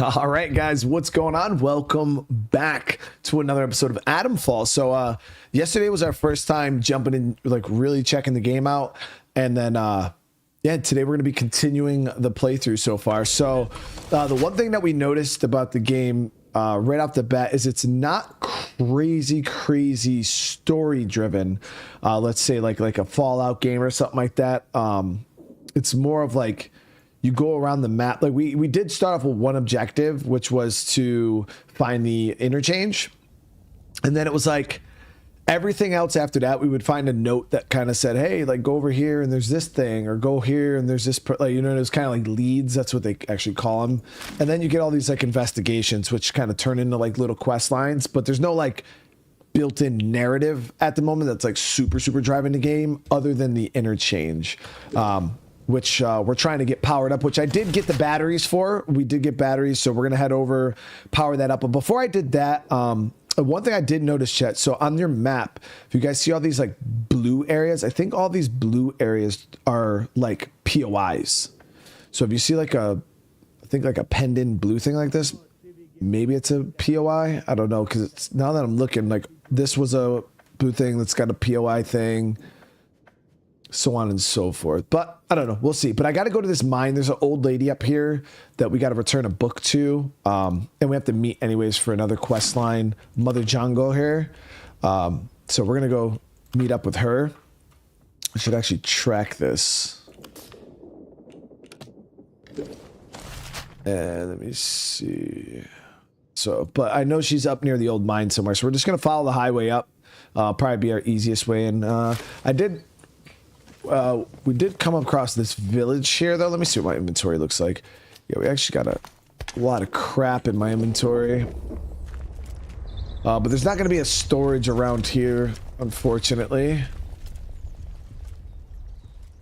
All right, guys, what's going on? Welcome back to another episode of Atomfall. So, yesterday was our first time jumping in, like really checking the game out, and then, yeah, today we're going to be continuing the playthrough so far. So, the one thing that we noticed about the game right off the bat is it's not crazy story driven. Let's say like a Fallout game or something like that. It's more of like, you go around the map. Like we did start off with one objective, which was to find the interchange. And then it was like everything else after that, we would find a note that kind of said, hey, like go over here and there's this thing, or go here and there's this, like, you know, it was kind of like leads. That's what they actually call them. And then you get all these like investigations, which kind of turn into like little quest lines, but there's no like built-in narrative at the moment that's like super driving the game other than the interchange. Which we're trying to get powered up, which I did get the batteries for. We did get batteries, so we're going to head over, power that up. But before I did that, one thing I did notice, Chet, so on your map, if you guys see all these like blue areas, I think all these blue areas are like POIs. So if you see like I think like a pendant blue thing like this, maybe it's a POI. I don't know, because it's, now that I'm looking, like this was a blue thing that's got a POI thing, so on and so forth. But I don't know, we'll see. But I got to go to this mine. There's an old lady up here that we got to return a book to, and we have to meet anyways for another quest line, Mother Jago here. So we're gonna go meet up with her. I should actually track this. And let me see. So, but I know she's up near the old mine somewhere, so we're just gonna follow the highway up. Probably be our easiest way. And we did come across this village here, though. Let me see what my inventory looks like. Yeah, we actually got a lot of crap in my inventory. But there's not going to be a storage around here, unfortunately.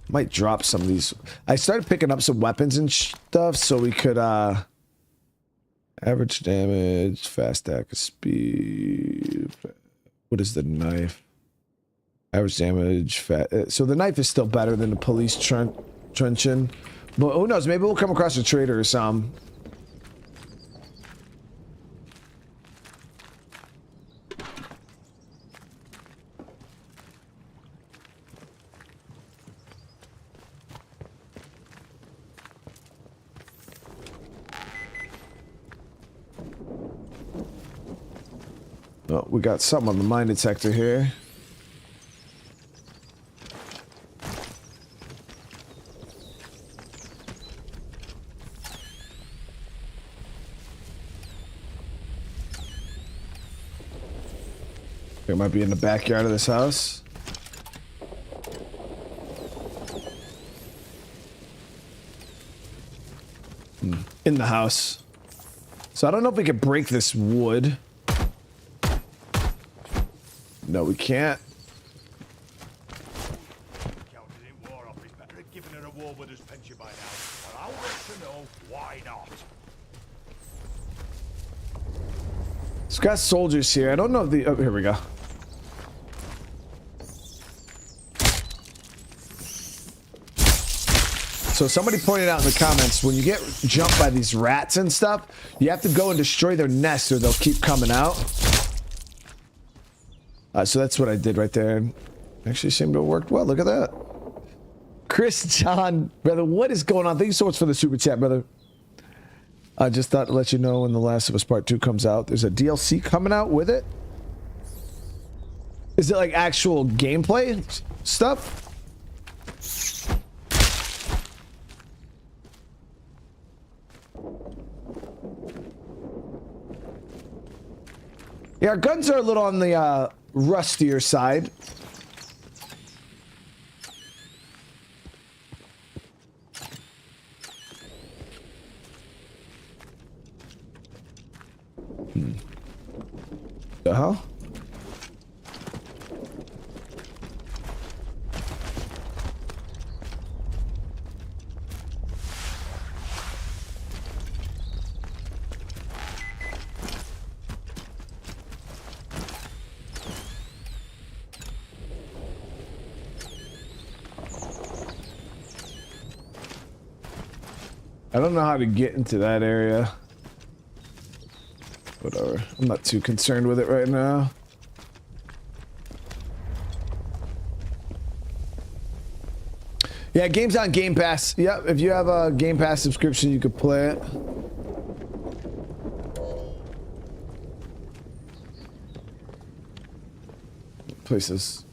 Might drop some of these. I started picking up some weapons and stuff so we could, average damage, fast attack speed. What is the knife? Average damage, fat. So the knife is still better than the police truncheon. But who knows? Maybe we'll come across a trader or some. Oh, we got something on the mine detector here. It might be in the backyard of this house. In the house. So I don't know if we could break this wood. No, we can't. It's got soldiers here. I don't know if the... Oh, here we go. So somebody pointed out in the comments, when you get jumped by these rats and stuff, you have to go and destroy their nest or they'll keep coming out. So that's what I did right there. Actually seemed to have worked well. Look at that. Chris John, brother, what is going on? Thank you so much for the super chat, brother. I just thought to let you know when The Last of Us Part 2 comes out. There's a DLC coming out with it. Is it like actual gameplay stuff? Yeah, our guns are a little on the rustier side. The hell? I don't know how to get into that area. Whatever. I'm not too concerned with it right now. Yeah, game's on Game Pass. Yep, if you have a Game Pass subscription, you could play it. Places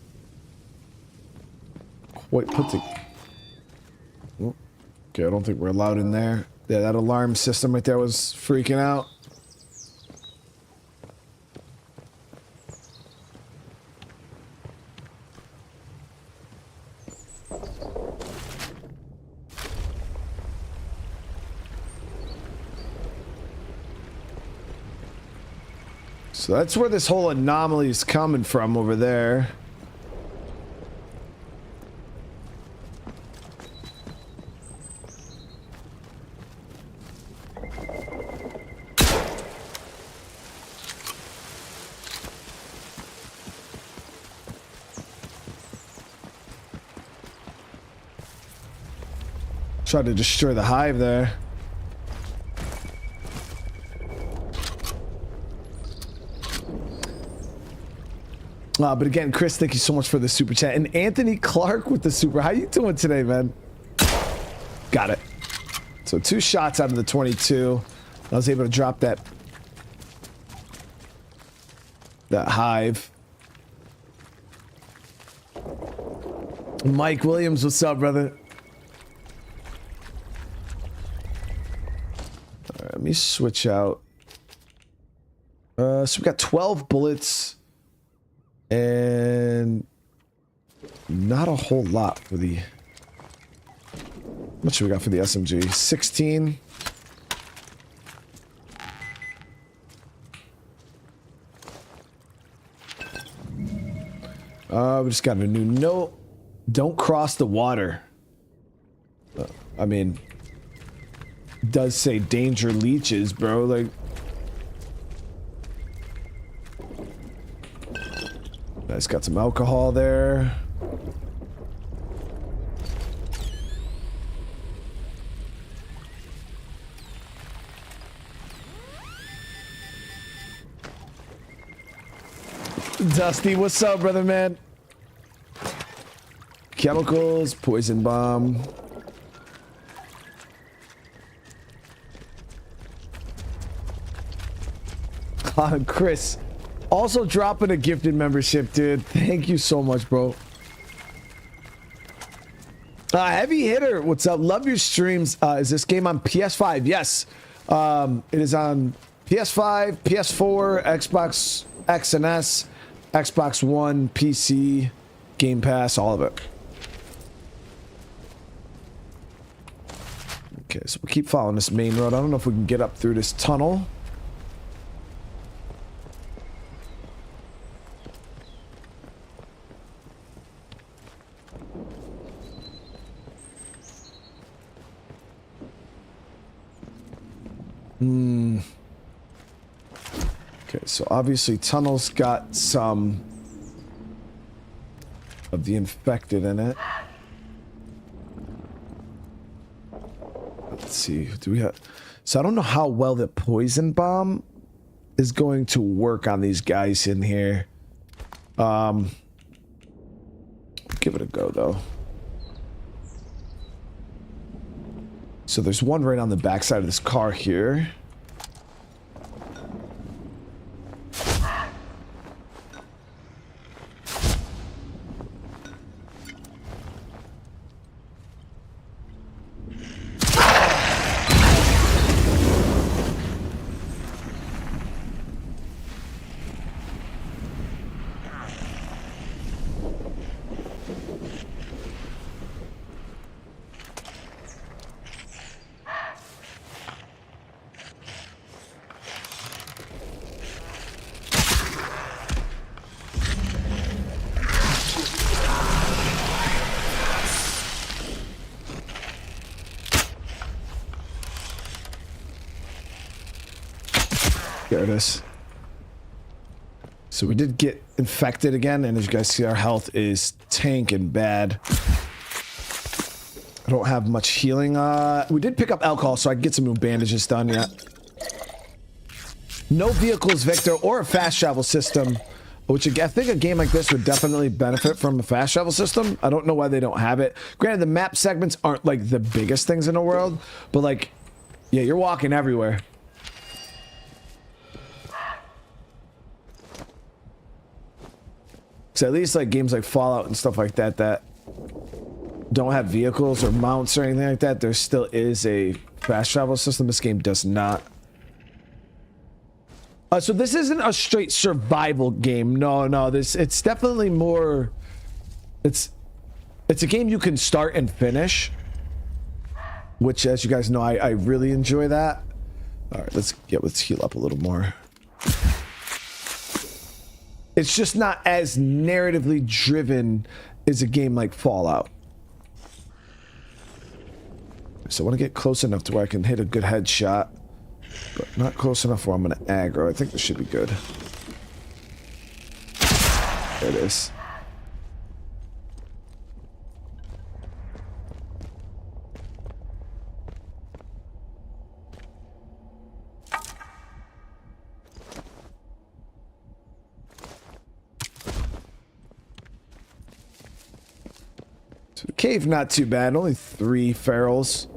quite put to. Oh, okay, I don't think we're allowed in there. Yeah, that alarm system right there was freaking out. So that's where this whole anomaly is coming from over there. Tried to destroy the hive there. But again, Chris, thank you so much for the super chat. And Anthony Clark with the super. How you doing today, man? Got it. So 2 shots out of the 22. I was able to drop that hive. Mike Williams, what's up, brother? All right, let me switch out. So we got 12 bullets. And not a whole lot for the... How much we got for the SMG? 16. We just got a new note. Don't cross the water. I mean, it does say danger leeches, bro. Like... Nice, got some alcohol there. Dusty, what's up, brother, man? Chemicals, poison bomb. Chris. Also dropping a gifted membership, dude. Thank you so much, bro. Heavy Hitter, what's up? Love your streams. Is this game on PS5? Yes. It is on PS5, PS4, Xbox X and S, Xbox One, PC, Game Pass, all of it. Okay, so we keep following this main road. I don't know if we can get up through this tunnel. Okay, so obviously tunnel's got some of the infected in it. Let's see, do we have... So I don't know how well the poison bomb is going to work on these guys in here. Give it a go, though. So there's one right on the backside of this car here. There it is. So we did get infected again, and as you guys see, our health is tanking bad. I don't have much healing. We did pick up alcohol, so I can get some new bandages done, yeah. No vehicles, Victor, or a fast travel system, which I think a game like this would definitely benefit from a fast travel system. I don't know why they don't have it. Granted, the map segments aren't like the biggest things in the world, but like, yeah, you're walking everywhere. So at least like games like Fallout and stuff like that that don't have vehicles or mounts or anything like that, there still is a fast travel system. This game does not. So this isn't a straight survival game. No, it's definitely more. It's a game you can start and finish, which, as you guys know, I really enjoy that. All right, let's heal up a little more. It's just not as narratively driven as a game like Fallout. So I want to get close enough to where I can hit a good headshot, but not close enough where I'm going to aggro. I think this should be good. There it is. So the cave, not too bad. Only 3 ferals.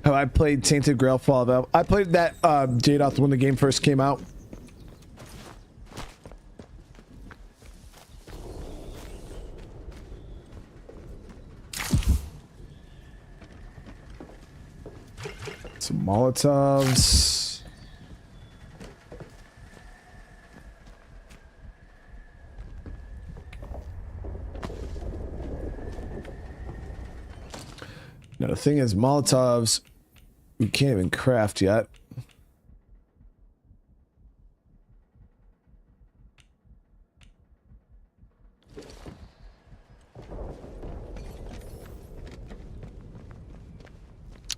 Oh, I played Tainted Grail Fallout. I played that Jadoth when the game first came out. Some Molotovs. Now the thing is, Molotovs we can't even craft yet.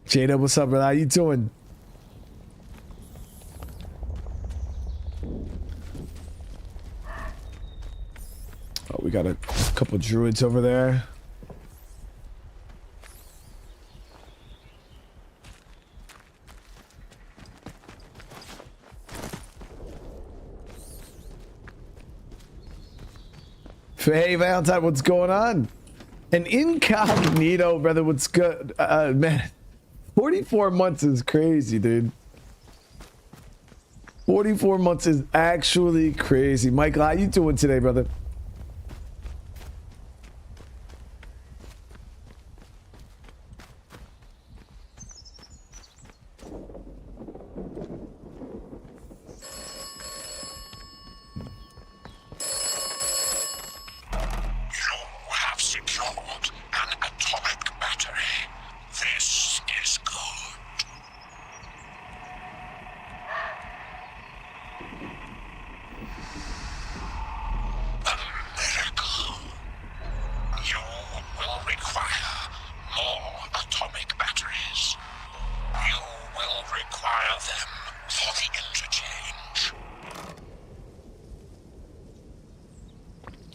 Jada, what's up, brother? How you doing? Oh, we got a couple druids over there. Hey, Valentine, what's going on? An incognito, brother, what's good? Man, 44 months is crazy, dude. 44 months is actually crazy. Michael, how you doing today, brother?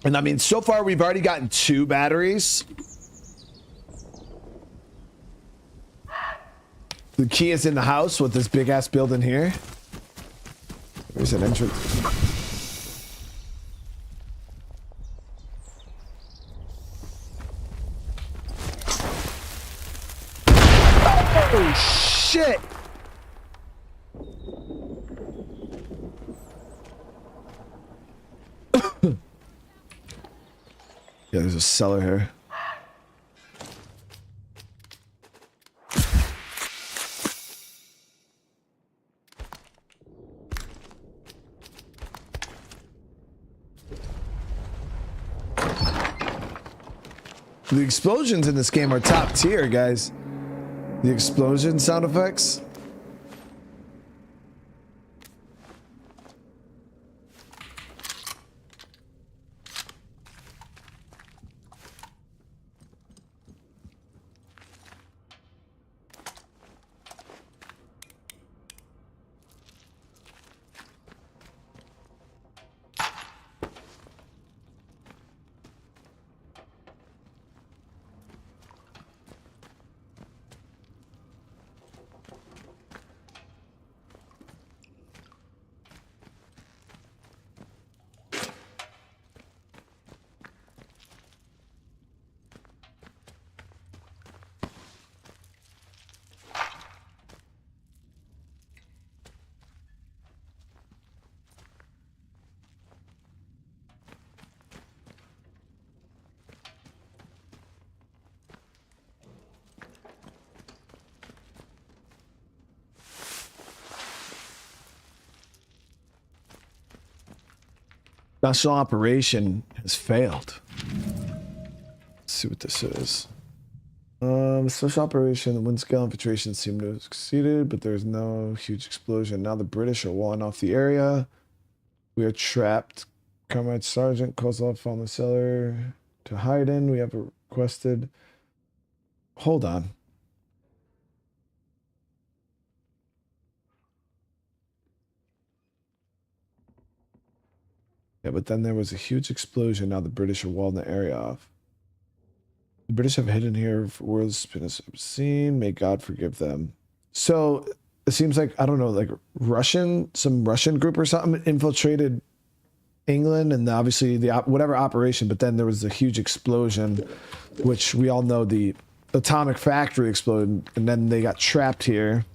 And I mean, so far we've already gotten 2 batteries. The key is in the house with this big ass building here. There's an entrance. Oh shit! Yeah, there's a cellar here. The explosions in this game are top tier, guys. The explosion sound effects. Special operation has failed. Let's see what this is. Special operation, the wind scale infiltration seemed to have succeeded, but there's no huge explosion. Now the British are walling off the area. We are trapped. Comrade Sergeant calls off on the cellar to hide in. We have requested. Hold on. Yeah, but then there was a huge explosion. Now the British are walling the area off. The British have hidden here for world's been seen. May God forgive them. So it seems like, I don't know, like some Russian group or something infiltrated England and obviously the whatever operation, but then there was a huge explosion, which we all know the atomic factory exploded, and then they got trapped here.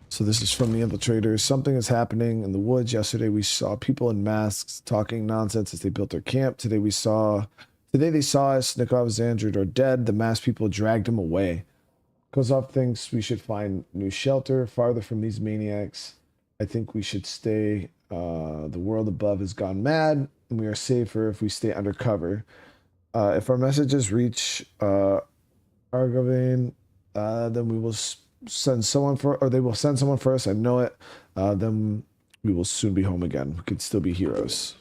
So this is from the infiltrators. Something is happening in the woods. Yesterday we saw people in masks talking nonsense as they built their camp. Today they saw us. Nikolai was injured or dead. The masked people dragged him away. Kozlov thinks we should find new shelter farther from these maniacs. I think we should stay. The world above has gone mad, and we are safer if we stay undercover. If our messages reach Argovane, then we will send someone for, or they will send someone for us. I know it. Then we will soon be home again. We could still be heroes.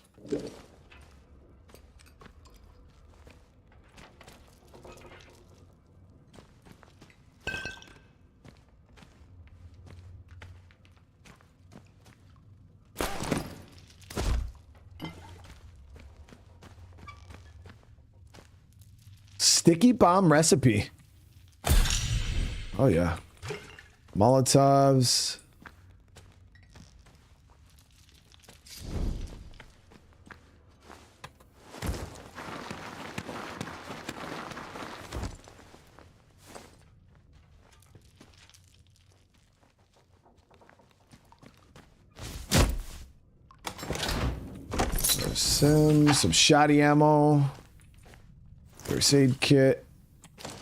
Sticky bomb recipe. Oh yeah. Molotovs. Some shoddy ammo. First aid kit.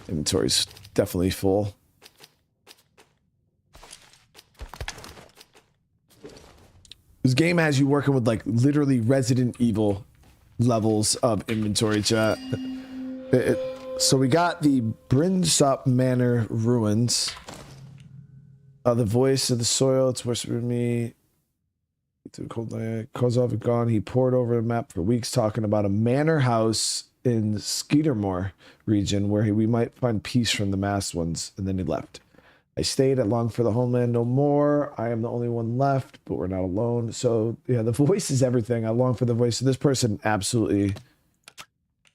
Inventory's definitely full. This game has you working with like literally Resident Evil levels of inventory, chat. So we got the Brinsop Manor ruins. The voice of the soil, it's whispered me. Through cold night, Kozlov gone. He pored over the map for weeks talking about a manor house in Skeetermore region where we might find peace from the masked ones, and then he left. I stayed. I longed for the homeland no more. I am the only one left, but we're not alone. So yeah, the voice is everything. I long for the voice. So this person absolutely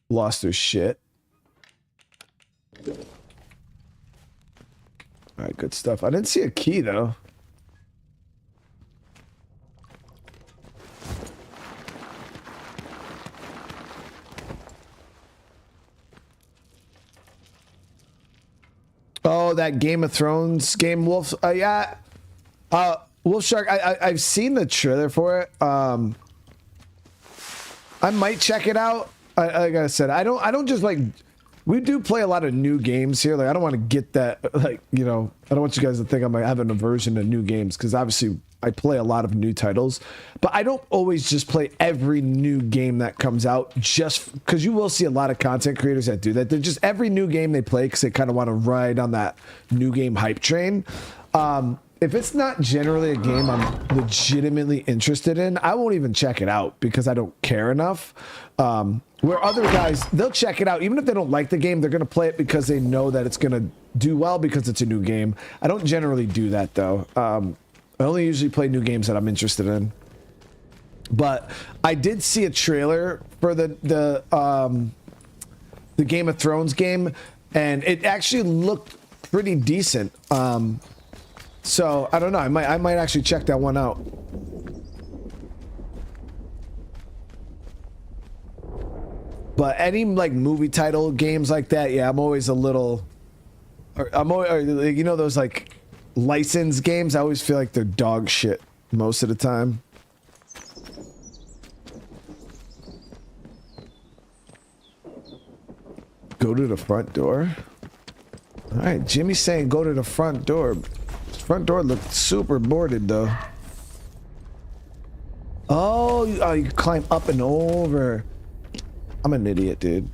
lost their shit. All right, good stuff. I didn't see a key though. Oh, that Game of Thrones game, Wolf. Yeah. Wolf Shark, I've seen the trailer for it. I might check it out. Like I said, I don't just like, we do play a lot of new games here. Like, I don't want to get that, like, you know, I don't want you guys to think I'm like having an aversion to new games, because obviously I play a lot of new titles, but I don't always just play every new game that comes out, just because you will see a lot of content creators that do that. They're just every new game they play because they kind of want to ride on that new game hype train. If it's not generally a game I'm legitimately interested in, I won't even check it out because I don't care enough. Where other guys, they'll check it out. Even if they don't like the game, they're going to play it because they know that it's going to do well because it's a new game. I don't generally do that, though. I only usually play new games that I'm interested in. But I did see a trailer for the Game of Thrones game, and it actually looked pretty decent. So I don't know. I might actually check that one out. But any like movie title games like that, yeah, I'm always a little. I'm always, you know, those like licensed games. I always feel like they're dog shit most of the time. Go to the front door. All right, Jimmy's saying go to the front door. Front door looked super boarded though. Oh, you climb up and over. I'm an idiot, dude.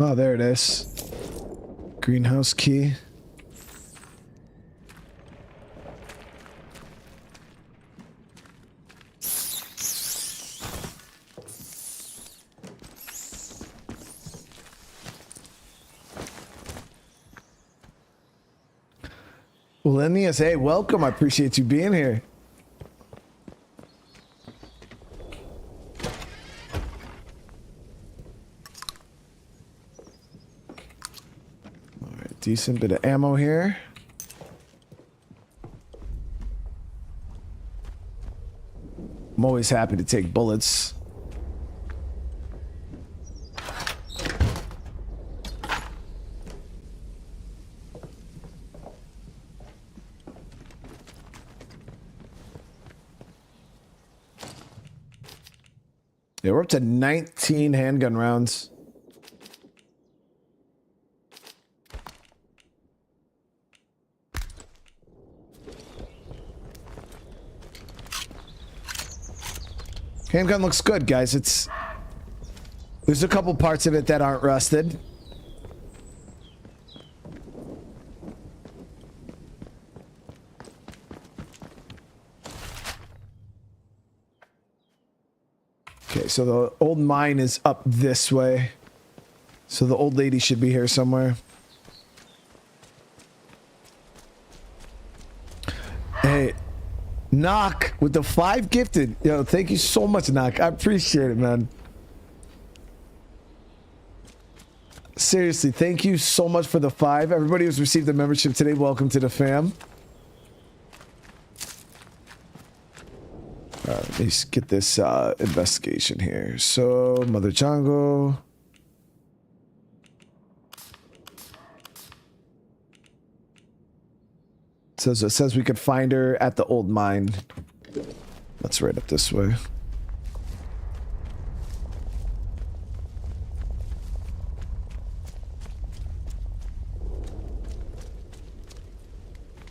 Oh, there it is. Greenhouse key. Well, Ennius, hey, welcome. I appreciate you being here. Decent bit of ammo here. I'm always happy to take bullets. Yeah, we're up to 19 handgun rounds. Handgun looks good, guys. There's a couple parts of it that aren't rusted. Okay, so the old mine is up this way. So the old lady should be here somewhere. Hey. Knock with the 5 gifted. Yo, thank you so much, Knock. I appreciate it, man. Seriously, thank you so much for the 5. Everybody who's received the membership today, welcome to the fam. Let me get this investigation here. So, Mother Jago. It says we could find her at the old mine. Let's right up this way.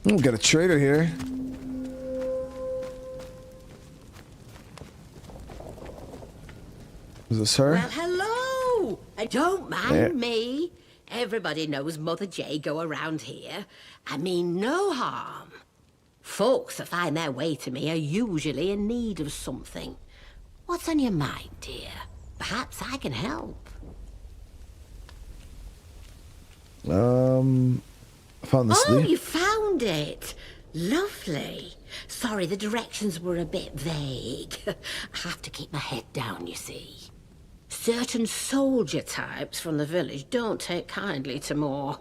Oh, got a trader here. Is this her? Well, hello! Don't mind me. Everybody knows Mother Jago around here. I mean no harm. Folks that find their way to me are usually in need of something. What's on your mind, dear? Perhaps I can help. Found the sleeve. Oh, you found it. Lovely. Sorry, the directions were a bit vague. I have to keep my head down, you see. Certain soldier types from the village don't take kindly to more,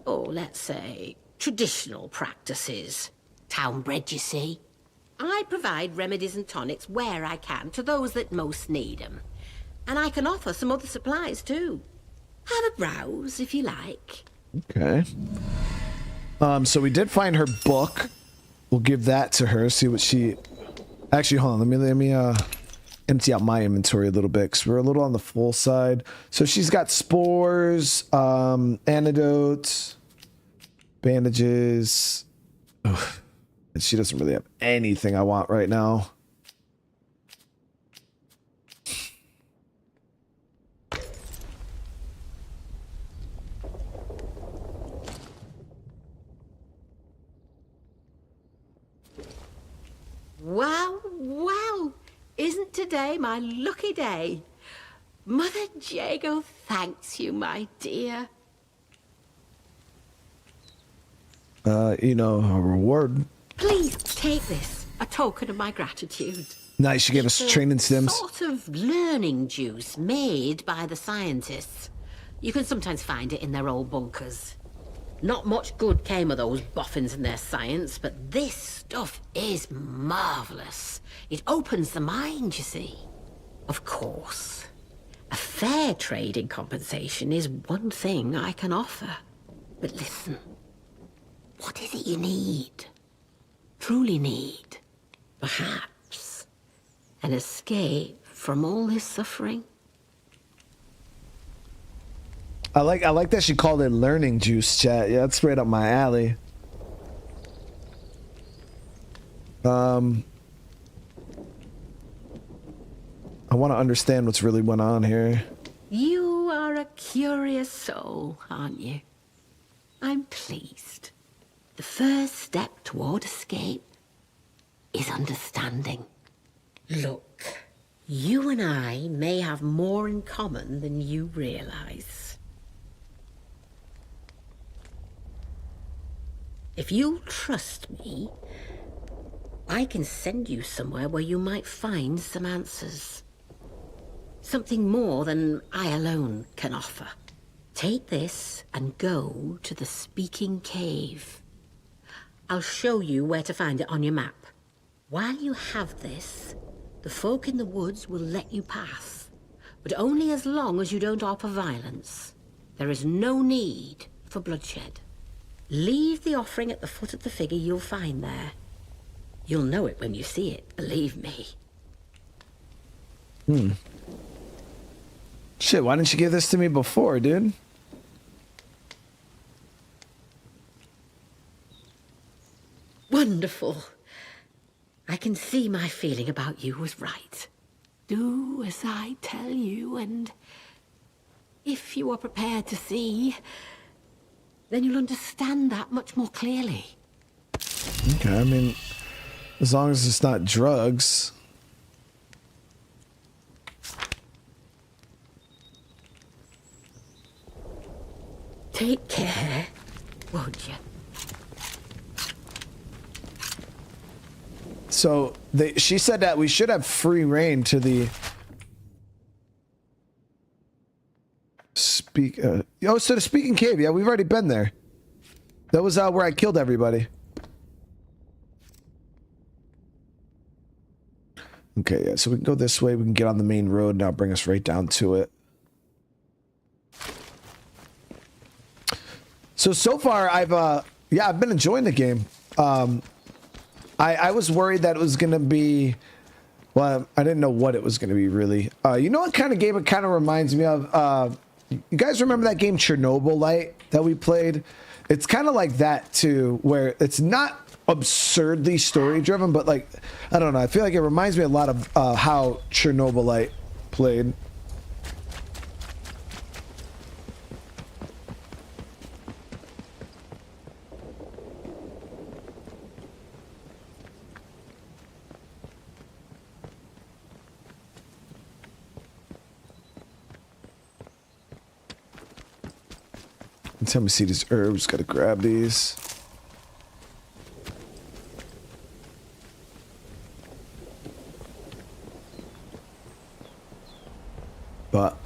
let's say, traditional practices. Town-bred, you see. I provide remedies and tonics where I can to those that most need them. And I can offer some other supplies, too. Have a browse, if you like. Okay. So we did find her book. We'll give that to her, see what she... Actually, hold on, let me empty out my inventory a little bit, because we're a little on the full side. So she's got spores, antidotes, bandages. Ugh. And she doesn't really have anything I want right now. Wow, wow. Isn't today my lucky day? Mother Jago thanks you, my dear. You know, a reward. Please take this, a token of my gratitude. Nice, she gave us training sims. Sort of learning juice made by the scientists. You can sometimes find it in their old bunkers. Not much good came of those boffins and their science, but this stuff is marvelous. It opens the mind, you see. Of course, a fair trading compensation is one thing I can offer. But listen, what is it you need? Truly need? Perhaps an escape from all this suffering? I like that she called it learning juice, chat. Yeah, that's right up my alley. I want to understand what's really went on here. You are a curious soul, aren't you? I'm pleased. The first step toward escape is understanding. Look, you and I may have more in common than you realize. If you'll trust me, I can send you somewhere where you might find some answers. Something more than I alone can offer. Take this and go to the Speaking Cave. I'll show you where to find it on your map. While you have this, the folk in the woods will let you pass, but only as long as you don't offer violence. There is no need for bloodshed. Leave the offering at the foot of the figure you'll find there. You'll know it when you see it, believe me. Shit, why didn't you give this to me before, dude? Wonderful. I can see my feeling about you was right. Do as I tell you, and if you are prepared to see, then you'll understand that much more clearly. Okay, I mean, as long as it's not drugs. Take care, won't you? So she said that we should have free reign to the to the Speaking Cave. Yeah, we've already been there. That was where I killed everybody. Okay, yeah, so we can go this way. We can get on the main road. Now bring us right down to it. So far, I've been enjoying the game. I was worried that it was gonna be, well, I didn't know what it was gonna be really. You know what kind of game it kind of reminds me of? You guys remember that game Chernobyl Light that we played? It's kind of like that too, where it's not absurdly story driven, but like, I don't know, I feel like it reminds me a lot of how Chernobyl Light played. Tell me, see these herbs. Gotta grab these. but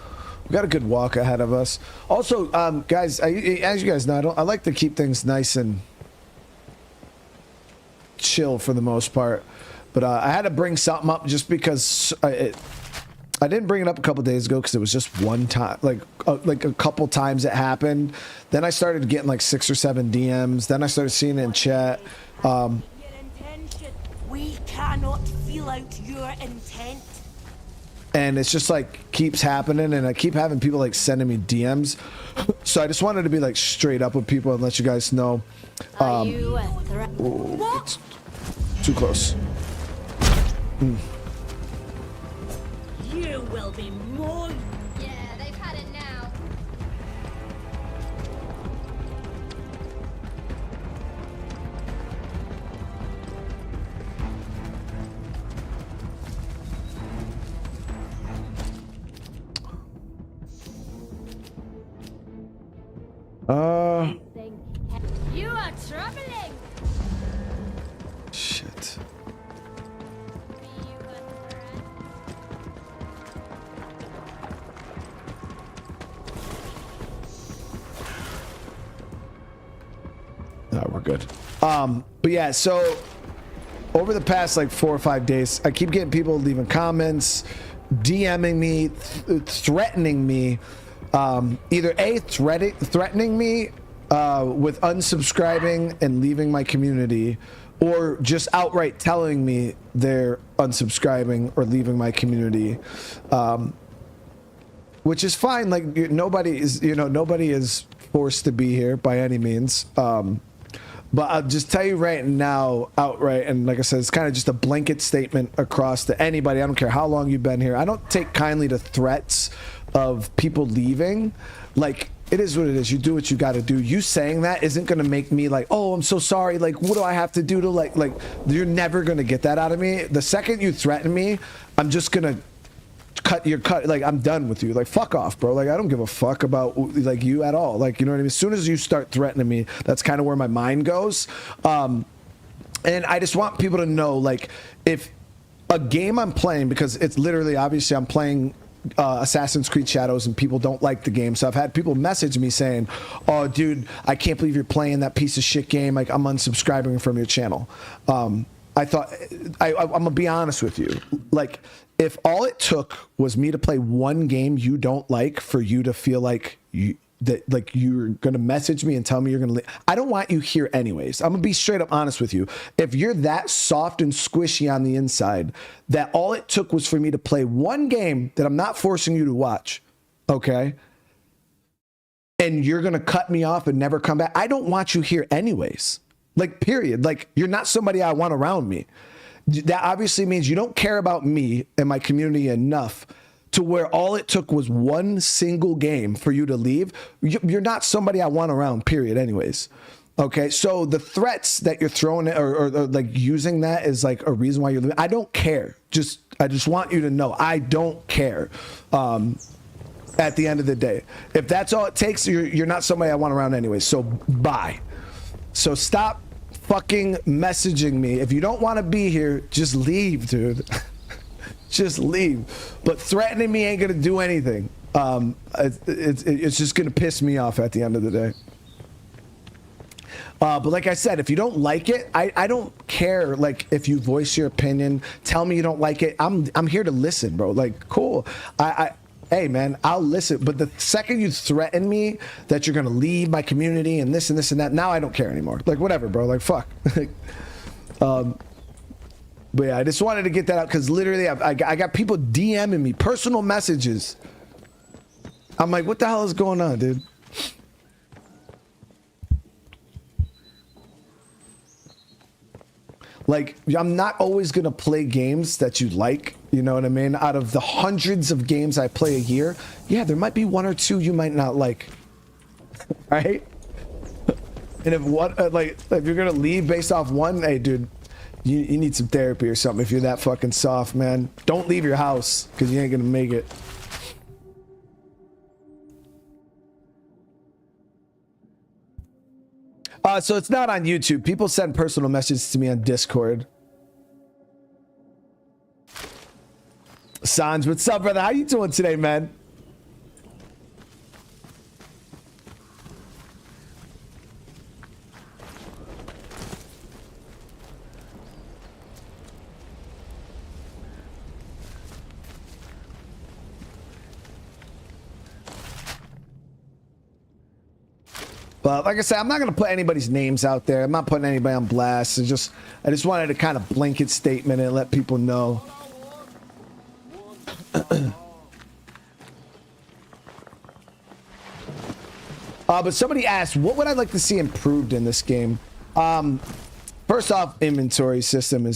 we got a good walk ahead of us. Also, guys, as you guys know, I like to keep things nice and chill for the most part. But I had to bring something up just because I didn't bring it up a couple days ago because it was just one time, like a couple times it happened. Then I started getting like 6 or 7 DMs. Then I started seeing it in chat. We cannot feel out your intent. And it's just like keeps happening, and I keep having people like sending me DMs. So I just wanted to be like straight up with people and let you guys know. Are you a threat? It's too close. You will be more. Yeah, they've had it now. You are troubling. Shit. Are you a threat? No, we're good. But yeah, so over the past like 4 or 5 days, I keep getting people leaving comments, DMing me, threatening me, either A, threatening me with unsubscribing and leaving my community, or just outright telling me they're unsubscribing or leaving my community, which is fine. Like nobody is forced to be here by any means. But I'll just tell you right now, outright, and like I said, it's kind of just a blanket statement across to anybody. I don't care how long you've been here. I don't take kindly to threats of people leaving. Like, it is what it is. You do what you got to do. You saying that isn't going to make me like, oh, I'm so sorry. Like, what do I have to do to like, you're never going to get that out of me. The second you threaten me, I'm just going to cut, like, I'm done with you. Like, fuck off, bro. Like, I don't give a fuck about like you at all. Like, you know what I mean? As soon as you start threatening me, that's kind of where my mind goes. And I just want people to know, like, if a game I'm playing, because it's literally, obviously I'm playing Assassin's Creed Shadows and people don't like the game, so I've had people message me saying, oh dude, I can't believe you're playing that piece of shit game, like I'm unsubscribing from your channel. I thought I'm gonna be honest with you, like if all it took was me to play one game you don't like for you to feel like that you're gonna message me and tell me you're gonna leave, I don't want you here anyways. I'm gonna be straight up honest with you. If you're that soft and squishy on the inside that all it took was for me to play one game that I'm not forcing you to watch, okay, and you're gonna cut me off and never come back, I don't want you here anyways. Like, period. Like, you're not somebody I want around me. That obviously means you don't care about me and my community enough to where all it took was one single game for you to leave. You're not somebody I want around, period, anyways. Okay, so the threats that you're throwing or like using that is like a reason why you're leaving, I don't care. I just want you to know, I don't care. At the end of the day, if that's all it takes, you're not somebody I want around anyways, so bye. So stop fucking messaging me. If you don't want to be here, just leave, dude. Just leave. But threatening me ain't gonna do anything. It's just gonna piss me off at the end of the day. But like I said, if you don't like it, I don't care. Like, if you voice your opinion, tell me you don't like it. I'm here to listen, bro. Like, cool. Hey man, I'll listen. But the second you threaten me that you're gonna leave my community and this and this and that, now I don't care anymore. Like, whatever, bro. Like, fuck. But yeah, I just wanted to get that out because literally I got people DMing me, personal messages. I'm like, what the hell is going on, dude? Like, I'm not always going to play games that you like, you know what I mean? Out of the hundreds of games I play a year, yeah, there might be 1 or 2 you might not like, right? And if if you're going to leave based off one, hey, dude, you need some therapy or something if you're that fucking soft, man. Don't leave your house because you ain't going to make it. So it's not on YouTube. People send personal messages to me on Discord. Sans, what's up, brother? How you doing today, man? But like I said, I'm not gonna put anybody's names out there. I'm not putting anybody on blast. I just wanted to kind of blanket statement and let people know. But somebody asked, what would I like to see improved in this game? First off, inventory system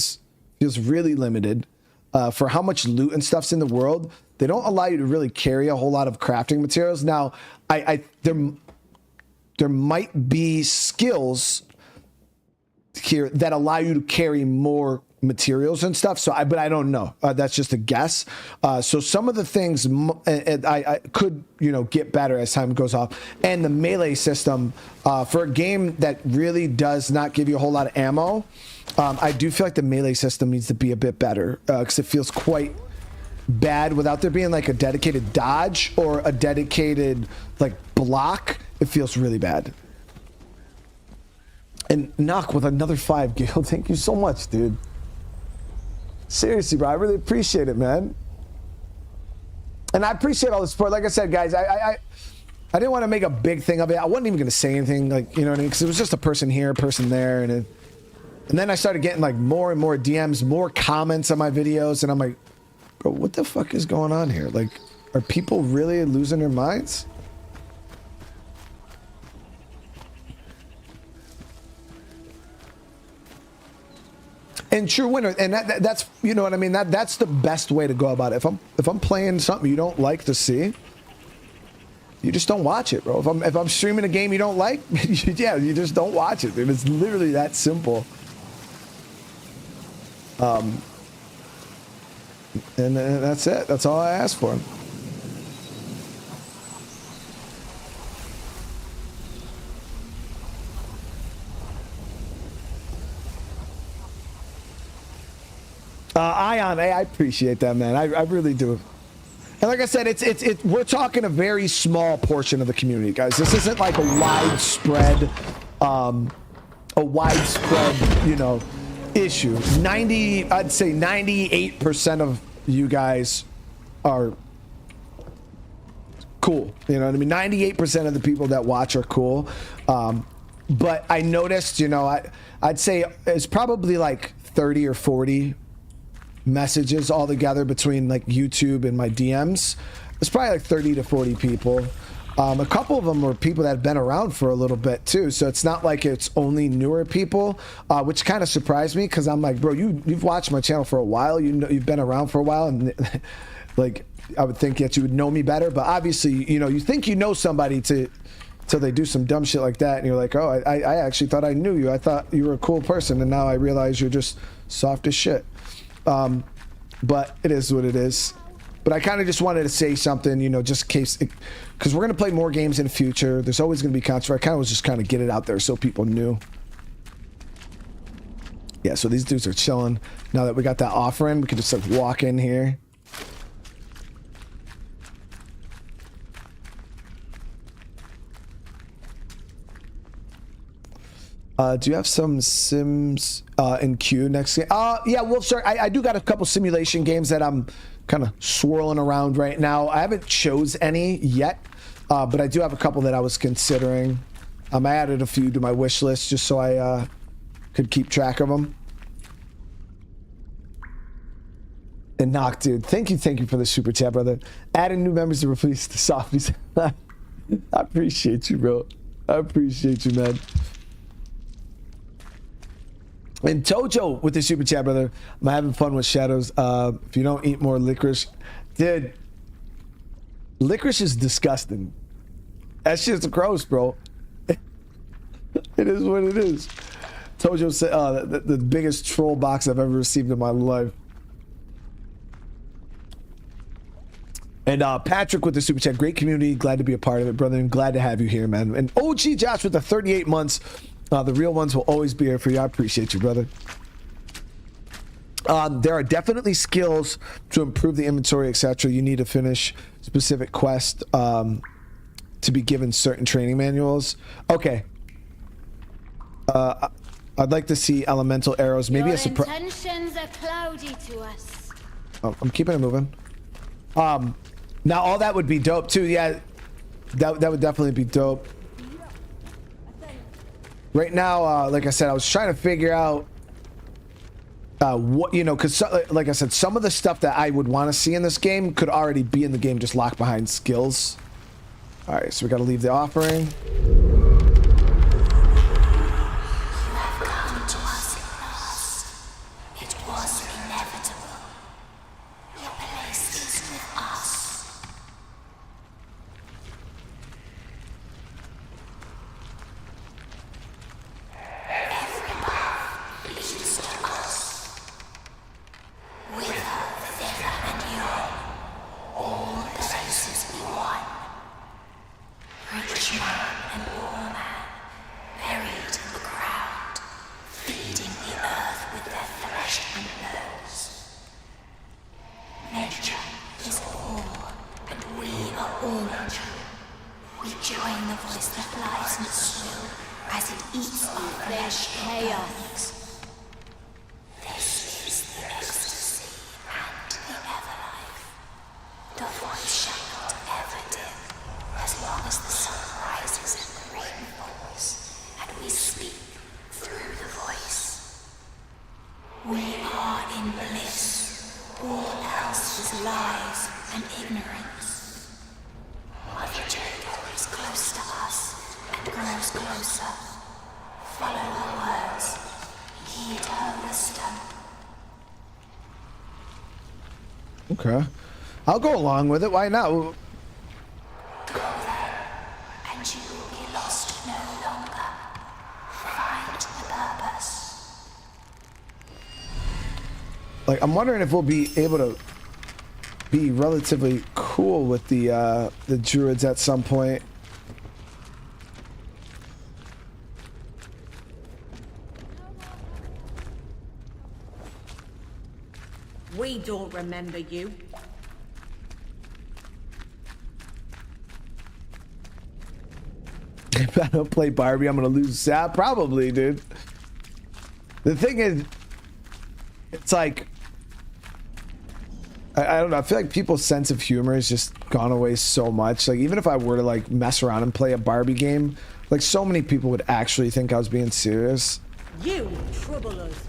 feels really limited. For how much loot and stuff's in the world, they don't allow you to really carry a whole lot of crafting materials. Now, there might be skills here that allow you to carry more materials and stuff. So but I don't know. That's just a guess. So some of the things I could, get better as time goes off. And the melee system, for a game that really does not give you a whole lot of ammo, I do feel like the melee system needs to be a bit better, because it feels quite bad without there being like a dedicated dodge or a dedicated like block. It feels really bad. And Knock with another 5 Gil. Thank you so much, dude. Seriously, bro, I really appreciate it, man. And I appreciate all the support. Like I said, guys, I didn't want to make a big thing of it. I wasn't even going to say anything, like, you know what I mean? Because it was just a person here, a person there, and then I started getting like more and more DMs, more comments on my videos, and I'm like, bro, what the fuck is going on here? Like, are people really losing their minds? And true winner, and that's, you know what I mean, that's the best way to go about it. If I'm playing something you don't like to see, you just don't watch it, bro. If I'm streaming a game you don't like, yeah, you just don't watch it, dude. It's literally that simple. And that's it. That's all I asked for. Ion, I appreciate that, man. I really do. And like I said, we're talking a very small portion of the community, guys. This isn't like a widespread, issue. I'd say 98% of you guys are cool. You know what I mean? 98% of the people that watch are cool. But I noticed, I'd say it's probably like 30 or 40 messages all together between like YouTube and my DMs. It's probably like 30 to 40 people. A couple of them were people that have been around for a little bit too, so it's not like it's only newer people, which kind of surprised me, because I'm like, bro, you've watched my channel for a while, you've been around for a while, and like I would think that you would know me better, but obviously, you think you know somebody till they do some dumb shit like that, and you're like, oh, I actually thought I knew you. I thought you were a cool person, and now I realize you're just soft as shit. But it is what it is. But I kind of just wanted to say something, just in case, because we're going to play more games in the future. There's always going to be controversy. I kind of was just kind of get it out there so people knew. Yeah, so these dudes are chilling. Now that we got that offering, we can just like walk in here. Do you have some sims in queue next game? Yeah, well, sir, I do got a couple simulation games that I'm kind of swirling around right now. I haven't chose any yet, but I do have a couple that I was considering. I added a few to my wish list just so I could keep track of them. And Knock, dude, thank you for the super chat, brother. Adding new members to replace the softies. I appreciate you, bro. I appreciate you, man. And Tojo with the super chat, brother. I'm having fun with shadows. If you don't eat more licorice, dude, licorice is disgusting. That shit's gross, bro. It is what it is. Tojo said, the biggest troll box I've ever received in my life. And Patrick with the super chat. Great community. Glad to be a part of it, brother. And glad to have you here, man. And OG Josh with the 38 months. The real ones will always be here for you. I appreciate you, brother. There are definitely skills to improve the inventory, etc. You need to finish specific quests to be given certain training manuals. Okay. I'd like to see elemental arrows. Maybe a surprise. Your intentions are cloudy to us. Oh, I'm keeping it moving. Now all that would be dope too. Yeah, that would definitely be dope. right now, like I said, I was trying to figure out what, you know, because like I said, some of the stuff that I would want to see in this game could already be in the game, just locked behind skills. All right, so we got to leave the offering. Okay. I'll go along with it. Why not? Go there, and you will be lost no longer. Find the purpose. Like, I'm wondering if we'll be able to be relatively cool with the druids at some point. We don't remember you. If I don't play Barbie, I'm gonna lose. Yeah, probably, dude. The thing is, it's like, I don't know. I feel like people's sense of humor has just gone away so much. Like, even if I were to like mess around and play a Barbie game, like so many people would actually think I was being serious. You trouble us.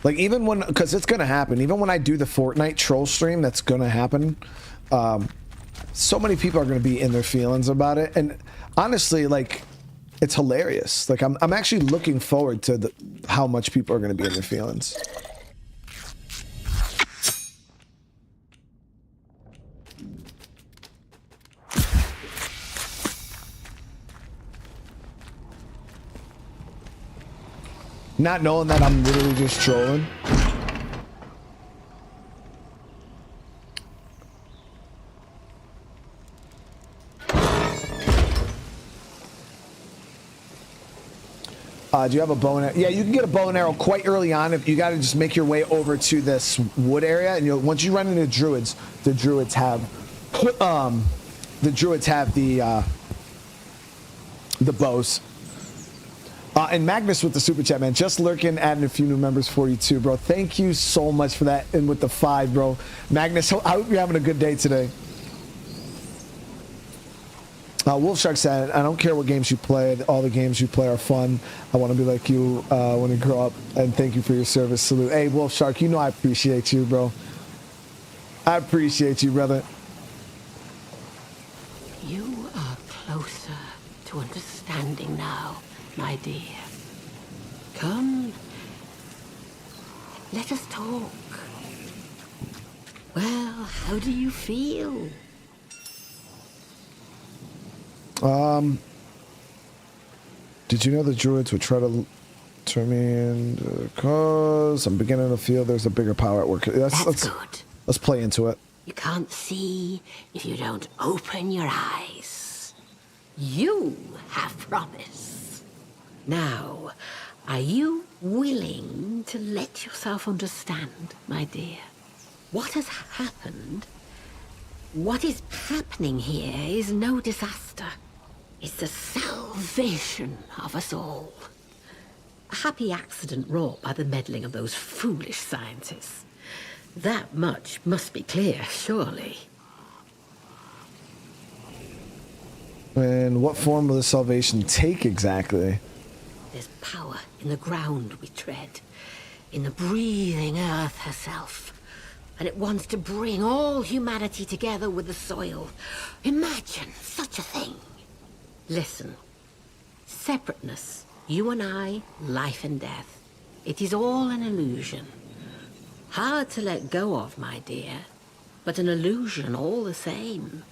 Like, even when, because it's gonna happen, even when I do the Fortnite troll stream, that's gonna happen. So many people are gonna be in their feelings about it, and honestly, like, it's hilarious. Like, I'm actually looking forward to how much people are gonna be in their feelings. Not knowing that I'm literally just trolling. Do you have a bow and arrow? Yeah, you can get a bow and arrow quite early on. If you got to just make your way over to this wood area, and once you run into druids, the druids have the bows. And Magnus with the super chat, man, just lurking, adding a few new members for you too, bro. Thank you so much for that, and with the 5, bro. Magnus, I hope you're having a good day today. Wolfshark said, I don't care what games you play, all the games you play are fun. I want to be like you when you grow up, and thank you for your service. Salute. Hey, Wolfshark, you know I appreciate you, bro. I appreciate you, brother. You are closer to understanding now, my dear. Come, let us talk. Well, how do you feel? Did you know the druids would try to turn me into the cause? I'm beginning to feel there's a bigger power at work. That's good. Let's play into it. You can't see if you don't open your eyes. You have promise. Now, are you willing to let yourself understand, my dear? What has happened? What is happening here is no disaster. It's the salvation of us all. A happy accident wrought by the meddling of those foolish scientists. That much must be clear, surely. And what form will the salvation take exactly? There's power in the ground we tread, in the breathing earth herself. And it wants to bring all humanity together with the soil. Imagine such a thing. Listen. Separateness, you and I, life and death. It is all an illusion. Hard to let go of, my dear, but an illusion all the same.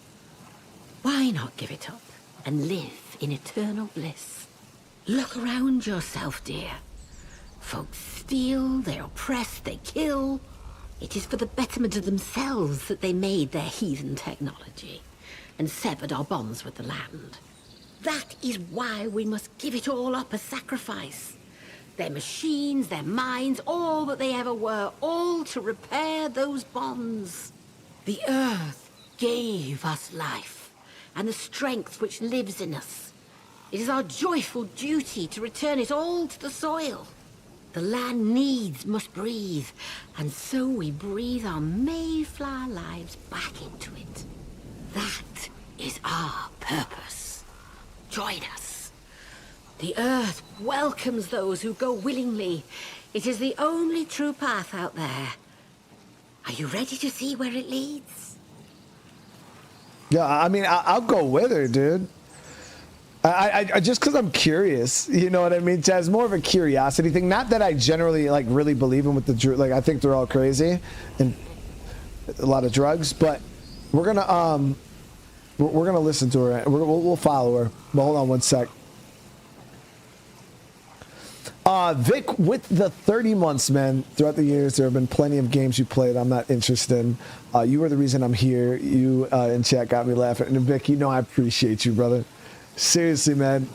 Why not give it up and live in eternal bliss? Look around yourself, dear. Folks steal, they oppress, they kill. It is for the betterment of themselves that they made their heathen technology and severed our bonds with the land. That is why we must give it all up as sacrifice. Their machines, their minds, all that they ever were, all to repair those bonds. The earth gave us life and the strength which lives in us. It is our joyful duty to return it all to the soil. The land needs must breathe, and so we breathe our Mayflower lives back into it. That is our purpose. Join us. The earth welcomes those who go willingly. It is the only true path out there. Are you ready to see where it leads? Yeah, I mean, I'll go with her, dude. I just because I'm curious, you know what I mean? It's more of a curiosity thing. Not that I generally like really believe in with the like. I think they're all crazy and a lot of drugs, but we're gonna listen to her. We'll follow her. But hold on one sec. Vic, with the 30 months, man, throughout the years, there have been plenty of games you played I'm not interested in. You were the reason I'm here. You in chat got me laughing. And Vic, you know I appreciate you, brother. Seriously, man.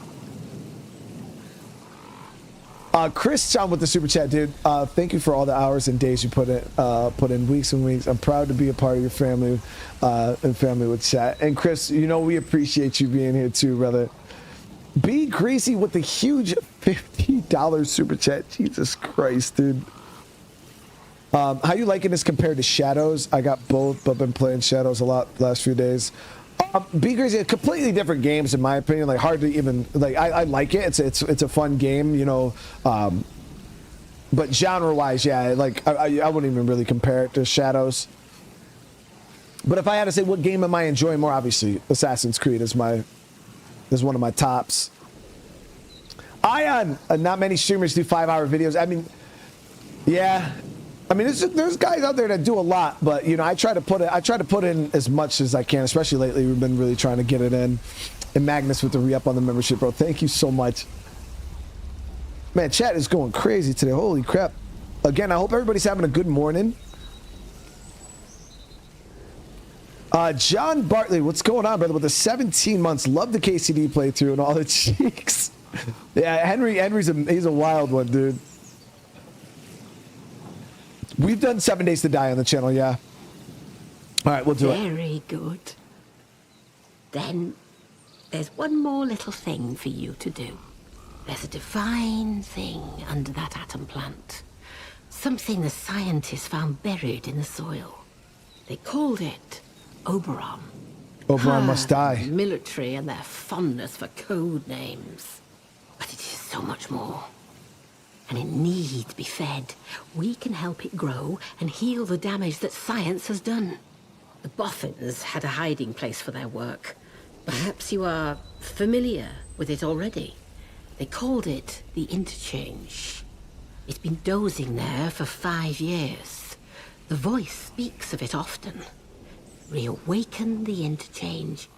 Chris John with the super chat, dude. Thank you for all the hours and days you put in weeks and weeks. I'm proud to be a part of your family and family with chat. And Chris, you know we appreciate you being here too, brother. Be Greasy with the huge $50 super chat. Jesus Christ, dude. How you liking this compared to Shadows? I got both, but been playing Shadows a lot the last few days. Be Greasy, completely different games in my opinion. Like hard to even like. I like it. It's a fun game, you know. But genre-wise, yeah, like I wouldn't even really compare it to Shadows. But if I had to say what game am I enjoying more, obviously Assassin's Creed is one of my tops. Ion, not many streamers do 5-hour videos. I mean, yeah. I mean, there's guys out there that do a lot, but you know, I try to put in as much as I can. Especially lately, we've been really trying to get it in. And Magnus with the re-up on the membership, bro. Thank you so much, man. Chat is going crazy today. Holy crap! Again, I hope everybody's having a good morning. John Bartley, what's going on, brother? With the 17 months, love the KCD playthrough and all the cheeks. Yeah, he's a wild one, dude. We've done 7 Days to Die on the channel, yeah. All right, we'll do it. Very good. Then there's one more little thing for you to do. There's a divine thing under that atom plant. Something the scientists found buried in the soil. They called it Oberon. Oberon must die. Military and their fondness for code names. But it is so much more. And it needs to be fed. We can help it grow and heal the damage that science has done. The Boffins had a hiding place for their work. Perhaps you are familiar with it already. They called it the Interchange. It's been dozing there for 5 years. The voice speaks of it often. Reawaken the Interchange,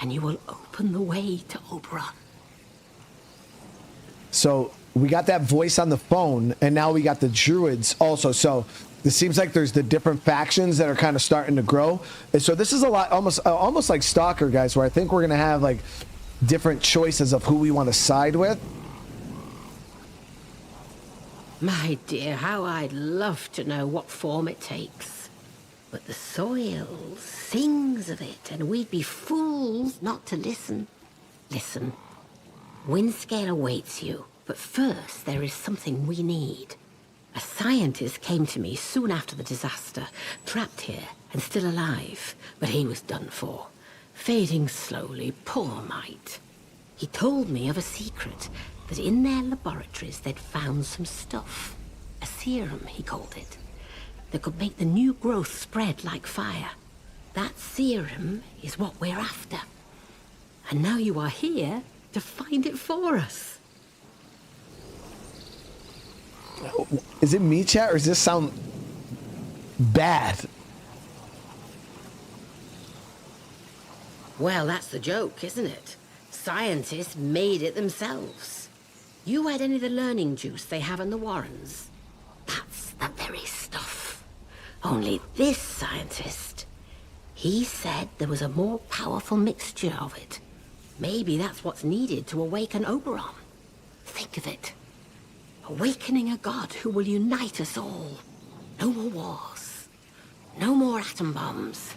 and you will open the way to Oberon. So we got that voice on the phone, and now we got the druids also. So it seems like there's the different factions that are kind of starting to grow. And so this is a lot, almost like Stalker, guys, where I think we're gonna have like different choices of who we want to side with. My dear, how I'd love to know what form it takes. But the soil sings of it, and we'd be fools not to listen. Listen, Windscale awaits you, but first there is something we need. A scientist came to me soon after the disaster, trapped here and still alive, but he was done for. fading slowly, poor mite. He told me of a secret, that in their laboratories they'd found some stuff. A serum, he called it, that could make the new growth spread like fire. That serum is what we're after. And now you are here to find it for us. Is it me, chat, or does this sound bad? Well, that's the joke, isn't it? Scientists made it themselves. You had any of the learning juice they have in the Warrens? That's the very stuff. Only this scientist, he said there was a more powerful mixture of it. Maybe that's what's needed to awaken Oberon. Think of it. Awakening a god who will unite us all. No more wars. No more atom bombs.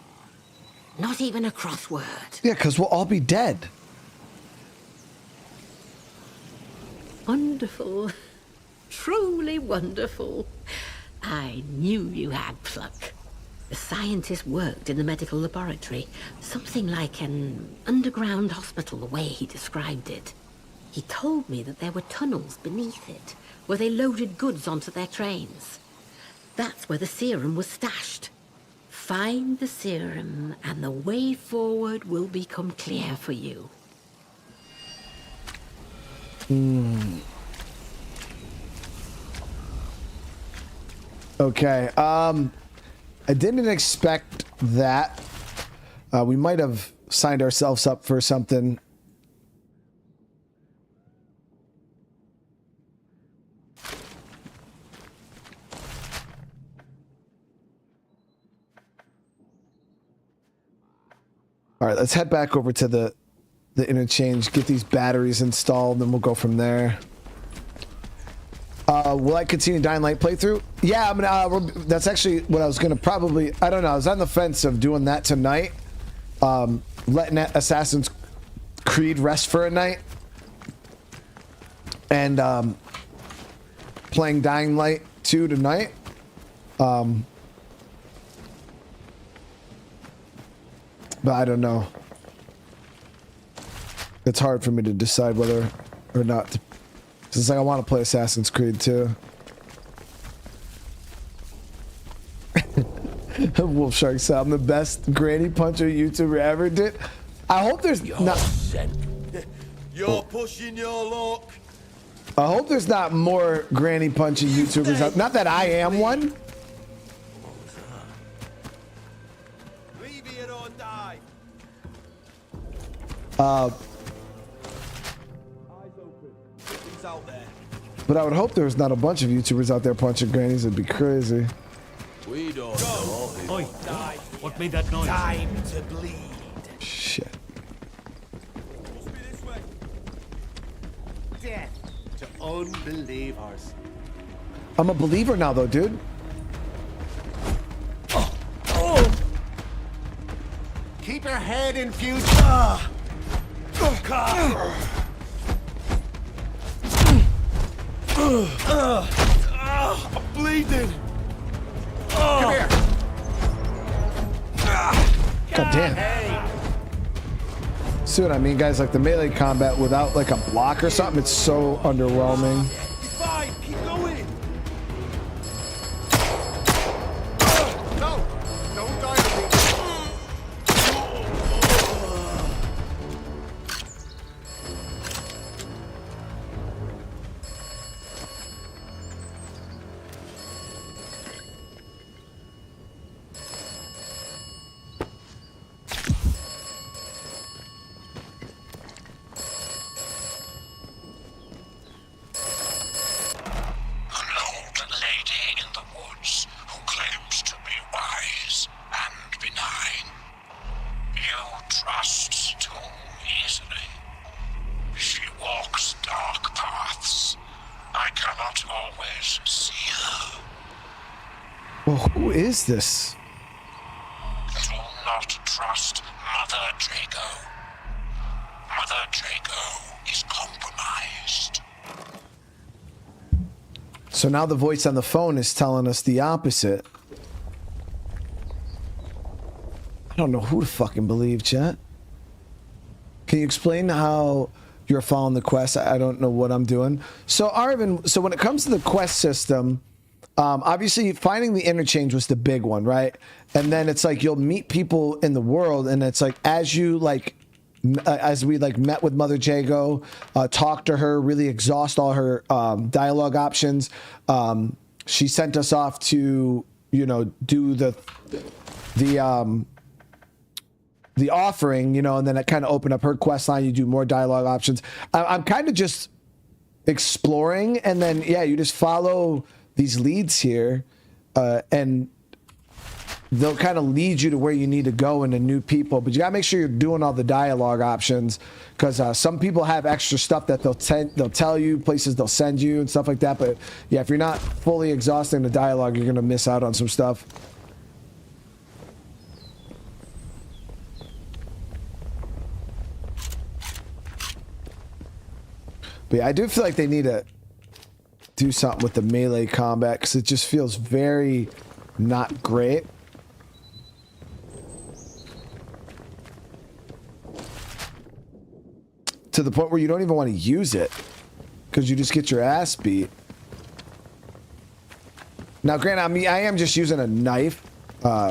Not even a crossword. Yeah, because we'll all be dead. Wonderful. Truly wonderful. I knew you had pluck. The scientist worked in the medical laboratory. Something like an underground hospital, the way he described it. He told me that there were tunnels beneath it, where they loaded goods onto their trains. That's where the serum was stashed. Find the serum, and the way forward will become clear for you. Okay. I didn't expect that. We might have signed ourselves up for something. All right, let's head back over to the interchange, get these batteries installed, then we'll go from there. Will I continue Dying Light playthrough? Yeah, I'm gonna, that's actually what I was gonna probably, I don't know, I was on the fence of doing that tonight. Letting Assassin's Creed rest for a night. And playing Dying Light 2 tonight. But I don't know. It's hard for me to decide whether or not to. It's like I want to play Assassin's Creed too. Wolf Shark said, I'm the best granny puncher YouTuber ever did. I hope there's not. You're pushing your luck. I hope there's not more granny punching YouTubers out. Not that I am one. Leave it or die. Uh. Out there. But I would hope there's not a bunch of YouTubers out there punching grannies. It'd be crazy. We don't know. Oi, what made that noise? Time to bleed. Shit. Must be this way. Death to unbelievers. I'm a believer now, though, dude. Keep your head in future. I'm bleeding. Come here. God damn. See what I mean, guys? Like the melee combat without like a block or something, it's so underwhelming. You're fine. Keep going. No, don't die to me. Well, who is this? Do not trust Mother Jago. Mother Jago is compromised. So now the voice on the phone is telling us the opposite. I don't know who to fucking believe, chat. Can you explain how you're following the quest? I don't know what I'm doing. So Arvin, so when it comes to the quest system, obviously finding the interchange was the big one, right? And then it's like you'll meet people in the world, and it's like as you like as we like met with Mother Jago, talked to her, really exhaust all her dialogue options. She sent us off to, you know, do the offering, you know, and then it kind of opened up her quest line. You do more dialogue options. I'm kind of just exploring, and then yeah, you just follow these leads here, and they'll kind of lead you to where you need to go into new people. But you gotta make sure you're doing all the dialogue options, because some people have extra stuff that they'll tell you, places they'll send you and stuff like that. But yeah, if you're not fully exhausting the dialogue, you're gonna miss out on some stuff. But yeah, I do feel like they need to do something with the melee combat, because it just feels very not great. To the point where you don't even want to use it, because you just get your ass beat. Now, granted, I am just using a knife,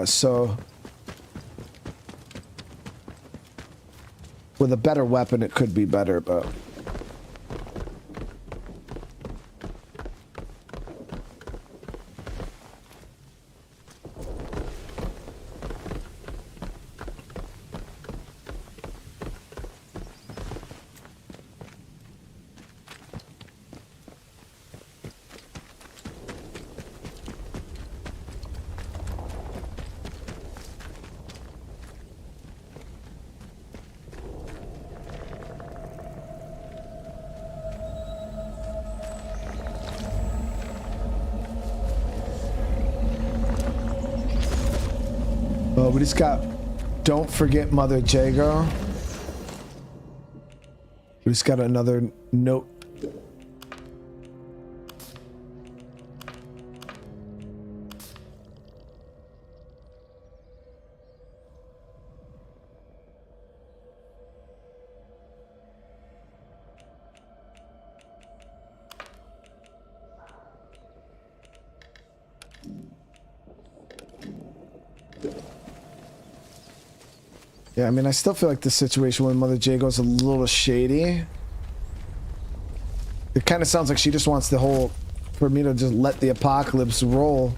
so with a better weapon, it could be better, but... we just got, don't forget Mother Jago. We just got another note. Yeah, I mean, I still feel like the situation with Mother Jago is a little shady. It kind of sounds like she just wants the whole, for me to just let the apocalypse roll.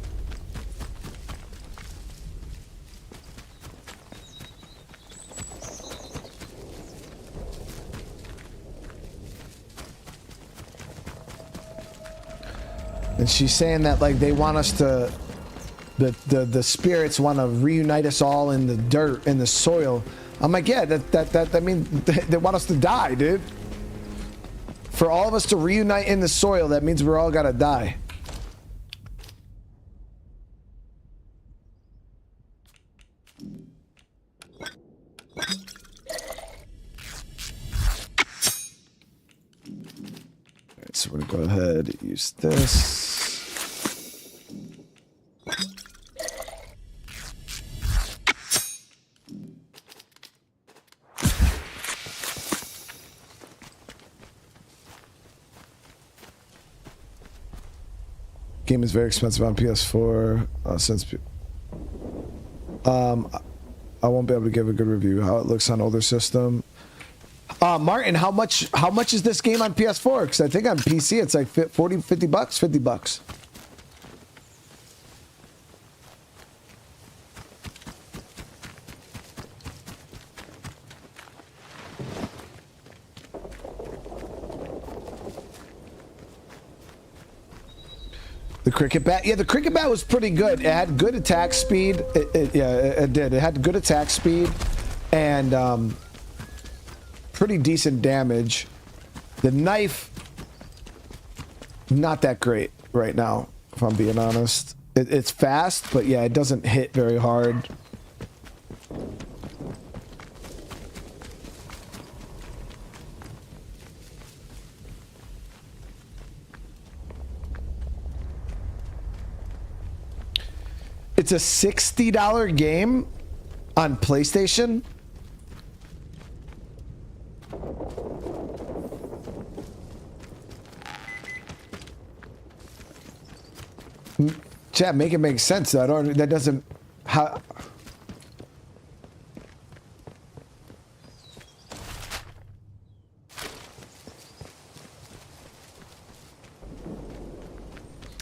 And she's saying that, like, they want us to... The spirits want to reunite us all in the dirt, in the soil. I'm like, yeah, that means they want us to die, dude. For all of us to reunite in the soil, that means we're all gotta die. Alright, so we're gonna go ahead and use this. Game is very expensive on PS4. I won't be able to give a good review. How it looks on older system. Martin, how much is this game on PS4? Because I think on PC it's like 40, 50 bucks, 50 bucks. The cricket bat, yeah, the cricket bat was pretty good. It had good attack speed. It did. It had good attack speed and pretty decent damage. The knife, not that great right now, if I'm being honest. It's fast, but yeah, it doesn't hit very hard. It's a $60 game on PlayStation. Chat, make it make sense. I don't. That doesn't. How?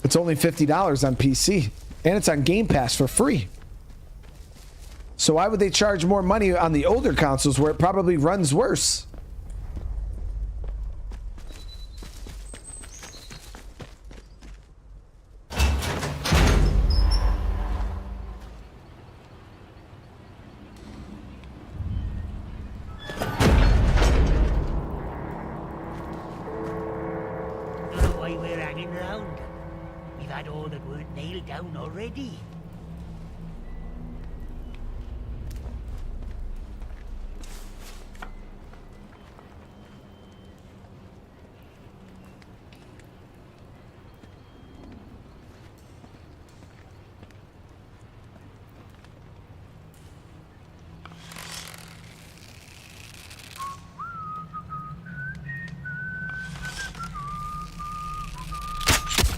It's only $50 on PC, and it's on Game Pass for free. So why would they charge more money on the older consoles where it probably runs worse? Don't know why we're hanging around. We've had all that weren't nailed down already.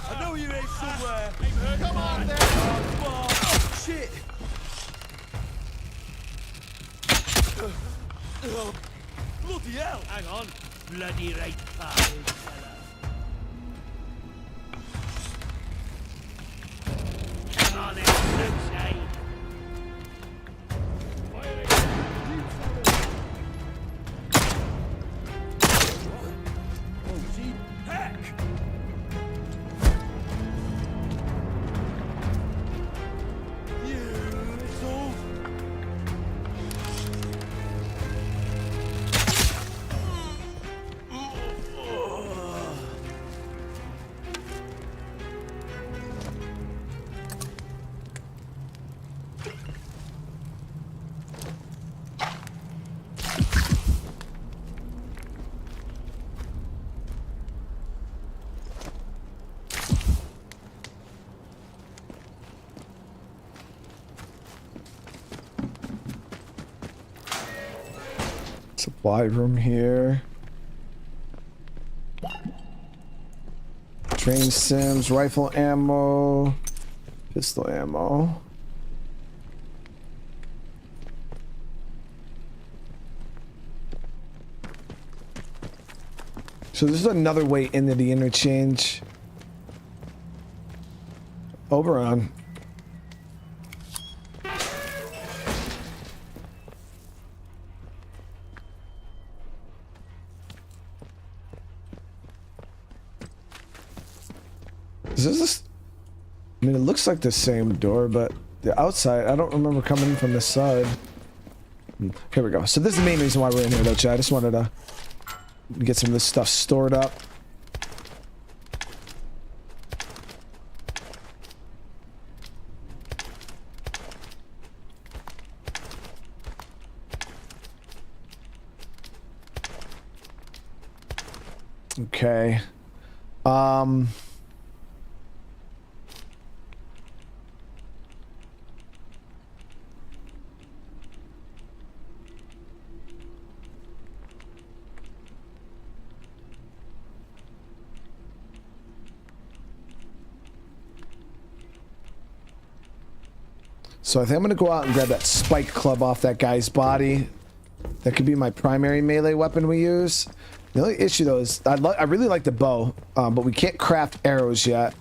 I know you're here somewhere. Come on then. Oh, shit. Bloody hell. Hang on. Bloody right, pal, fella. Come on then, outside. Oh, gee, heck. You little... Supply room here. Train sims, rifle ammo, pistol ammo. So this is another way into the interchange. Oberon. Is this? I mean, it looks like the same door, but the outside, I don't remember coming in from this side. Here we go. So this is the main reason why we're in here, though, chat. I just wanted to get some of this stuff stored up. Okay. So I think I'm gonna go out and grab that spike club off that guy's body. That could be my primary melee weapon we use. The only issue though is I really like the bow, but we can't craft arrows yet.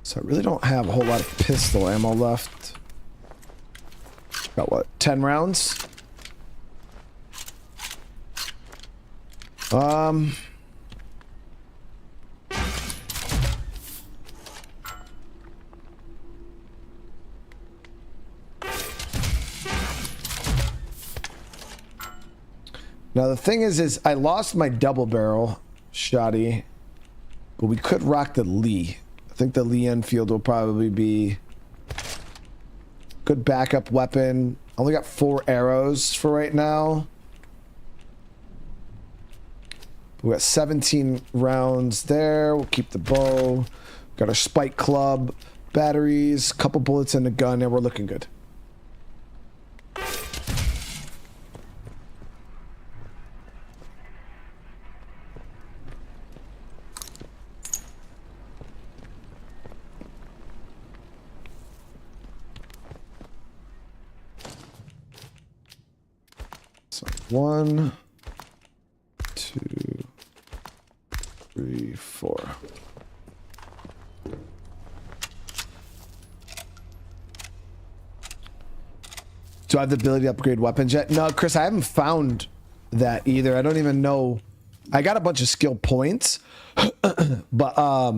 So I really don't have a whole lot of pistol ammo left. Got what, 10 rounds? Now the thing is I lost my double barrel shotty, but we could rock the Lee. I think the Lee Enfield will probably be good backup weapon. Only got 4 arrows for right now. We got 17 rounds there. We'll keep the bow. Got our spike club, batteries, couple bullets in the gun, and we're looking good. So 1, 2, 3, 4. Do I have the ability to upgrade weapons yet? No, Chris, I haven't found that either. I don't even know. I got a bunch of skill points, but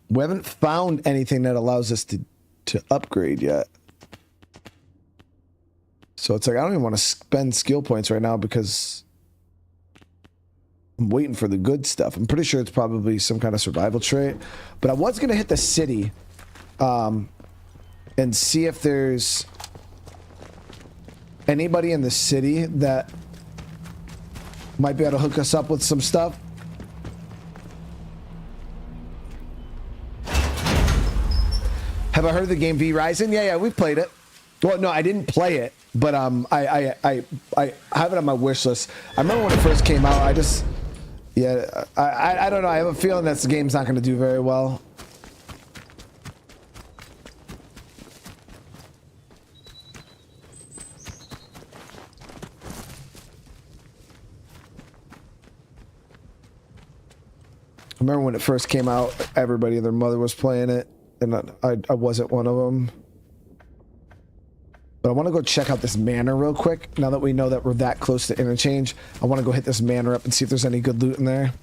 we haven't found anything that allows us to upgrade yet. So it's like I don't even want to spend skill points right now because I'm waiting for the good stuff. I'm pretty sure it's probably some kind of survival trait, but I was gonna hit the city and see if there's anybody in the city that might be able to hook us up with some stuff. Have I heard of the game V Rising? Yeah, we played it. Well, no, I didn't play it, but I have it on my wish list. I remember when it first came out. I don't know. I have a feeling that the game's not going to do very well. I remember when it first came out, everybody and their mother was playing it, and I wasn't one of them. But I want to go check out this manor real quick. Now that we know that we're that close to Interchange, I want to go hit this manor up and see if there's any good loot in there.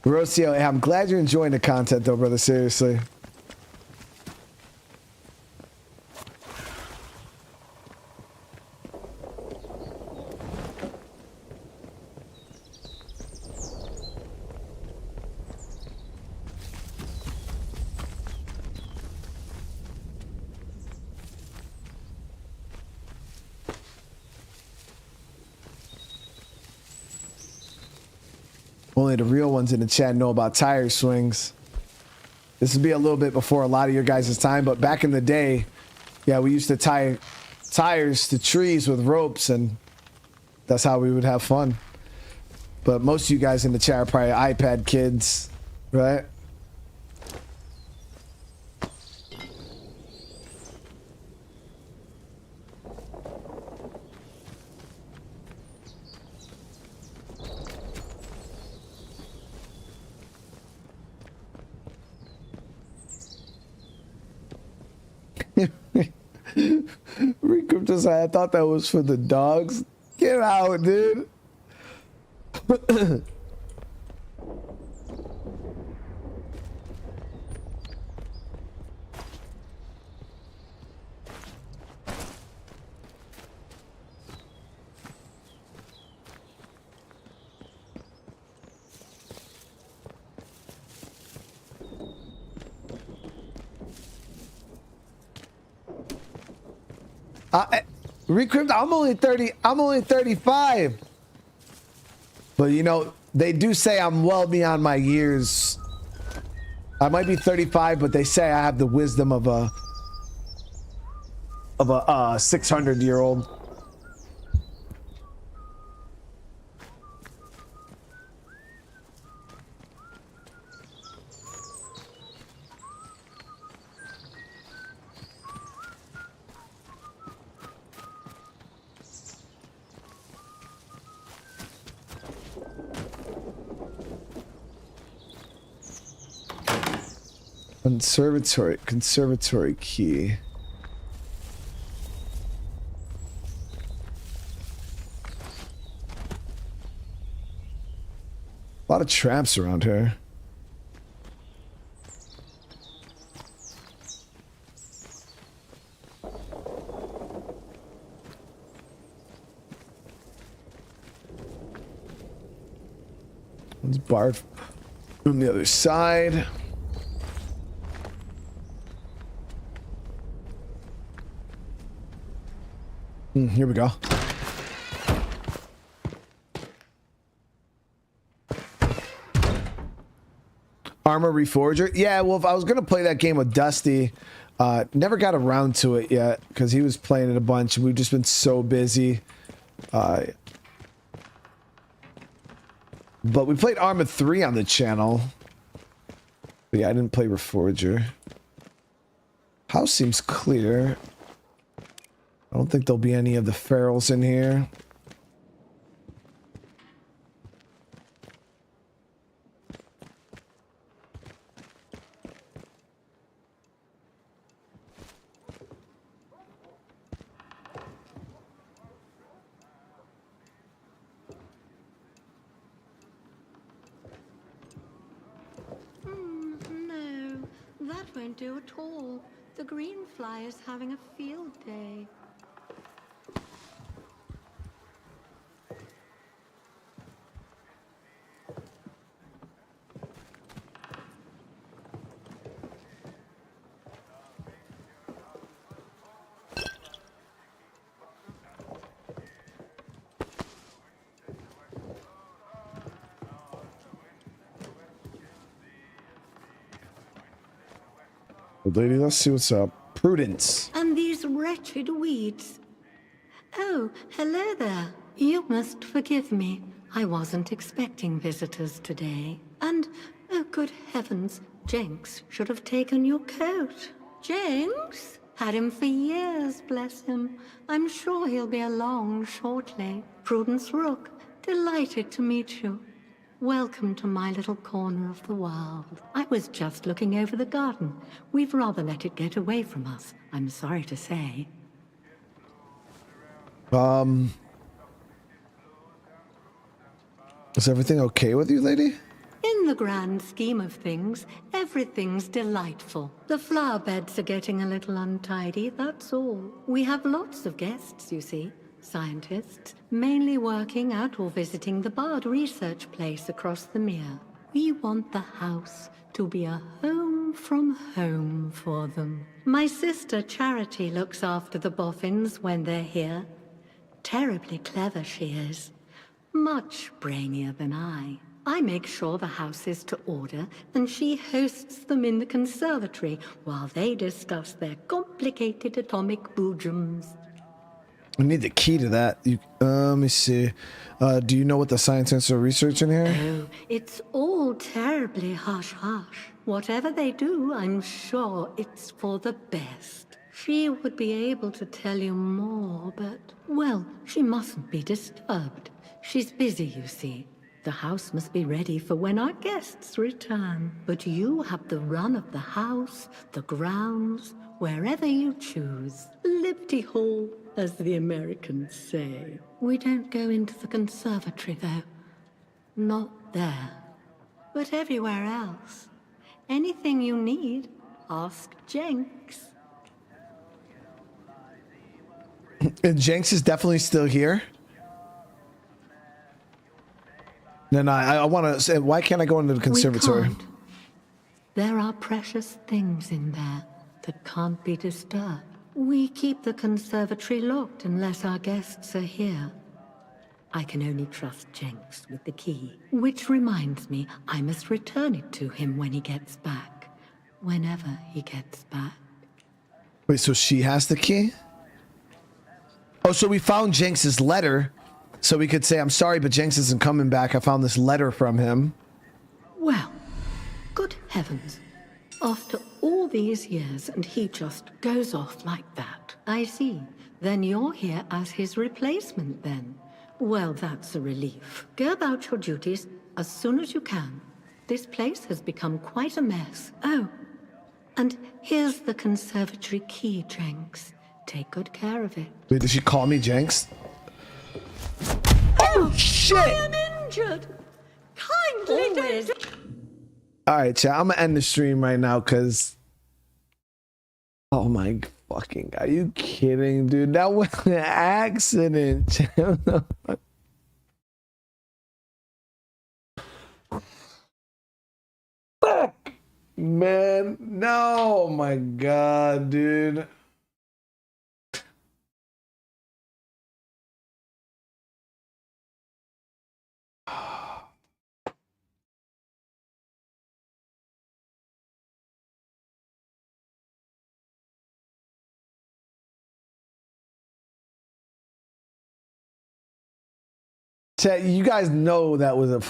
Rocio, I'm glad you're enjoying the content though, brother. Seriously. Only the real ones in the chat know about tire swings. This would be a little bit before a lot of your guys' time, but back in the day, yeah, we used to tie tires to trees with ropes, and that's how we would have fun. But most of you guys in the chat are probably iPad kids, right? Recruit just said, I thought that was for the dogs. Get out, dude. Recruit, I'm only 30. I'm only 35. But you know, they do say I'm well beyond my years. I might be 35, but they say I have the wisdom of a 600-year-old. Conservatory key. A lot of traps around here. One's barred from the other side. Here we go. Armor Reforger. Yeah, well, if I was going to play that game with Dusty, never got around to it yet because he was playing it a bunch and we've just been so busy. But we played Arma 3 on the channel. But yeah, I didn't play Reforger. House seems clear. I don't think there'll be any of the ferals in here. No, that won't do at all. The green fly is having a field day. Lady, let's see what's up. Prudence. And these wretched weeds. Oh, hello there. You must forgive me. I wasn't expecting visitors today. And, oh good heavens, Jenks should have taken your coat. Jenks? Had him for years, bless him. I'm sure he'll be along shortly. Prudence Rook, delighted to meet you. Welcome to my little corner of the world. I was just looking over the garden. We've rather let it get away from us, I'm sorry to say. Is everything okay with you, lady? In the grand scheme of things, everything's delightful. The flower beds are getting a little untidy, that's all. We have lots of guests, you see. Scientists, mainly working out or visiting the Bard research place across the mere. We want the house to be a home from home for them. My sister Charity looks after the boffins when they're here. Terribly clever she is. Much brainier than I. I make sure the house is to order, and she hosts them in the conservatory while they discuss their complicated atomic boojums. We need the key to that. Let me see. Do you know what the scientists are researching here? Oh, it's all terribly hush-hush. Whatever they do, I'm sure it's for the best. She would be able to tell you more, but, well, she mustn't be disturbed. She's busy, you see. The house must be ready for when our guests return. But you have the run of the house, the grounds, wherever you choose. Liberty Hall, as the Americans say. We don't go into the conservatory, though. Not there. But everywhere else. Anything you need, ask Jenks. And Jenks is definitely still here? No, I want to say, why can't I go into the conservatory? We can't. There are precious things in there that can't be disturbed. We keep the conservatory locked unless our guests are here. I can only trust Jenks with the key. Which reminds me, I must return it to him when he gets back. Whenever he gets back. Wait, so she has the key? Oh, so we found Jenks's letter. So we could say, I'm sorry, but Jenks isn't coming back. I found this letter from him. Well, good heavens. After all these years, and he just goes off like that. I see. Then you're here as his replacement, then. Well, that's a relief. Go about your duties as soon as you can. This place has become quite a mess. Oh, and here's the conservatory key, Jenks. Take good care of it. Wait, did she call me Jenks? Oh, shit! I am injured. Kindly don't... Alright, chat, I'm gonna end the stream right now, because... Oh my fucking... Are you kidding, dude? That was an accident. Man, no, oh my God, dude. Chat, you guys know that was a...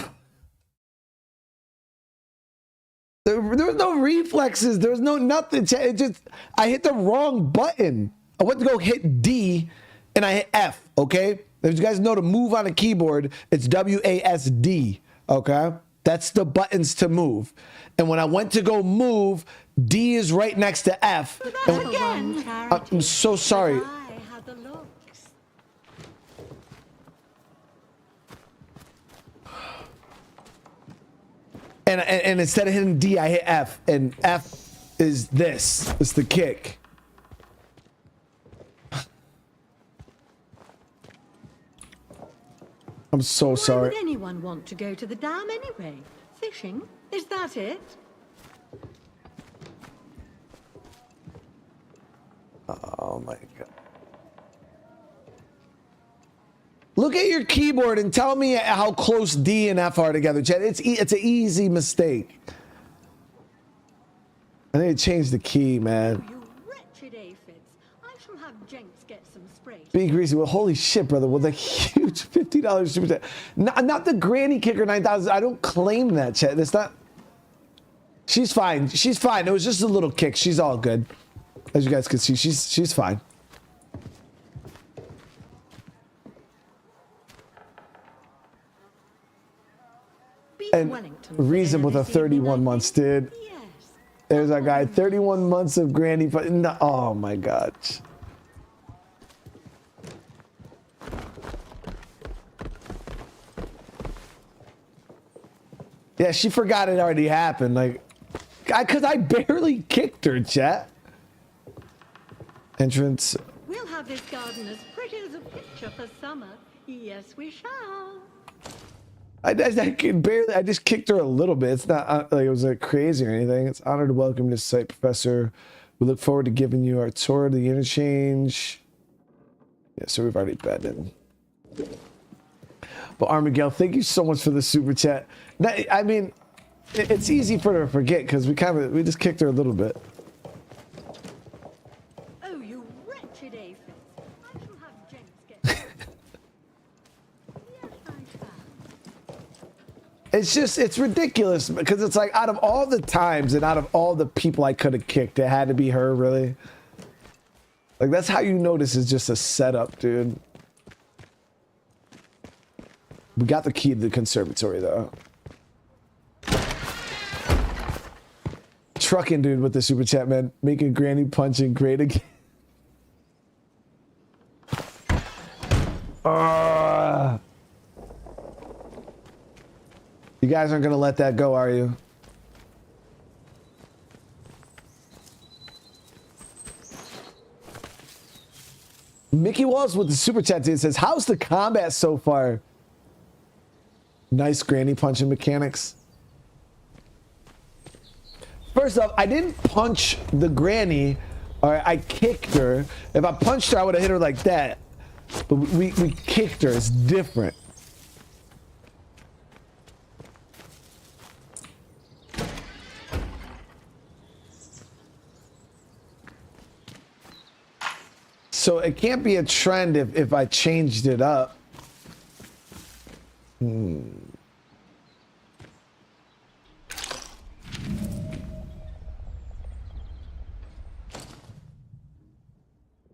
There was no reflexes. There was no nothing. Chat. It just, I hit the wrong button. I went to go hit D and I hit F, okay? If you guys know to move on a keyboard, it's WASD, okay? That's the buttons to move. And when I went to go move, D is right next to F. And, I'm so sorry. And instead of hitting D, I hit F, and F is this. It's the kick. I'm so sorry. Why would anyone want to go to the dam anyway? Fishing? Is that it? Oh my God. Look at your keyboard and tell me how close D and F are together, Chad. It's an easy mistake. I need to change the key, man. You wretched aphids. I shall have Jenks get some spray. Be greasy. Well, holy shit, brother. With a huge $50 super chat. Not the granny kicker 9,000. I don't claim that, Chad. It's not. She's fine. She's fine. It was just a little kick. She's all good. As you guys can see, she's fine. And reason with a 31 months, dude. Yes. There's our guy, 31 months of granny. But no, oh my God. Yeah, she forgot it already happened. Like, because I barely kicked her, chat. Entrance. We'll have this garden as pretty as a picture for summer. Yes, we shall. I just kicked her a little bit. It's not like it was like crazy or anything. It's an honor to welcome you to site, Professor. We look forward to giving you our tour of the interchange. Yeah, so we've already been in. But Armigel, thank you so much for the super chat. I mean, it's easy for her to forget because we just kicked her a little bit. Oh, you wretched aphids. I shall have Jenks get Yes, I shall. It's ridiculous because it's like out of all the times and out of all the people I could have kicked, it had to be her, really. Like, that's how you know this is just a setup, dude. We got the key to the conservatory, though. Trucking, dude, with the super chat, man. Making granny punching great again. You guys aren't going to let that go, are you? Mickey Walls with the super chat, dude, says, how's the combat so far? Nice granny punching mechanics. First off, I didn't punch the granny, or I kicked her. If I punched her, I would have hit her like that. But we kicked her. It's different. So it can't be a trend if I changed it up.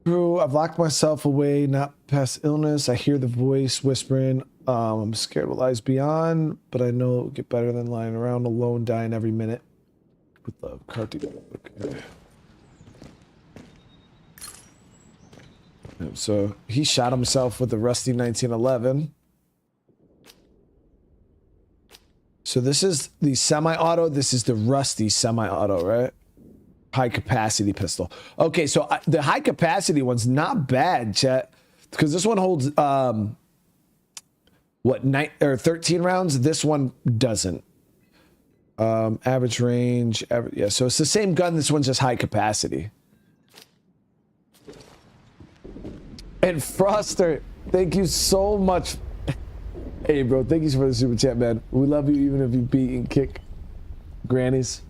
True, I've locked myself away, not past illness. I hear the voice whispering. I'm scared what lies beyond, but I know it will get better than lying around alone, dying every minute. With love, Carty. Okay. So he shot himself with the rusty 1911. So this is the semi-auto. This is the rusty semi-auto, right? High capacity pistol. Okay, so the high capacity one's not bad, chat, because this one holds what, 13 rounds. This one doesn't. Average range. Yeah, so it's the same gun. This one's just high capacity. And Froster, thank you so much. Hey, bro, thank you for the super chat, man. We love you even if you beat and kick grannies.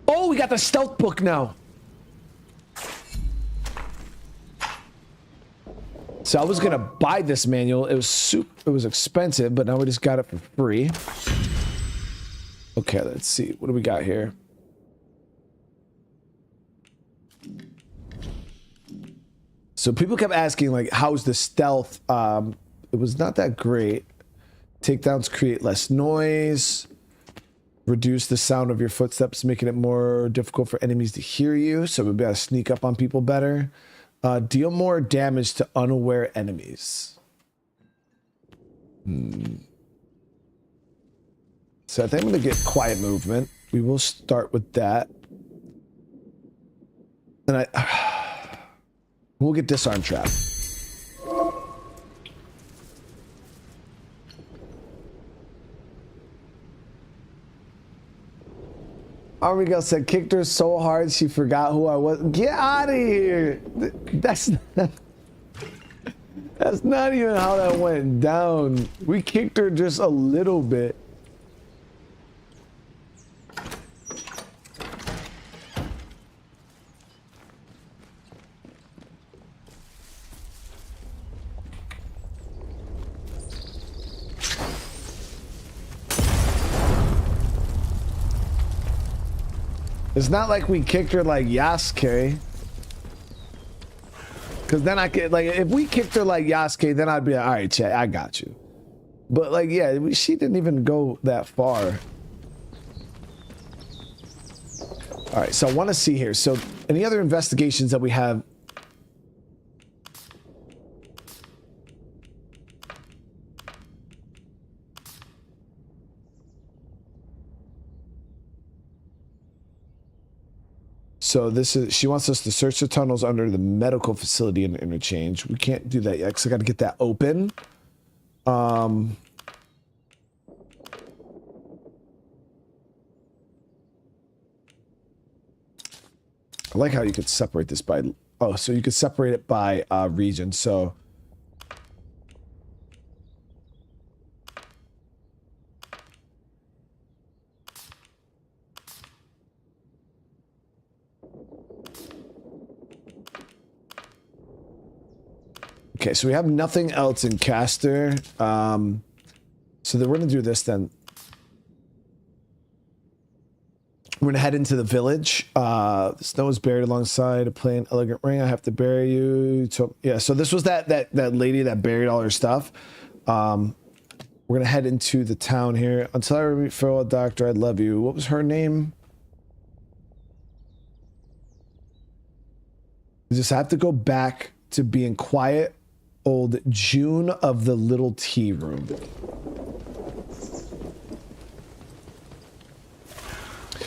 Oh, we got the stealth book now. So I was gonna buy this manual. It was expensive, but now we just got it for free. Okay, let's see. What do we got here? So people kept asking, like, how's the stealth? It was not that great. Takedowns create less noise. Reduce the sound of your footsteps, making it more difficult for enemies to hear you. So we'll be able to sneak up on people better. Deal more damage to unaware enemies. So I think I'm going to get quiet movement. We will start with that. And we'll get disarm trap. Army Girl said, kicked her so hard she forgot who I was. Get out of here. That's not even how that went down. We kicked her just a little bit. It's not like we kicked her like Yasuke. Cause then I could, like, if we kicked her like Yasuke, then I'd be like, all right, chat, I got you. But like, yeah, she didn't even go that far. All right, so I want to see here. So any other investigations that we have? So this is, she wants us to search the tunnels under the medical facility in Interchange. We can't do that yet because I got to get that open. I like how you could separate this by, oh, so you could separate it by region. So okay, so we have nothing else in Caster. So then we're gonna do this then. We're gonna head into the village. The snow is buried alongside a plain elegant ring. I have to bury you. So yeah, so this was that lady that buried all her stuff. We're gonna head into the town here. Until I meet farewell, doctor, I love you. What was her name? We just have to go back to being quiet. Old June of the Little Tea Room.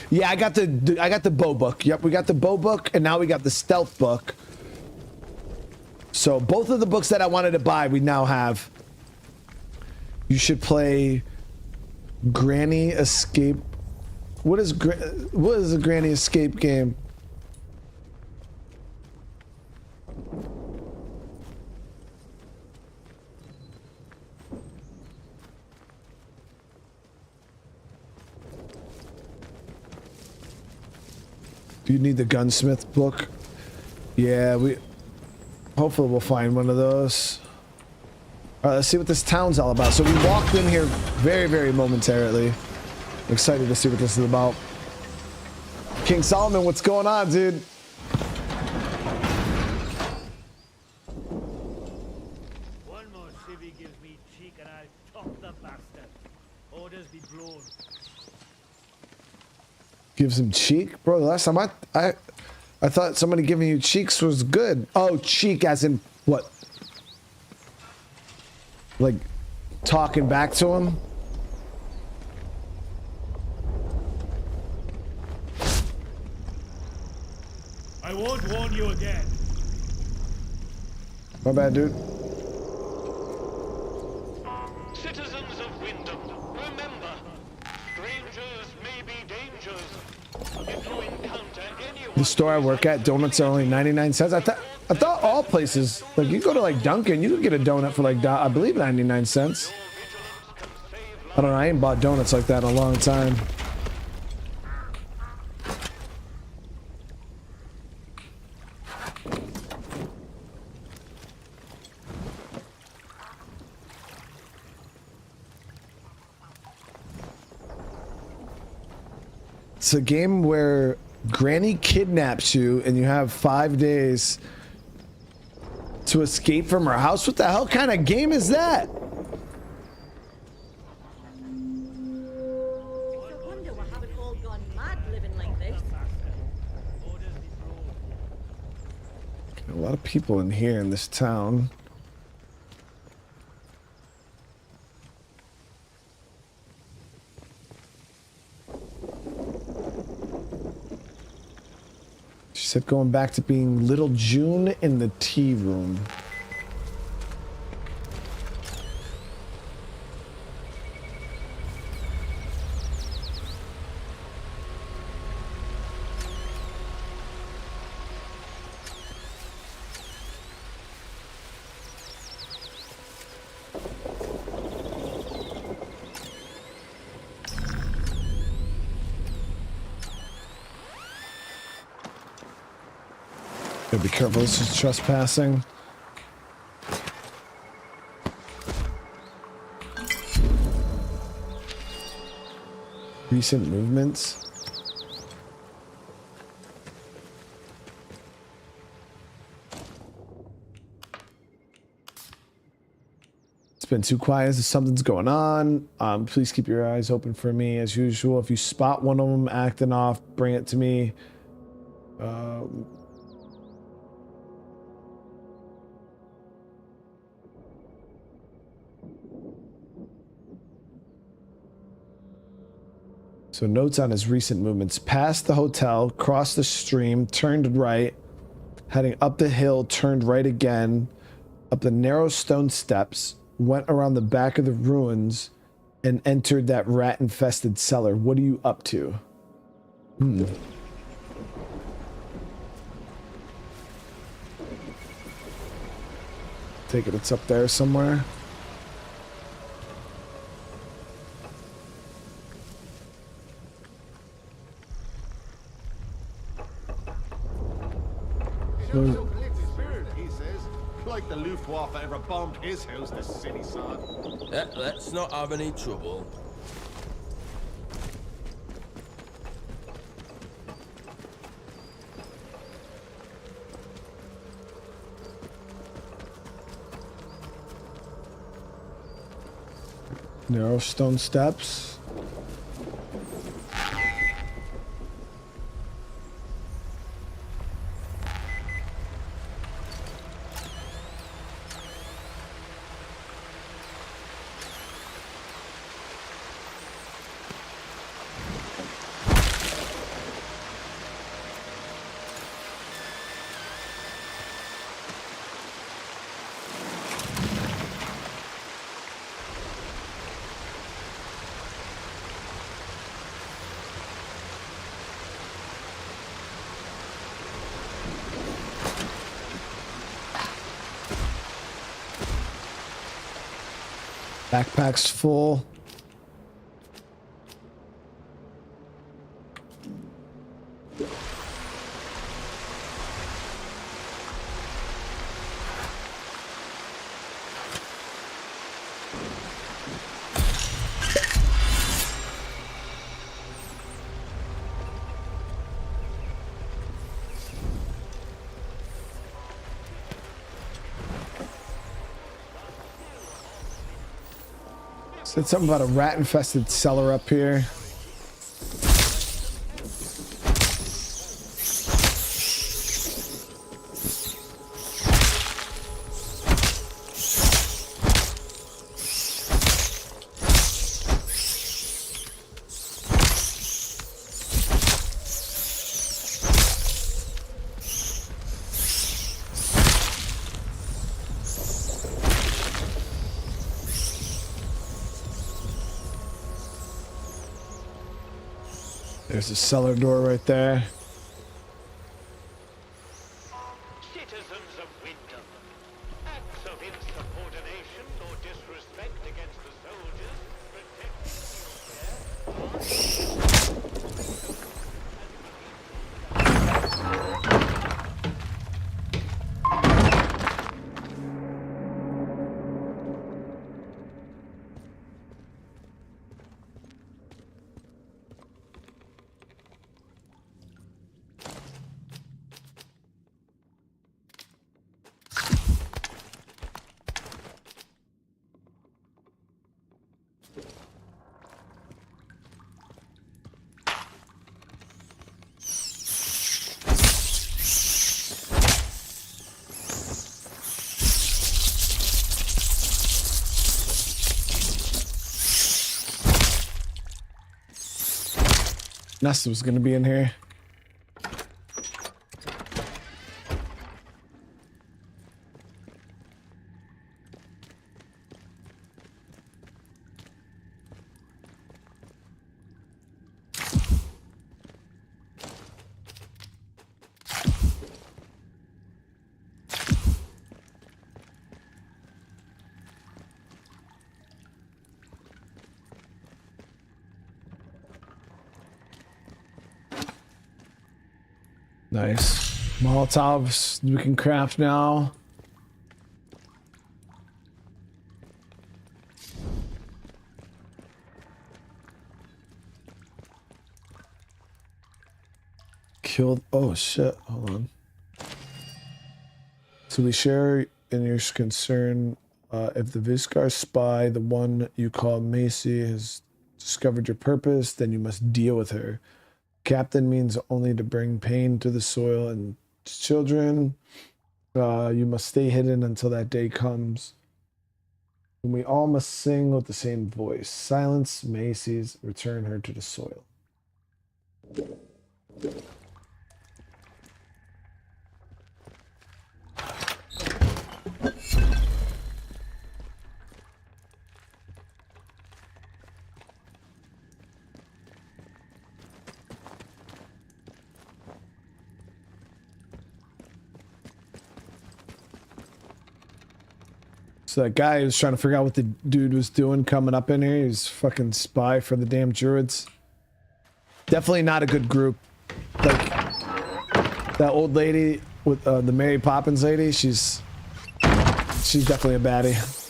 Yeah, I got the bow book. Yep, we got the bow book, and now we got the stealth book. So both of the books that I wanted to buy, we now have. You should play Granny Escape. What is a Granny Escape game? Do you need the gunsmith book? Yeah, hopefully we'll find one of those. All right, let's see what this town's all about. So we walked in here very, very momentarily. I'm excited to see what this is about. King Solomon, what's going on, dude? One more civvy gives me cheek and I'll top the bastard. Orders be blown. Gives him cheek? Bro, the last time I thought somebody giving you cheeks was good. Oh, cheek as in what? Like talking back to him? I won't warn you again. My bad, dude. The store I work at, donuts are only 99 cents. I thought all places, like you go to like Dunkin', you could get a donut for like, I believe 99 cents. I don't know, I ain't bought donuts like that in a long time. It's a game where Granny kidnaps you and you have 5 days to escape from her house. What the hell kind of game is that? A lot of people in here in this town. She said going back to being Little June in the tea room. Be careful, this is trespassing. Recent movements. It's been too quiet. Something's going on. Please keep your eyes open for me as usual. If you spot one of them acting off, bring it to me. So notes on his recent movements. Passed the hotel, crossed the stream, turned right, heading up the hill, turned right again, up the narrow stone steps, went around the back of the ruins, and entered that rat-infested cellar. What are you up to? Take it, it's up there somewhere. He says, like the Luftwaffe ever bombed his house, the silly sod. Let's not have any trouble. Narrow stone steps. Backpack's full. Said something about a rat-infested cellar up here. There's a cellar door right there. Citizens of Wyndham, acts of insubordination or disrespect against the soldiers Nesta was gonna be in here. Nice. Molotovs we can craft now. Killed. Oh shit. Hold on. So we share in your concern. If the Viscar spy, the one you call Macy, has discovered your purpose, then you must deal with her. Captain means only to bring pain to the soil and children. You must stay hidden until that day comes. And we all must sing with the same voice. Silence Macy's, return her to the soil. So that guy was trying to figure out what the dude was doing coming up in here. He's fucking spy for the damn druids. Definitely not a good group. Like that old lady with the Mary Poppins lady. She's definitely a baddie.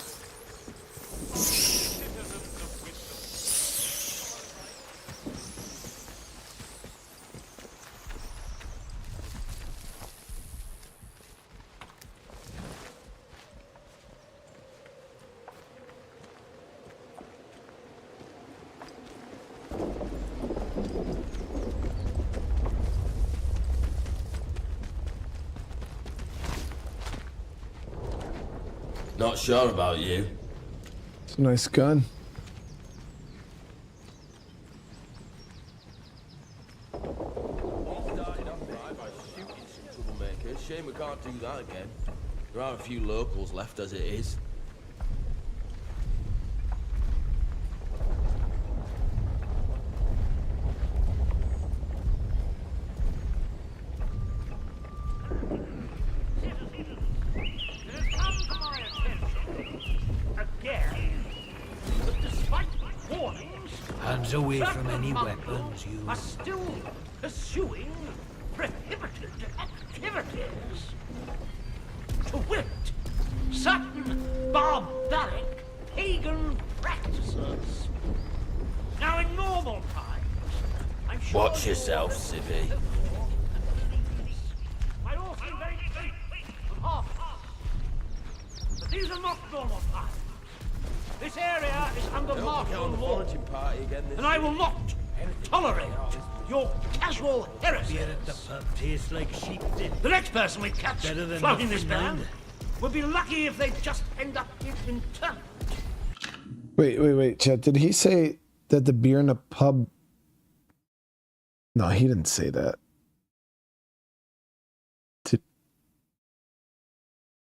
Not sure about you. It's a nice gun. Started off by shooting some troublemakers. Shame we can't do that again. There are a few locals left as it is. Away from any weapons, you are still pursuing prohibited activities. To wit, certain barbaric pagan practices. Now, in normal times, I'm sure. Watch yourself, Civvy. I all seem very safe and harmless. But these are not normal times. This area is under martial law, and I will not tolerate your casual heresy. the pub tastes like sheep did. The next person we catch floating this band would be lucky if they just end up in internment. Wait, Chet. Did he say that the beer in the pub? No, he didn't say that.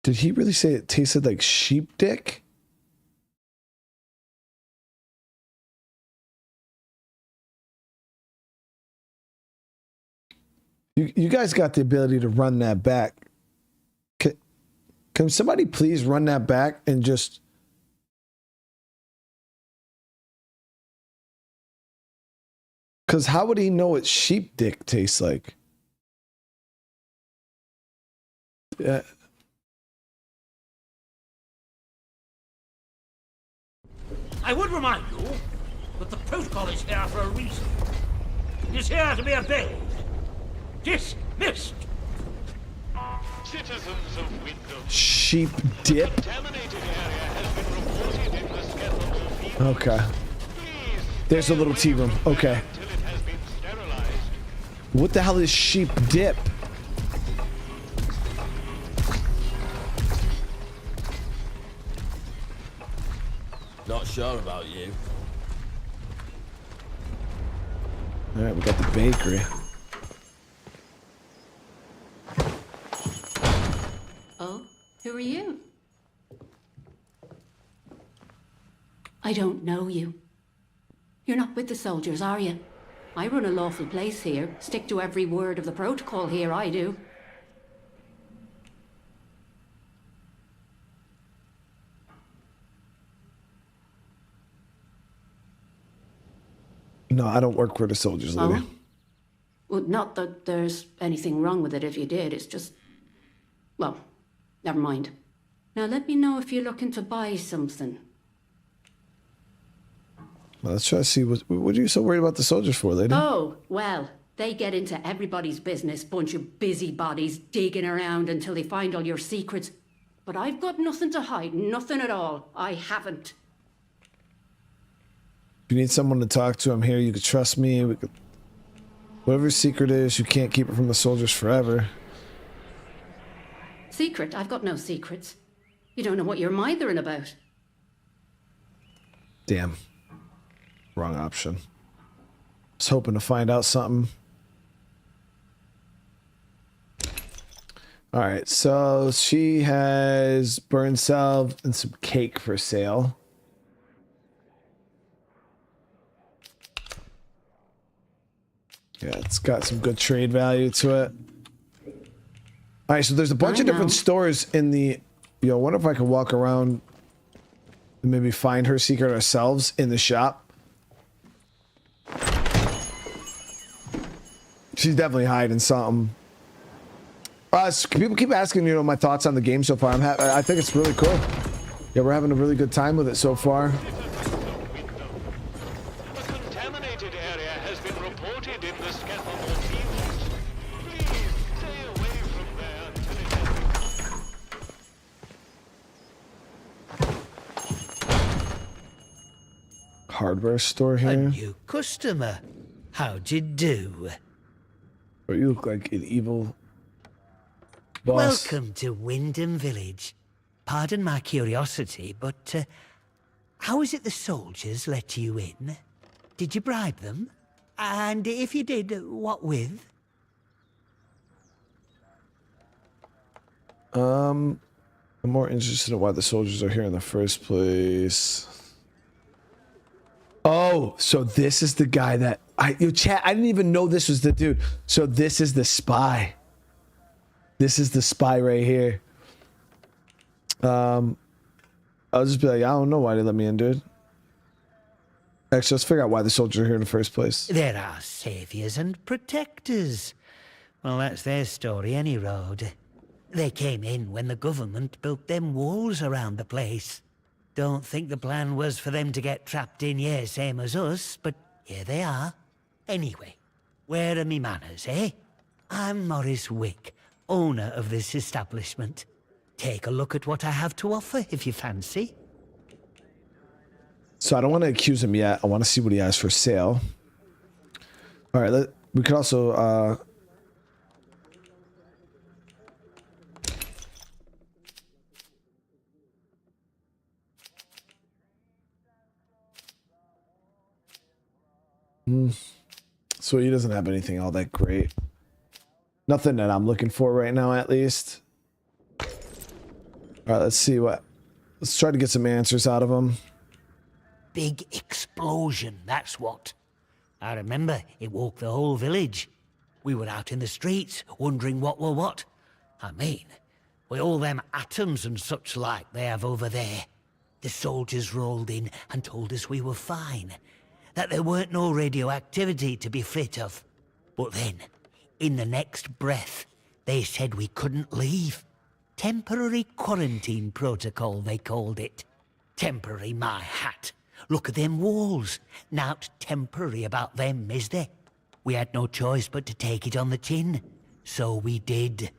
Did he really say it tasted like sheep dick? You guys got the ability to run that back. Can somebody please run that back and just... Because how would he know what sheep dick tastes like? Yeah. I would remind you that the protocol is here for a reason. It is here to be obeyed. Dismissed. Citizens of Windows. Sheep dip? Contaminated area has been reported in the scaffold field. Okay. There's a little tea room. Okay. Until it has been sterilized. What the hell is sheep dip? Not sure about you. All right, we got the bakery. Oh, who are you? I don't know you. You're not with the soldiers, are you? I run a lawful place here. Stick to every word of the protocol here, I do. No, I don't work for the soldiers, lady. Oh? Well, not that there's anything wrong with it if you did. It's just... Well, never mind. Now let me know if you're looking to buy something. Well, let's try to see what are you so worried about the soldiers for, lady? Oh, well, they get into everybody's business, bunch of busybodies digging around until they find all your secrets. But I've got nothing to hide, nothing at all. I haven't. If you need someone to talk to, I'm here. You could trust me. We could... Whatever your secret is, you can't keep it from the soldiers forever. Secret? I've got no secrets. You don't know what you're mithering about. Damn. Wrong option. Was hoping to find out something. All right, so she has burn salve and some cake for sale. Yeah, it's got some good trade value to it. All right, so there's a bunch of different stores in the... Yo, I wonder if I can walk around and maybe find her secret ourselves in the shop. She's definitely hiding something. So people keep asking, you know, my thoughts on the game so far. I think it's really cool. Yeah, we're having a really good time with it so far. A contaminated area has been reported in the scaffold field. Please stay away from there until it has been... Hardware store A here. new customer. How'd you do? Or you look like an evil boss. Welcome to Wyndham Village. Pardon my curiosity, but how is it the soldiers let you in? Did you bribe them? And if you did, what with? I'm more interested in why the soldiers are here in the first place. Oh, so this is the guy that chat. I didn't even know this was the dude. So this is the spy. This is the spy right here. I'll just be like, I don't know why they let me in, dude. Actually, let's figure out why the soldiers are here in the first place. There are saviors and protectors. Well, that's their story, any road. They came in when the government built them walls around the place. Don't think the plan was for them to get trapped in here, same as us, but here they are. Anyway, where are me manners, eh? I'm Morris Wick, owner of this establishment. Take a look at what I have to offer, if you fancy. So I don't want to accuse him yet. I want to see what he has for sale. All right, we could also... So he doesn't have anything all that great. Nothing that I'm looking for right now, at least. All right, let's see what... Let's try to get some answers out of him. Big explosion, that's what. I remember it woke the whole village. we were out in the streets, wondering what were what. I mean, with all them atoms and such like they have over there, the soldiers rolled in and told us we were fine, that there weren't no radioactivity to be frit of. But then, in the next breath, they said we couldn't leave. Temporary quarantine protocol, they called it. Temporary, my hat. Look at them walls. Nowt temporary about them, is there? We had no choice but to take it on the chin. So we did.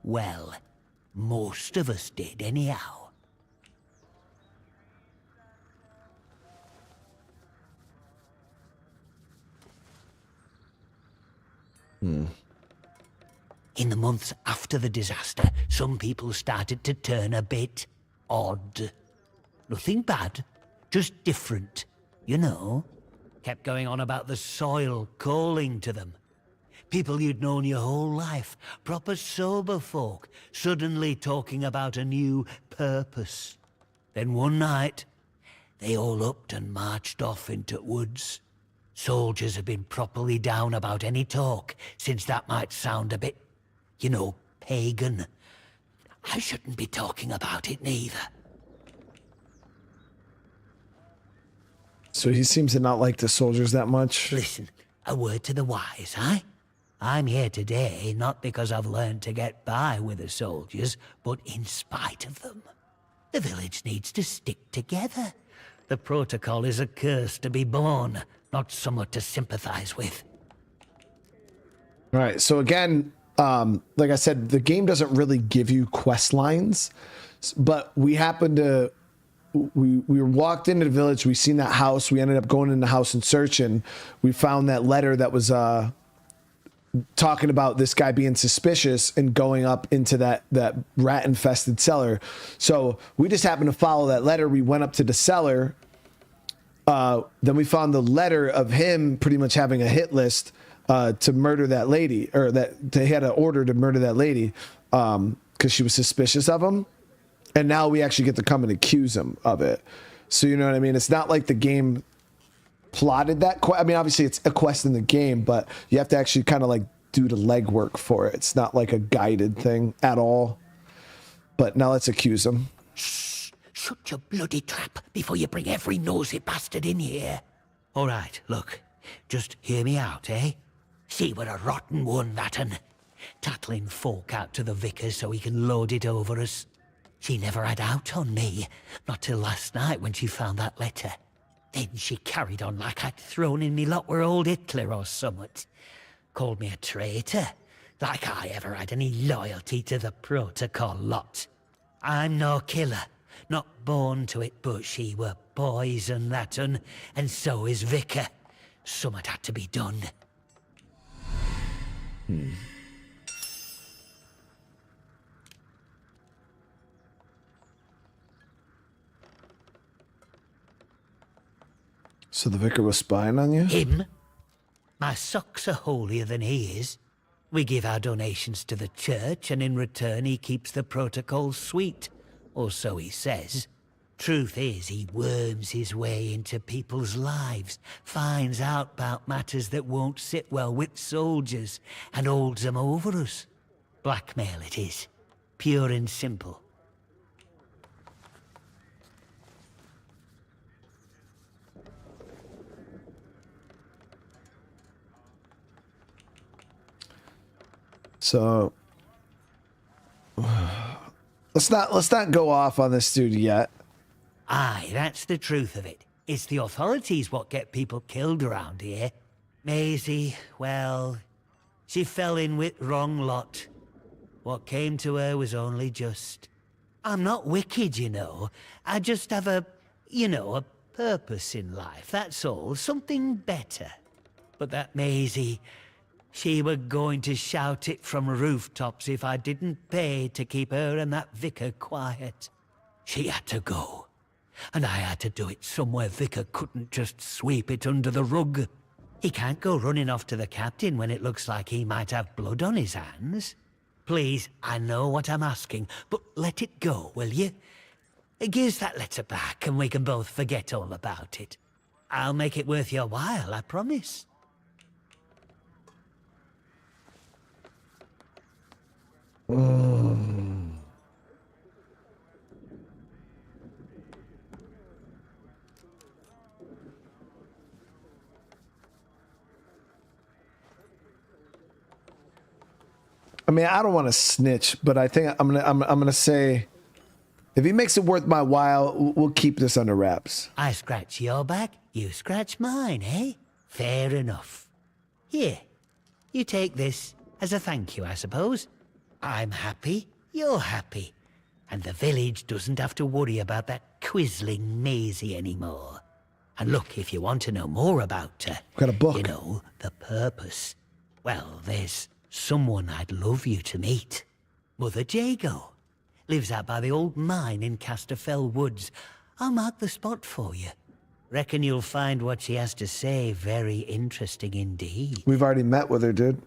Well, most of us did anyhow. In the months after the disaster, some people started to turn a bit odd. Nothing bad, just different, you know. Kept going on about the soil calling to them. People you'd known your whole life, proper sober folk, suddenly talking about a new purpose. Then one night, they all upped and marched off into woods. Soldiers have been properly down about any talk, since that might sound a bit, you know, pagan. I shouldn't be talking about it neither. So he seems to not like the soldiers that much. Listen, a word to the wise, eh? I'm here today not because I've learned to get by with the soldiers, but in spite of them. The village needs to stick together. The protocol is a curse to be born, not somewhat to sympathize with. All right, so again, like I said, the game doesn't really give you quest lines, but we happened to, we walked into the village, we seen that house, we ended up going in the house and searching. We found that letter that was talking about this guy being suspicious and going up into that rat infested cellar. So we just happened to follow that letter. We went up to the cellar. Then we found the letter of him pretty much having a hit list to murder that lady, or that they had an order to murder that lady because she was suspicious of him. And now we actually get to come and accuse him of it. So you know what I mean? It's not like the game plotted that. I mean, obviously it's a quest in the game, but you have to actually kind of like do the legwork for it. It's not like a guided thing at all. But now let's accuse him. Shh! Shut your bloody trap before you bring every nosy bastard in here. All right, look, just hear me out, eh? See, we're a rotten one, that un. Tattling folk out to the vicar so he can load it over us. She never had out on me, not till last night when she found that letter. Then she carried on like I'd thrown in me lot with old Hitler or summat. Called me a traitor, like I ever had any loyalty to the protocol lot. I'm no killer, not born to it, but she were poison, that un, and so is Vicar. Summat had to be done. So the vicar was spying on you? Him? My socks are holier than he is. We give our donations to the church, and in return he keeps the protocol sweet. Or so he says. Truth is, he worms his way into people's lives, finds out about matters that won't sit well with soldiers, and holds them over us. Blackmail it is. Pure and simple. So let's not go off on this dude yet. Aye, that's the truth of it. It's the authorities what get people killed around here. Maisie, well, she fell in with wrong lot. What came to her was only just. I'm not wicked, you know. I just have a purpose in life, that's all. Something better. But that Maisie, she were going to shout it from rooftops if I didn't pay to keep her and that vicar quiet. She had to go. And I had to do it somewhere Vicar couldn't just sweep it under the rug. He can't go running off to the captain when it looks like he might have blood on his hands. Please, I know what I'm asking, but let it go, will you? Give us that letter back and we can both forget all about it. I'll make it worth your while, I promise. I mean, I don't want to snitch, but I think I'm gonna say, if he makes it worth my while, we'll keep this under wraps. I scratch your back, you scratch mine, eh? Fair enough. Here, you take this as a thank you, I suppose. I'm happy, you're happy, and the village doesn't have to worry about that quizzling Maisie anymore. And look, if you want to know more about her, got a book. You know, the purpose. Well, there's someone I'd love you to meet. Mother Jago. Lives out by the old mine in Casterfell Woods. I'll mark the spot for you. Reckon you'll find what she has to say very interesting indeed. We've already met with her, dude.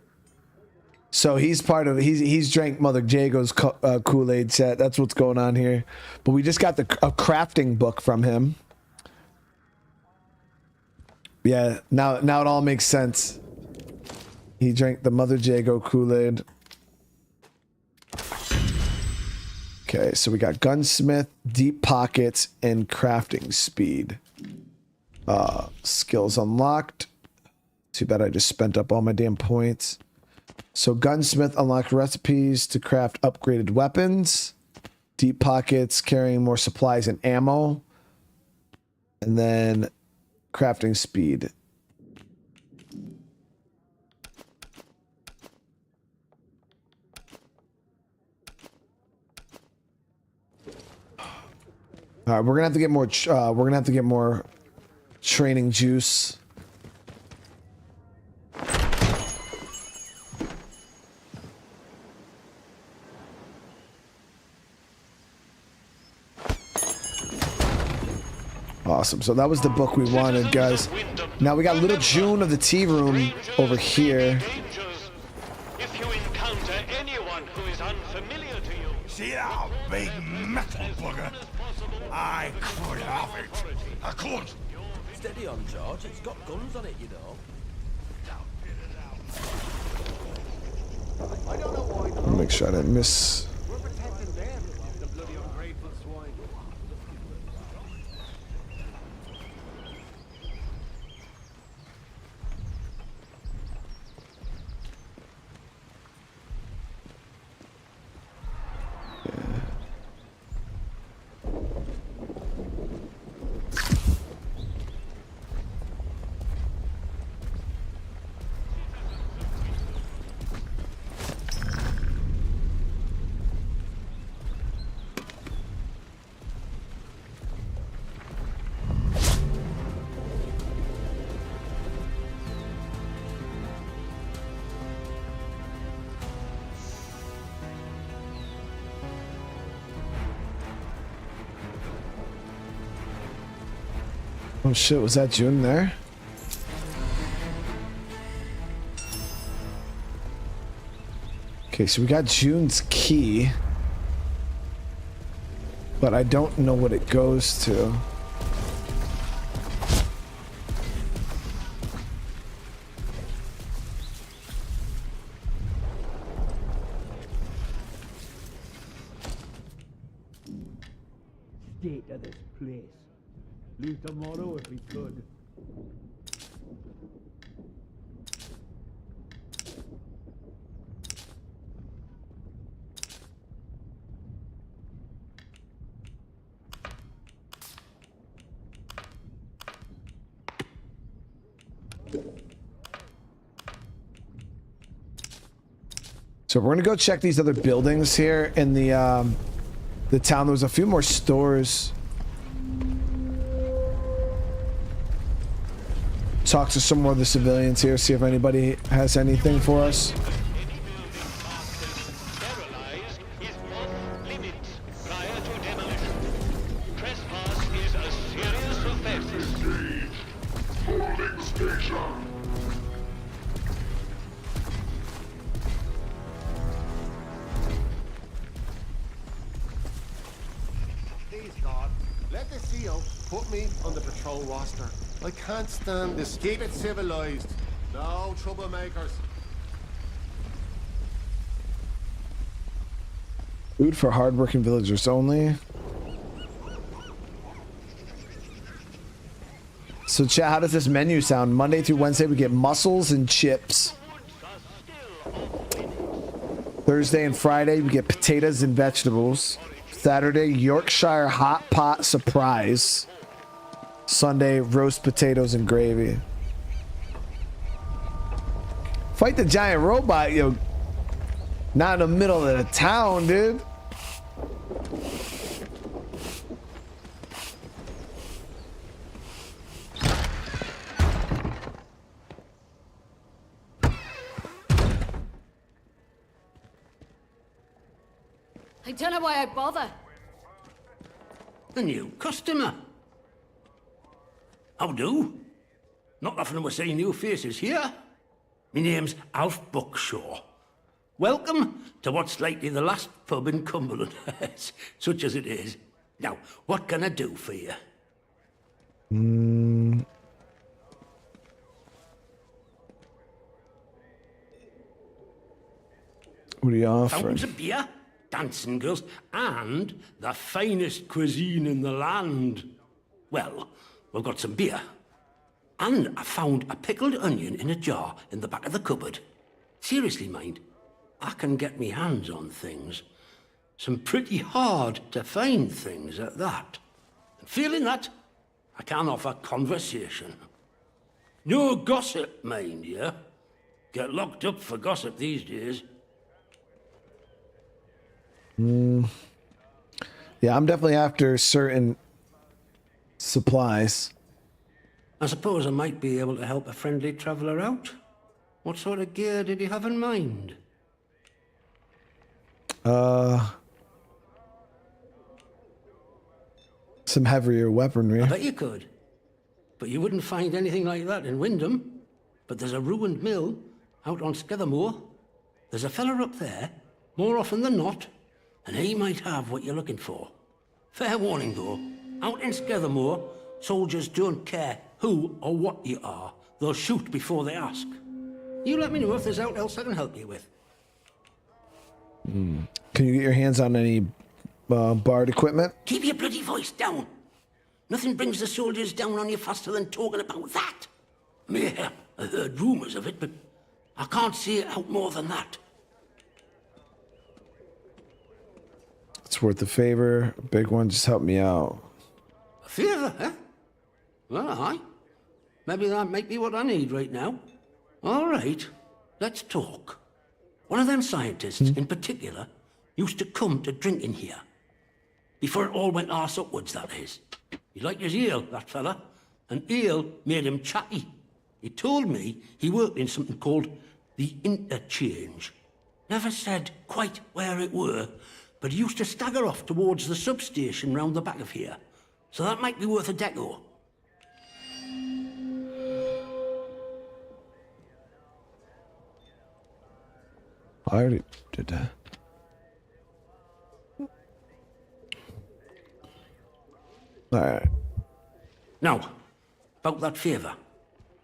So he's part of he's drank Mother Jago's Kool-Aid set. That's what's going on here. But we just got a crafting book from him. Yeah, now it all makes sense. He drank the Mother Jago Kool-Aid. Okay, so we got gunsmith, deep pockets, and crafting speed. Skills unlocked. Too bad I just spent up all my damn points. So gunsmith unlocked recipes to craft upgraded weapons. Deep pockets, carrying more supplies and ammo. And then crafting speed. All right, we're gonna have to get more. We're gonna have to get more training juice. Awesome. So that was the book we wanted, guys. Now we got little June of the tea room over here. If you encounter anyone who is unfamiliar to you, See that big metal bugger? I could have it. I could. Steady on, George. It's got guns on it, you know. I don't know why. I'll make sure I didn't miss. We're protecting them, the bloody ungrateful swine. Oh shit, was that June there? Okay, so we got June's key. But I don't know what it goes to. State of this place. Leave tomorrow if we could. So we're gonna go check these other buildings here in the town. There was a few more stores. Talk to some more of the civilians here, see if anybody has anything for us. sterilized is off limits prior to demolition. Trespass is a serious offense. Holding station. Please, God, let the CO put me on the patrol roster. I can't stand this. Keep it civilized. No troublemakers. Food for hardworking villagers only. So, chat, how does this menu sound? Monday through Wednesday, we get mussels and chips. Thursday and Friday, we get potatoes and vegetables. Saturday, Yorkshire hot pot surprise. Sunday, roast potatoes and gravy. Fight the giant robot, yo. Not in the middle of the town, dude. I don't know why I bother. A new customer. How do? Not often we're seeing new faces here. My name's Alf Buckshaw. Welcome to what's likely the last pub in Cumberland, such as it is. Now, what can I do for you? What are you offering? Fountains of beer, dancing girls, and the finest cuisine in the land. Well, we've got some beer. And I found a pickled onion in a jar in the back of the cupboard. Seriously, mind, I can get me hands on things. Some pretty hard to find things at that. And feeling that, I can offer conversation. No gossip, mind you. Get locked up for gossip these days. Yeah, I'm definitely after certain supplies. I suppose I might be able to help a friendly traveller out. What sort of gear did you have in mind? Some heavier weaponry. I bet you could. But you wouldn't find anything like that in Wyndham. But there's a ruined mill out on Skethermore. There's a fella up there, more often than not, and he might have what you're looking for. Fair warning, though. Out in Skethermore, soldiers don't care who or what you are. They'll shoot before they ask. You let me know if there's aught else I can help you with. Can you get your hands on any barred equipment? Keep your bloody voice down. Nothing brings the soldiers down on you faster than talking about that. Yeah, I heard rumours of it, but I can't see it out more than that. It's worth a favor. A big one, just help me out. A favour, eh? Well, aye. Maybe that might be what I need right now. All right, let's talk. One of them scientists, in particular, used to come to drink in here. Before it all went arse upwards, that is. He liked his ale, that fella, and ale made him chatty. He told me he worked in something called the Interchange. Never said quite where it were, but he used to stagger off towards the substation round the back of here. So that might be worth a deco. I already did that. All right. Now, about that favour.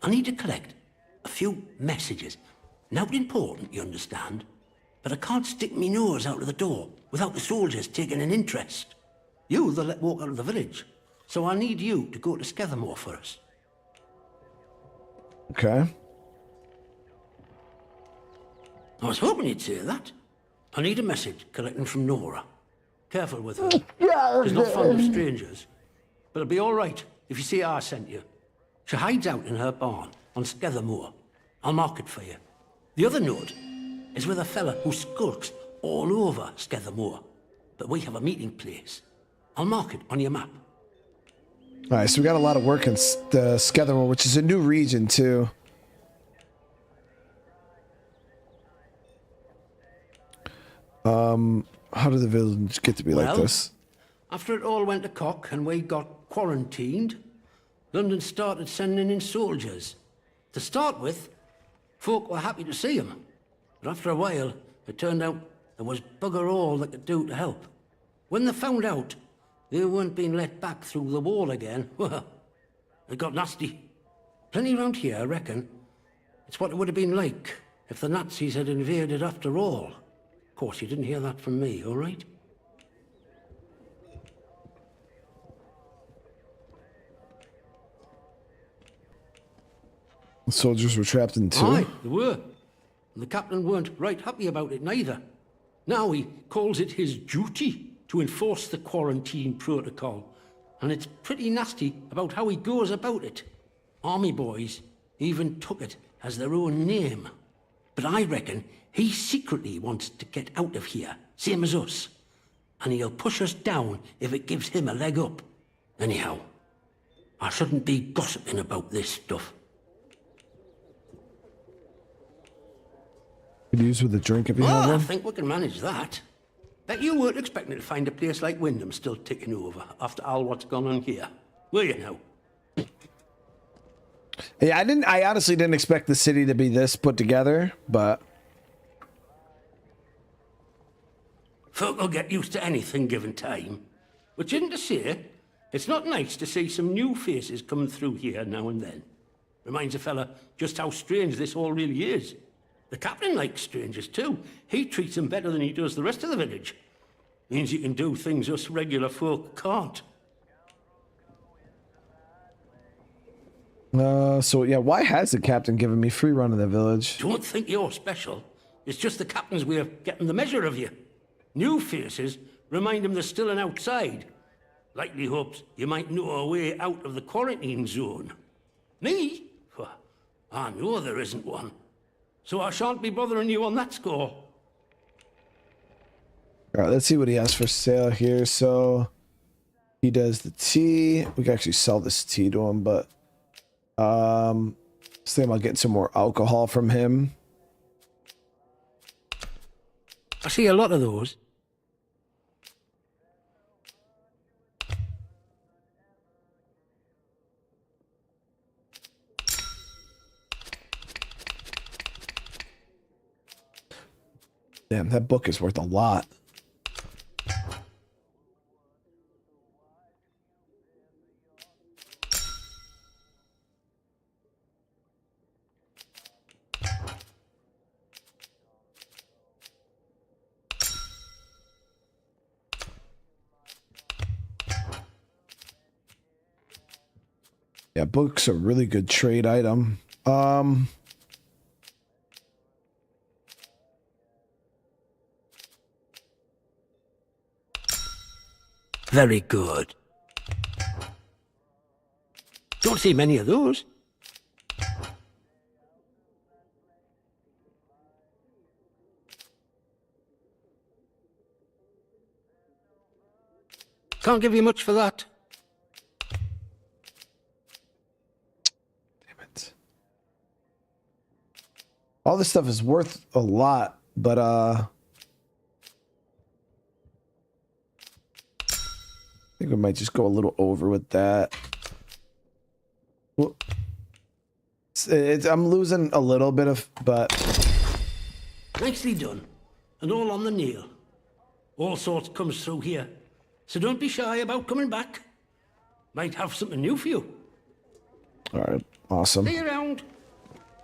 I need to collect a few messages. Not important, you understand, but I can't stick me nose out of the door without the soldiers taking an interest. You, they'll let walk out of the village, so I need you to go to Skethermore for us. Okay. I was hoping you'd say that. I need a message collecting from Nora. Careful with her. She's not fond of strangers. But it'll be all right if you see I sent you. She hides out in her barn on Skethermore. I'll mark it for you. The other note is with a fella who skulks all over Skethermore. But we have a meeting place. I'll mark it on your map. All right, so we got a lot of work in Skethermore, which is a new region, too. How did the village get to be like this? After it all went to cock and we got quarantined, London started sending in soldiers. To start with, folk were happy to see them. But after a while, it turned out there was bugger all they could do to help. When they found out they weren't being let back through the wall again, well, it got nasty. Plenty round here, I reckon. It's what it would have been like if the Nazis had invaded after all. Of course, you didn't hear that from me, all right? The soldiers were trapped in two. Aye, they were. And the captain weren't right happy about it neither. Now he calls it his duty to enforce the quarantine protocol. And it's pretty nasty about how he goes about it. Army boys even took it as their own name. But I reckon he secretly wants to get out of here, same as us. And he'll push us down if it gives him a leg up. Anyhow, I shouldn't be gossiping about this stuff. Could use with a drink if you have I one. think we can manage that. Bet you weren't expecting to find a place like Wyndham still ticking over after all what's gone on here, were you now? Yeah, I honestly didn't expect the city to be this put together, but Folk will get used to anything given time. Which isn't to say, it's not nice to see some new faces coming through here now and then. Reminds a fella just how strange this all really is. The captain likes strangers too. He treats them better than he does the rest of the village. Means he can do things us regular folk can't. So yeah, why has the captain given me free run of the village? Don't think you're special. It's just the captain's way of getting the measure of you. New faces remind him there's still an outside. Likely hopes you might know a way out of the quarantine zone. Me? Well, I know there isn't one. So I shan't be bothering you on that score. All right, let's see what he has for sale here. So he does the tea. We can actually sell this tea to him, but think about getting some more alcohol from him. I see a lot of those. Damn, that book is worth a lot. Yeah, books are a really good trade item. Very good. Don't see many of those. Can't give you much for that. Damn it. All this stuff is worth a lot, but I think we might just go a little over with that. Well, I'm losing a little bit of, but Nicely done. And all on the nail. All sorts comes through here. So don't be shy about coming back. Might have something new for you. all right, awesome. See you around.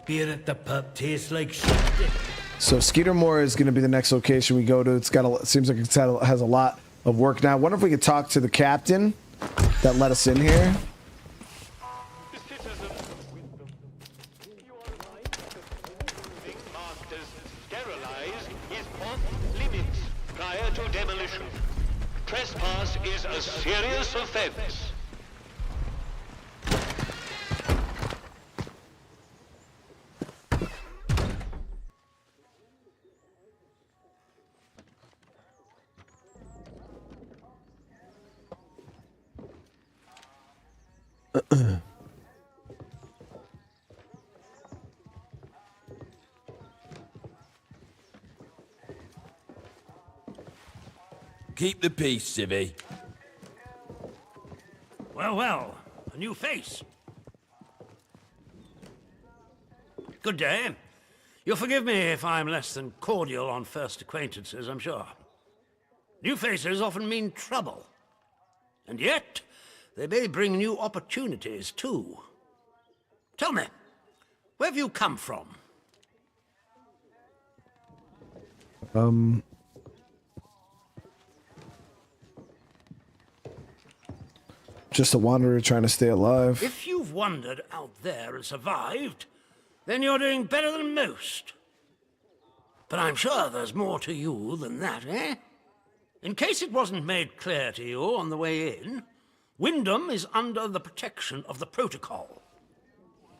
Beer at the pub tastes like shit. So Skeetermore is going to be the next location we go to. It's got a, seems like it has a lot of work now. I wonder if we could talk to the captain that let us in here. Sterilize is off limits prior to demolition. Trespass is a serious offense. Keep the peace, Civvy. Well, well. A new face. Good day. You'll forgive me if I'm less than cordial on first acquaintances, I'm sure. New faces often mean trouble. And yet, they may bring new opportunities, too. Tell me, where have you come from? Just a wanderer trying to stay alive. If you've wandered out there and survived, Then you're doing better than most. But I'm sure there's more to you than that, eh? In case it wasn't made clear to you on the way in, Wyndham is under the protection of the protocol.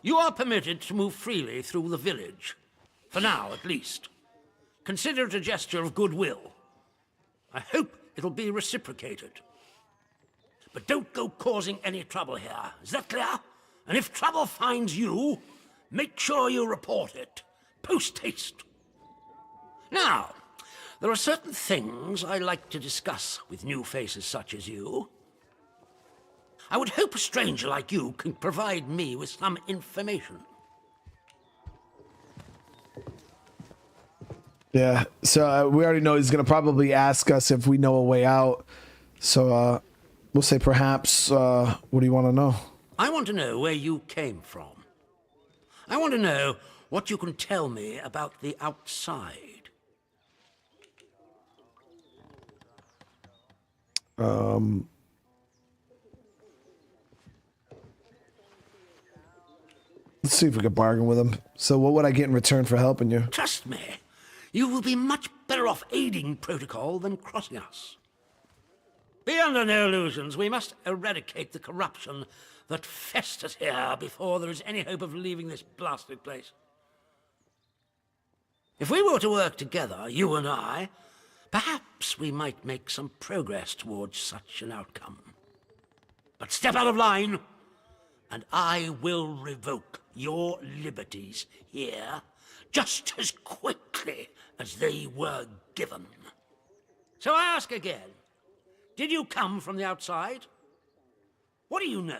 You are permitted to move freely through the village. For now, at least. Consider it a gesture of goodwill. I hope it'll be reciprocated. But don't go causing any trouble here. Is that clear? And if trouble finds you, make sure you report it. Post haste. Now, there are certain things I like to discuss with new faces such as you. I would hope a stranger like you can provide me with some information. Yeah, so we already know he's going to probably ask us if we know a way out. So we'll say perhaps, what do you want to know? I want to know where you came from. I want to know what you can tell me about the outside. Let's see if we can bargain with him. So what would I get in return for helping you? Trust me, you will be much better off aiding protocol than crossing us. Be under no illusions. We must eradicate the corruption that festers here before there is any hope of leaving this blasted place. If we were to work together, you and I, perhaps we might make some progress towards such an outcome. But step out of line, and I will revoke your liberties here just as quickly as they were given. So I ask again, did you come from the outside? What do you know?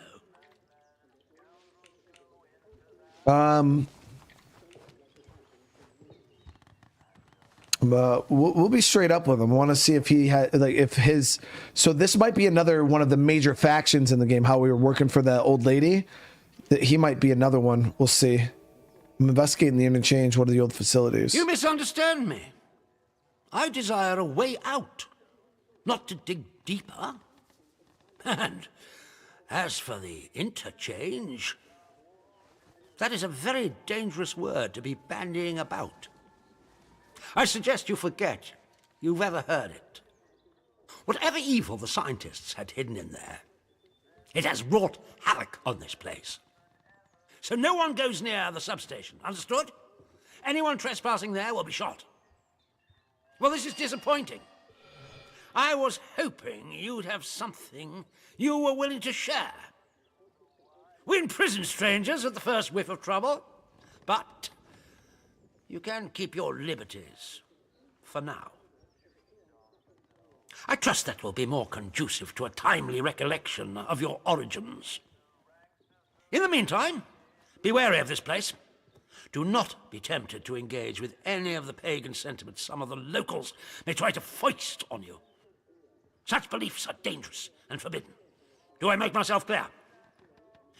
We'll be straight up with him. I want to see if he had, like, if his, so this might be another one of the major factions in the game, how we were working for that old lady. That he might be another one. We'll see. I'm investigating the Interchange. What are the old facilities? You misunderstand me. I desire a way out, not to dig deeper. And as for the Interchange, that is a very dangerous word to be bandying about. I suggest you forget you've ever heard it. Whatever evil the scientists had hidden in there, it has wrought havoc on this place. So no one goes near the substation, understood? Anyone trespassing there will be shot. Well, this is disappointing. I was hoping you'd have something you were willing to share. We imprison strangers at the first whiff of trouble, but you can keep your liberties for now. I trust that will be more conducive to a timely recollection of your origins. In the meantime, be wary of this place. Do not be tempted to engage with any of the pagan sentiments some of the locals may try to foist on you. Such beliefs are dangerous and forbidden. Do I make myself clear?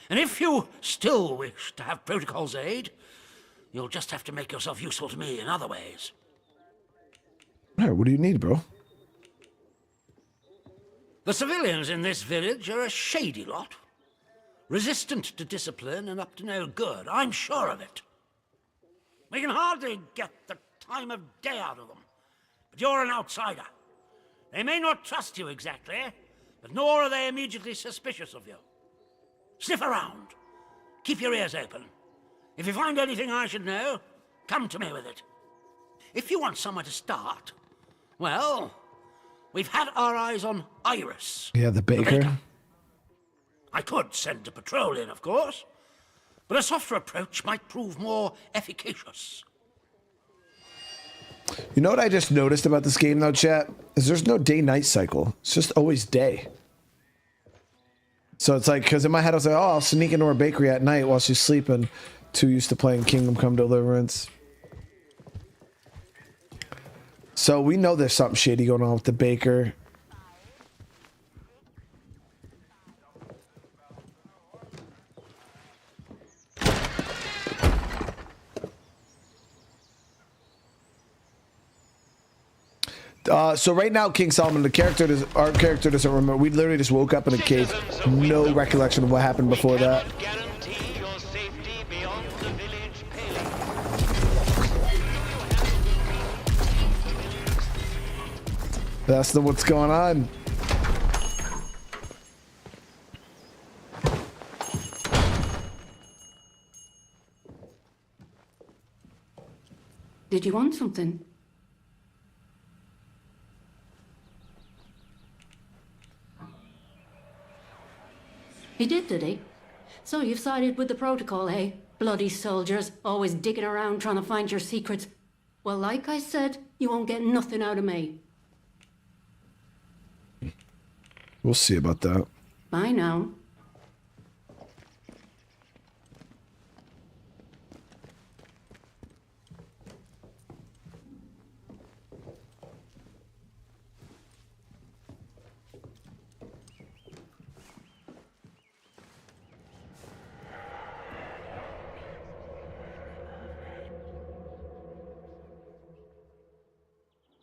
And if you still wish to have protocol's aid, you'll just have to make yourself useful to me in other ways. All right, what do you need, bro? The civilians in this village are a shady lot. Resistant to discipline and up to no good. I'm sure of it. We can hardly get the time of day out of them. But you're an outsider. They may not trust you exactly, but nor are they immediately suspicious of you. Sniff around. Keep your ears open. If you find anything I should know, come to me with it. If you want somewhere to start, well, we've had our eyes on Iris. Yeah, the baker. I could send a patrol in, of course, but a softer approach might prove more efficacious. You know what I just noticed about this game, though, chat? Is there's no day-night cycle. It's just always day. So it's like, because in my head I was like, oh, I'll sneak into her bakery at night while she's sleeping. Too used to playing Kingdom Come Deliverance. So we know there's something shady going on with the baker. So right now, King Solomon, our character doesn't remember. We literally just woke up in a cave. No recollection of what happened before that. That's the what's going on. Did you want something? He did he? So you've sided with the protocol, eh? Bloody soldiers, always digging around trying to find your secrets. Well, like I said, you won't get nothing out of me. We'll see about that. Bye now.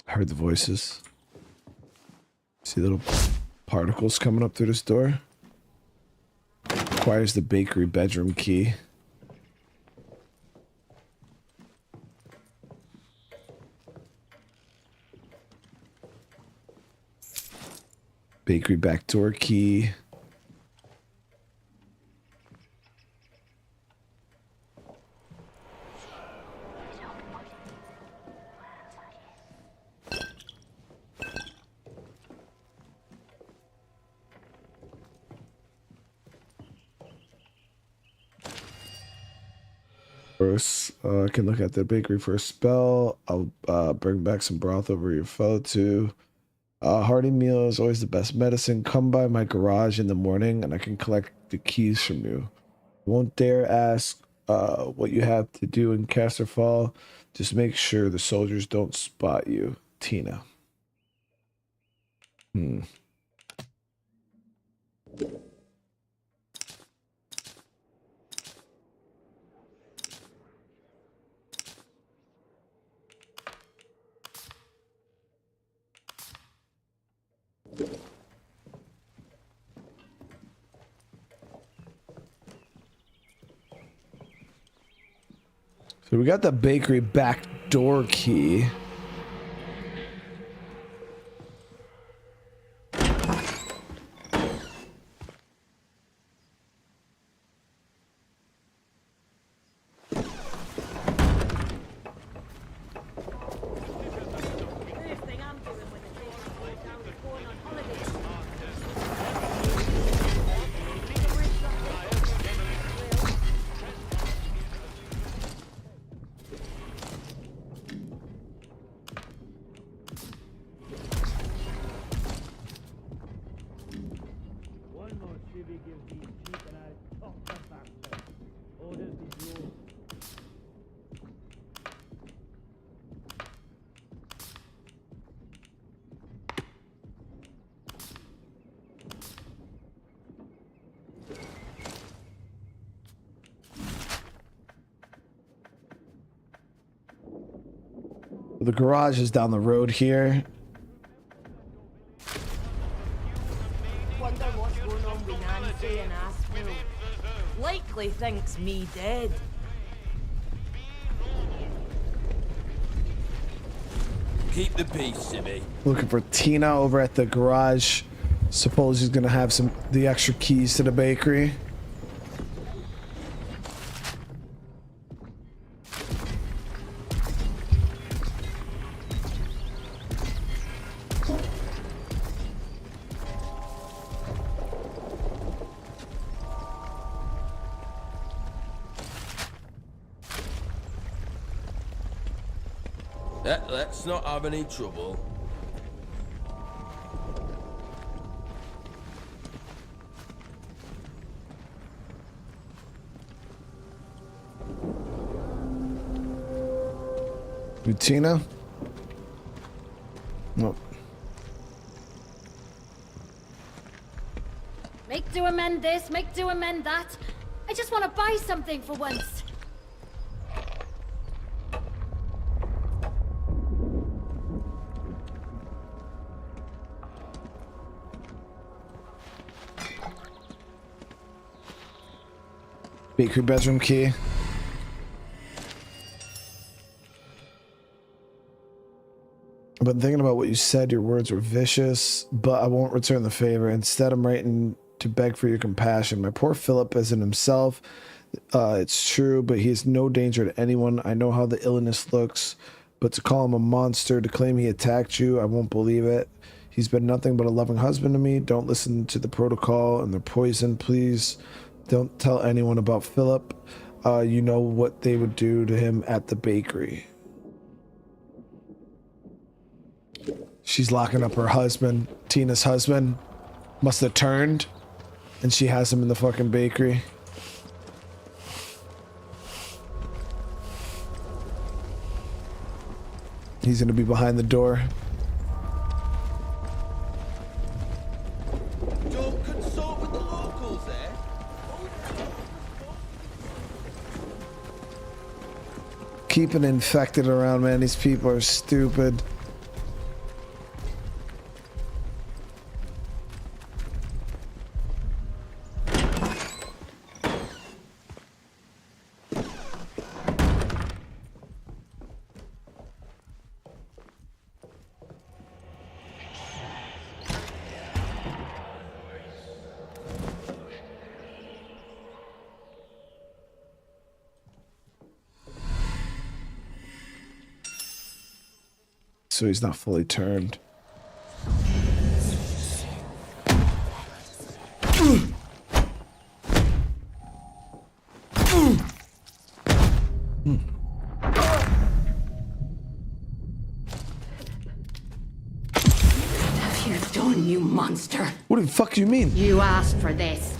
I heard the voices. See little particles coming up through this door. Requires the bakery bedroom key. Bakery backdoor key. First, I can look at the bakery for a spell. I'll bring back some broth over your foe too. Hearty meal is always the best medicine. Come by my garage in the morning and I can collect the keys from you. Won't dare ask what you have to do in Casterfall. Just make sure the soldiers don't spot you. Tina. So we got the bakery back door key. The garage is down the road here. Wonder what's going on with Nancy and Aspel. Likely thinks me dead. Keep the peace, Simmy. Looking for Tina over at the garage. Suppose he's gonna have the extra keys to the bakery. Let's not have any trouble. You Tina? Nope. Make do amend this, make do amend that. I just want to buy something for once. Bakery bedroom key. I've been thinking about what you said. Your words were vicious, but I won't return the favor. Instead, I'm writing to beg for your compassion. My poor Philip isn't himself. It's true, but he is no danger to anyone. I know how the illness looks, but to call him a monster, to claim he attacked you, I won't believe it. He's been nothing but a loving husband to me. Don't listen to the protocol and their poison, please. Don't tell anyone about Philip. You know what they would do to him at the bakery. She's locking up her husband. Tina's husband must have turned, and she has him in the fucking bakery. He's gonna be behind the door. Don't consult with the locals, eh? Keeping infected around, man. These people are stupid. So he's not fully turned. Have you done, you monster? What the fuck do you mean? You asked for this.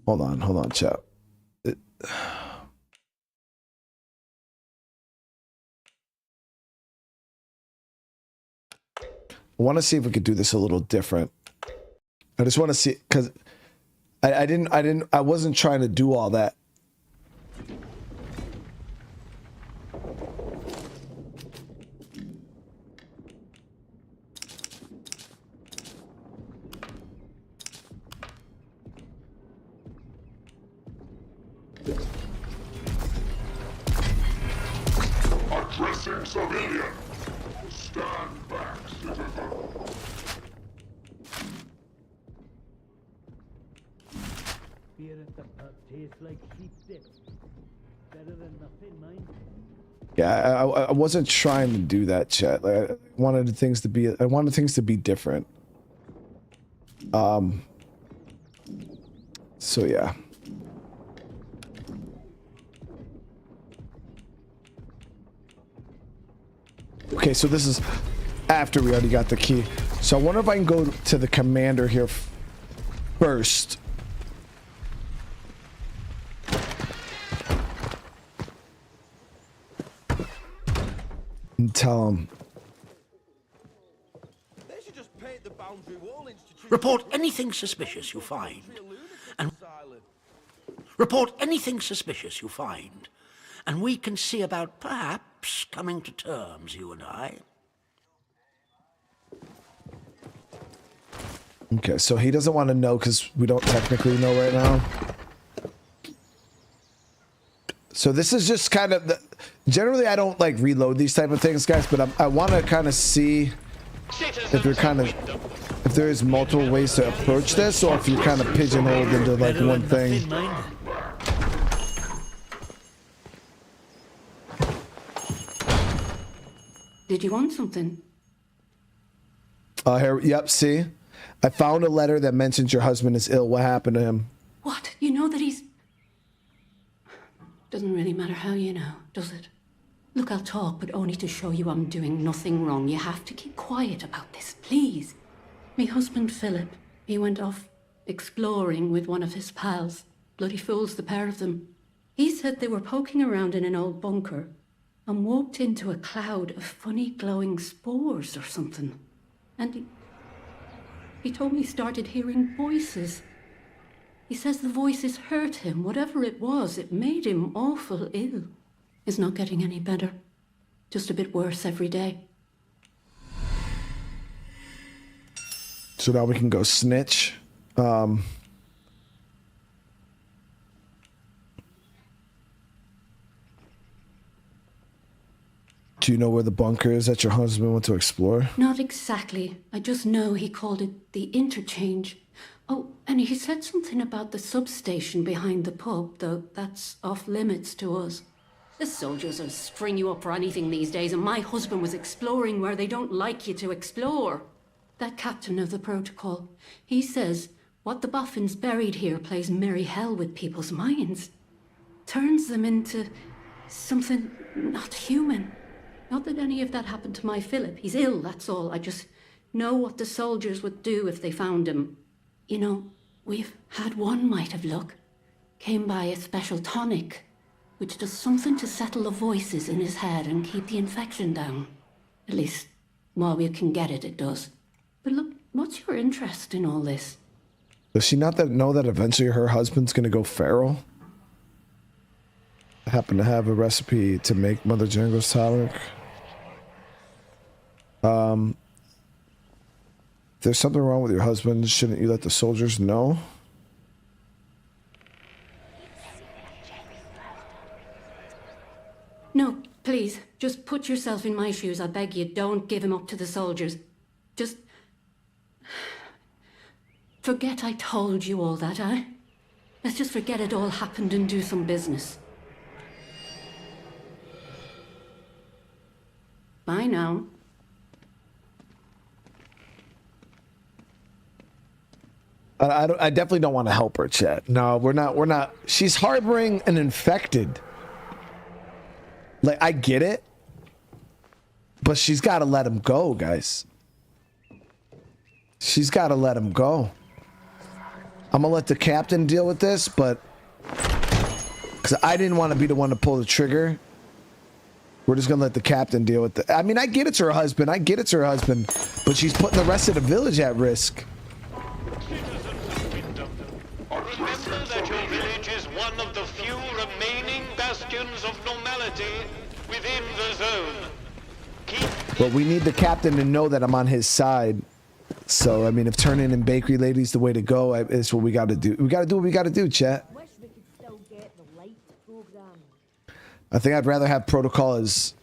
Hold on, chat. I want to see if we could do this a little different. I just want to see, because I wasn't trying to do all that. Addressing civilian. Stand back, citizen. Beer at the pub tastes like sheep dip. Better than nothing, mind. Yeah, I wasn't trying to do that, chat. Like, I wanted things to be different. So yeah. Okay, so this is after we already got the key. So I wonder if I can go to the commander here first. And tell him. Report anything suspicious you find. And report anything suspicious you find. And we can see about perhaps coming to terms, you and I. Okay, so he doesn't want to know because we don't technically know right now. So this is just kind of the, generally I don't like reload these type of things, guys, but I want to kind of see if you're kind of, if there is multiple ways to approach this, or if you're kind of pigeonholed into like one thing. Did you want something? Here, yep, see? I found a letter that mentions your husband is ill. What happened to him? What? You know that he's... Doesn't really matter how you know, does it? Look, I'll talk, but only to show you I'm doing nothing wrong. You have to keep quiet about this, please. Me husband, Philip, he went off exploring with one of his pals. Bloody fools, the pair of them. He said they were poking around in an old bunker and walked into a cloud of funny glowing spores or something. And he told me he started hearing voices. He says the voices hurt him. Whatever it was, it made him awful ill. It's not getting any better. Just a bit worse every day. So now we can go snitch. Do you know where the bunker is that your husband went to explore? Not exactly. I just know he called it the Interchange. Oh, and he said something about the substation behind the pub, though that's off limits to us. The soldiers will string you up for anything these days, and my husband was exploring where they don't like you to explore. That captain of the protocol, he says what the boffins buried here plays merry hell with people's minds. Turns them into something not human. Not that any of that happened to my Philip. He's ill, that's all. I just know what the soldiers would do if they found him. You know, we've had one mite of luck. Came by a special tonic, which does something to settle the voices in his head and keep the infection down. At least, while we can get it, it does. But look, what's your interest in all this? Does she not know that eventually her husband's gonna go feral? I happen to have a recipe to make Mother Jango's tonic. If there's something wrong with your husband, shouldn't you let the soldiers know? No, please, just put yourself in my shoes. I beg you, don't give him up to the soldiers. Just... forget I told you all that, eh? Let's just forget it all happened and do some business. Bye now. I definitely don't want to help her, chat. No, we're not. She's harboring an infected. Like, I get it. But she's got to let him go, guys. She's got to let him go. I'm going to let the captain deal with this, but... because I didn't want to be the one to pull the trigger. We're just going to let the captain deal with it. I mean, I get it's her husband. I get it's her husband. But she's putting the rest of the village at risk. Remember that your village is one of the few remaining bastions of normality within the zone. But we need the captain to know that I'm on his side. So, I mean, if turning in bakery lady's the way to go, it's what we got to do. We got to do what we got to do, chat. I think I'd rather have protocol as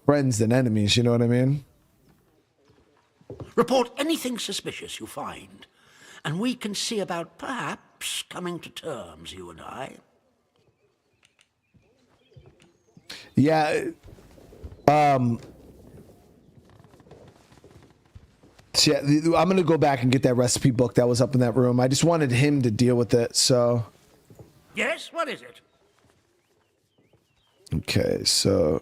friends than enemies, you know what I mean? Report anything suspicious you find, and we can see about perhaps coming to terms, you and I. Yeah. Yeah, I'm gonna go back and get that recipe book that was up in that room. I just wanted him to deal with it, so. Yes, what is it? Okay, so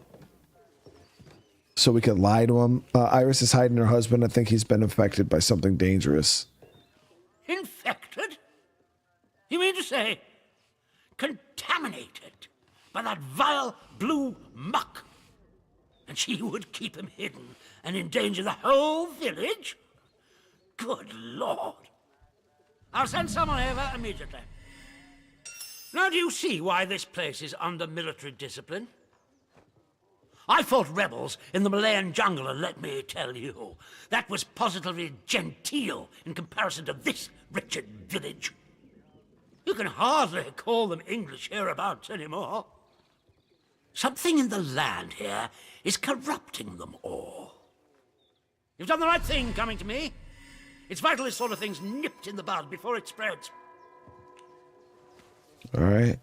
we could lie to him. Iris is hiding her husband. I think he's been infected by something dangerous. Infected? You mean to say contaminated by that vile blue muck? And she would keep him hidden and endanger the whole village? Good Lord. I'll send someone over immediately. Now do you see why this place is under military discipline? I fought rebels in the Malayan jungle, and let me tell you, that was positively genteel in comparison to this wretched village. You can hardly call them English hereabouts anymore. Something in the land here is corrupting them all. You've done the right thing coming to me. It's vital this sort of thing's nipped in the bud before it spreads. All right.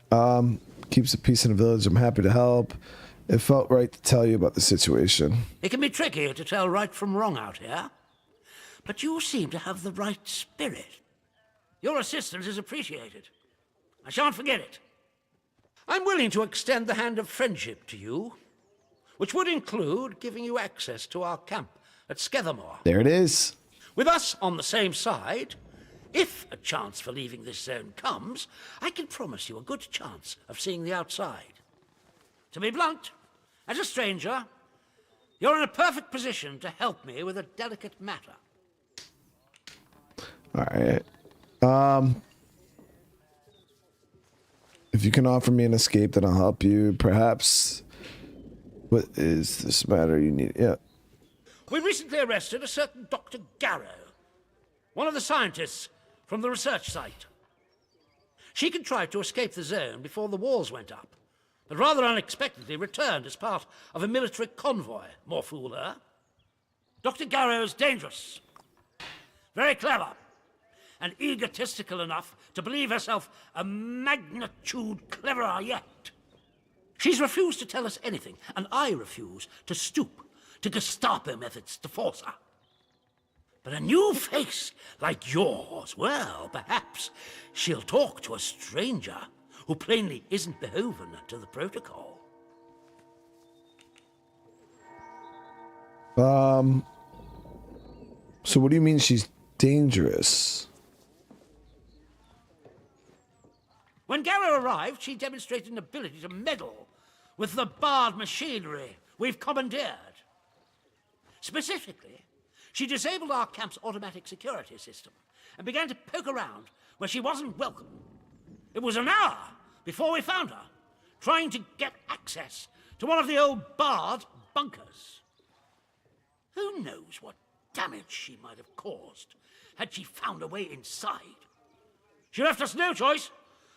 Keeps the peace in the village. I'm happy to help. It felt right to tell you about the situation. It can be tricky to tell right from wrong out here, but you seem to have the right spirit. Your assistance is appreciated. I shan't forget it. I'm willing to extend the hand of friendship to you, which would include giving you access to our camp at Skethermore. There it is. With us on the same side, if a chance for leaving this zone comes, I can promise you a good chance of seeing the outside. To be blunt, as a stranger, you're in a perfect position to help me with a delicate matter. All right. If you can offer me an escape, then I'll help you. Perhaps. What is this matter you need? Yeah. We recently arrested a certain Dr. Garrow, one of the scientists from the research site. She contrived to escape the zone before the walls went up, but rather unexpectedly returned as part of a military convoy. More fool her. Dr. Garrow's dangerous, very clever, and egotistical enough to believe herself a magnitude cleverer yet. She's refused to tell us anything, and I refuse to stoop to Gestapo methods to force her. But a new face like yours, well, perhaps she'll talk to a stranger who plainly isn't beholden to the protocol. So what do you mean she's dangerous? When Garrow arrived, she demonstrated an ability to meddle with the barred machinery we've commandeered. Specifically, she disabled our camp's automatic security system and began to poke around where she wasn't welcome. It was an hour before we found her, trying to get access to one of the old barred bunkers. Who knows what damage she might have caused had she found a way inside. She left us no choice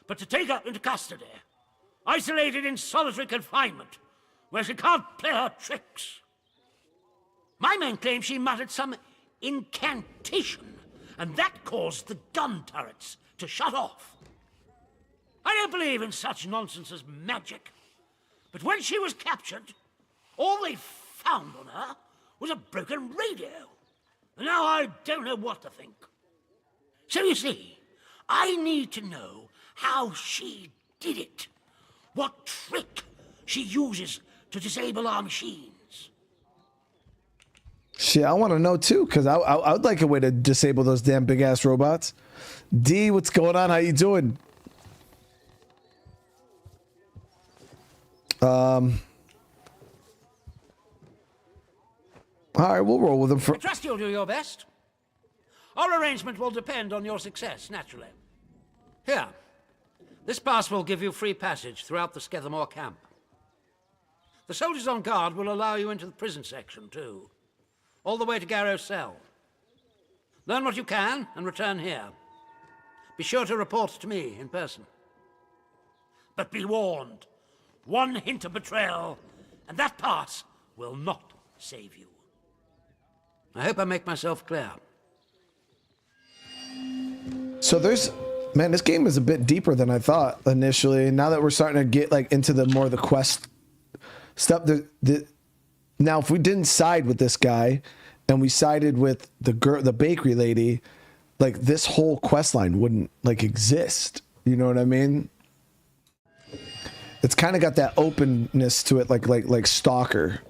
but to take her into custody, isolated in solitary confinement, where she can't play her tricks. My men claim she muttered some incantation, and that caused the gun turrets to shut off. I don't believe in such nonsense as magic, but when she was captured, all they found on her was a broken radio. And now I don't know what to think. So you see, I need to know how she did it. What trick she uses to disable our machines. Shit, I want to know too, because I would like a way to disable those damn big ass robots. D, what's going on? How you doing? All right, we'll roll with them for. I trust you'll do your best. Our arrangement will depend on your success, naturally. Here, this pass will give you free passage throughout the Skethermore camp. The soldiers on guard will allow you into the prison section, too. All the way to Garrow's cell. Learn what you can and return here. Be sure to report to me in person. But be warned, one hint of betrayal, and that pass will not save you. I hope I make myself clear. So there's, man, this game is a bit deeper than I thought initially. Now that we're starting to get like into the more the quest stuff, now if we didn't side with this guy and we sided with the girl, the bakery lady, like this whole quest line wouldn't like exist. You know what I mean? It's kind of got that openness to it, like Stalker.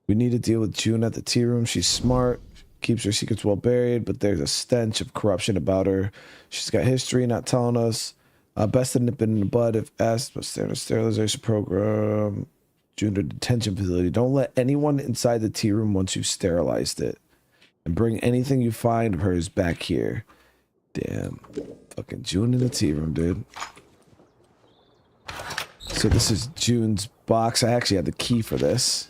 We need to deal with June at the tea room. She's smart, keeps her secrets well buried, but there's a stench of corruption about her. She's got history, not telling us. Best to nip it in the bud if asked, but standard sterilization program. June to detention facility. Don't let anyone inside the tea room once you've sterilized it. And bring anything you find of hers back here. Damn. Fucking June in the tea room, dude. So this is June's box. I actually have the key for this.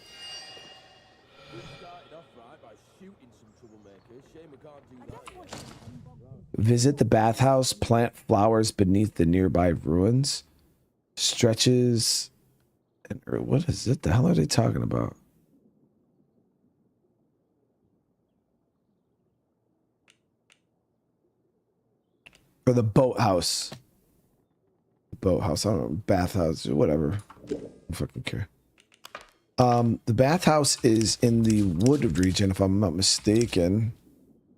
Visit the bathhouse, plant flowers beneath the nearby ruins. Stretches. And what is it? The hell are they talking about? Or the boathouse. Boathouse, I don't know, bathhouse, whatever. I don't fucking care. The bathhouse is in the wooded region, if I'm not mistaken,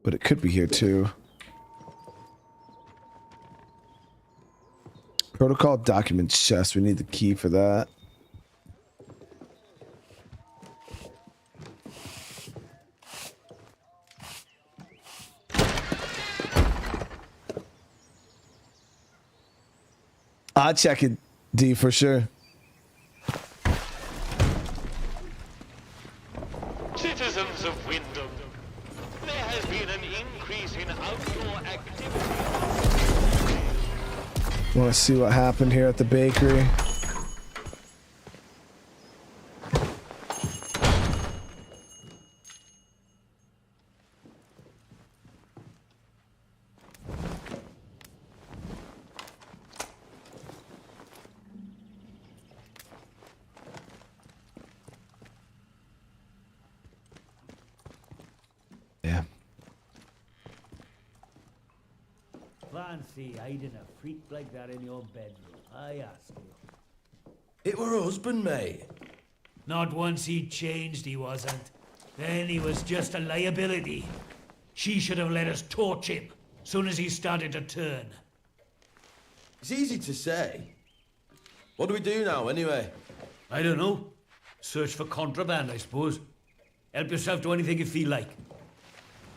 but it could be here too. Protocol documents chest. We need the key for that. I'll check it, D, for sure. Citizens of Wyndham, there has been an increase in outdoor activity. Want to see what happened here at the bakery? Yeah. Fancy hiding a freak like that in your bedroom, I ask you. It were her husband, mate. Not once he changed, he wasn't. Then he was just a liability. She should have let us torch him, soon as he started to turn. It's easy to say. What do we do now, anyway? I don't know. Search for contraband, I suppose. Help yourself to anything you feel like.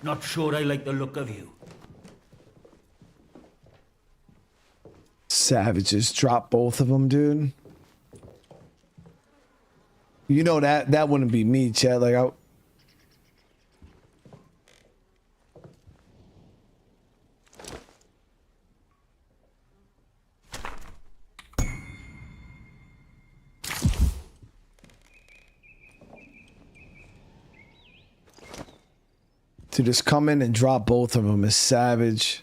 Not sure I like the look of you. Savages. Drop both of them, dude. You know that wouldn't be me, Chad. Like, to just come in and drop both of them is savage.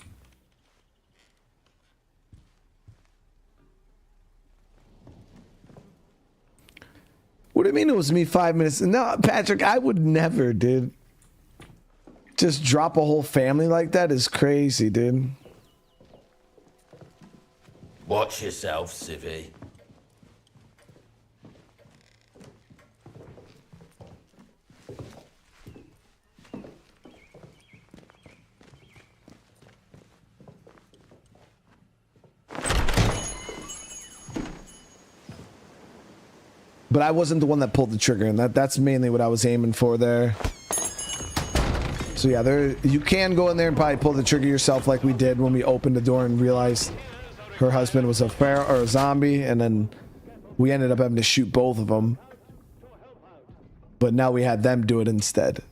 What do you mean it was me 5 minutes? No, Patrick, I would never, dude. Just drop a whole family like that is crazy, dude. Watch yourself, Civvy. But I wasn't the one that pulled the trigger, and that's mainly what I was aiming for there. So yeah, you can go in there and probably pull the trigger yourself like we did when we opened the door and realized her husband was a pharaoh or a zombie, and then we ended up having to shoot both of them. But now we had them do it instead.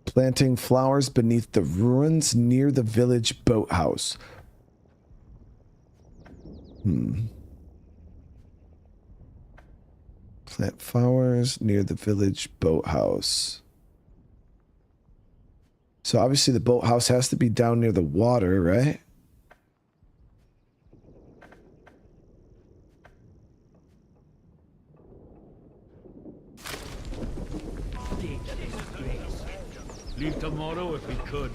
Planting flowers beneath the ruins near the village boathouse. Plant flowers near the village boathouse. So obviously the boathouse has to be down near the water, right? Leave tomorrow if we could.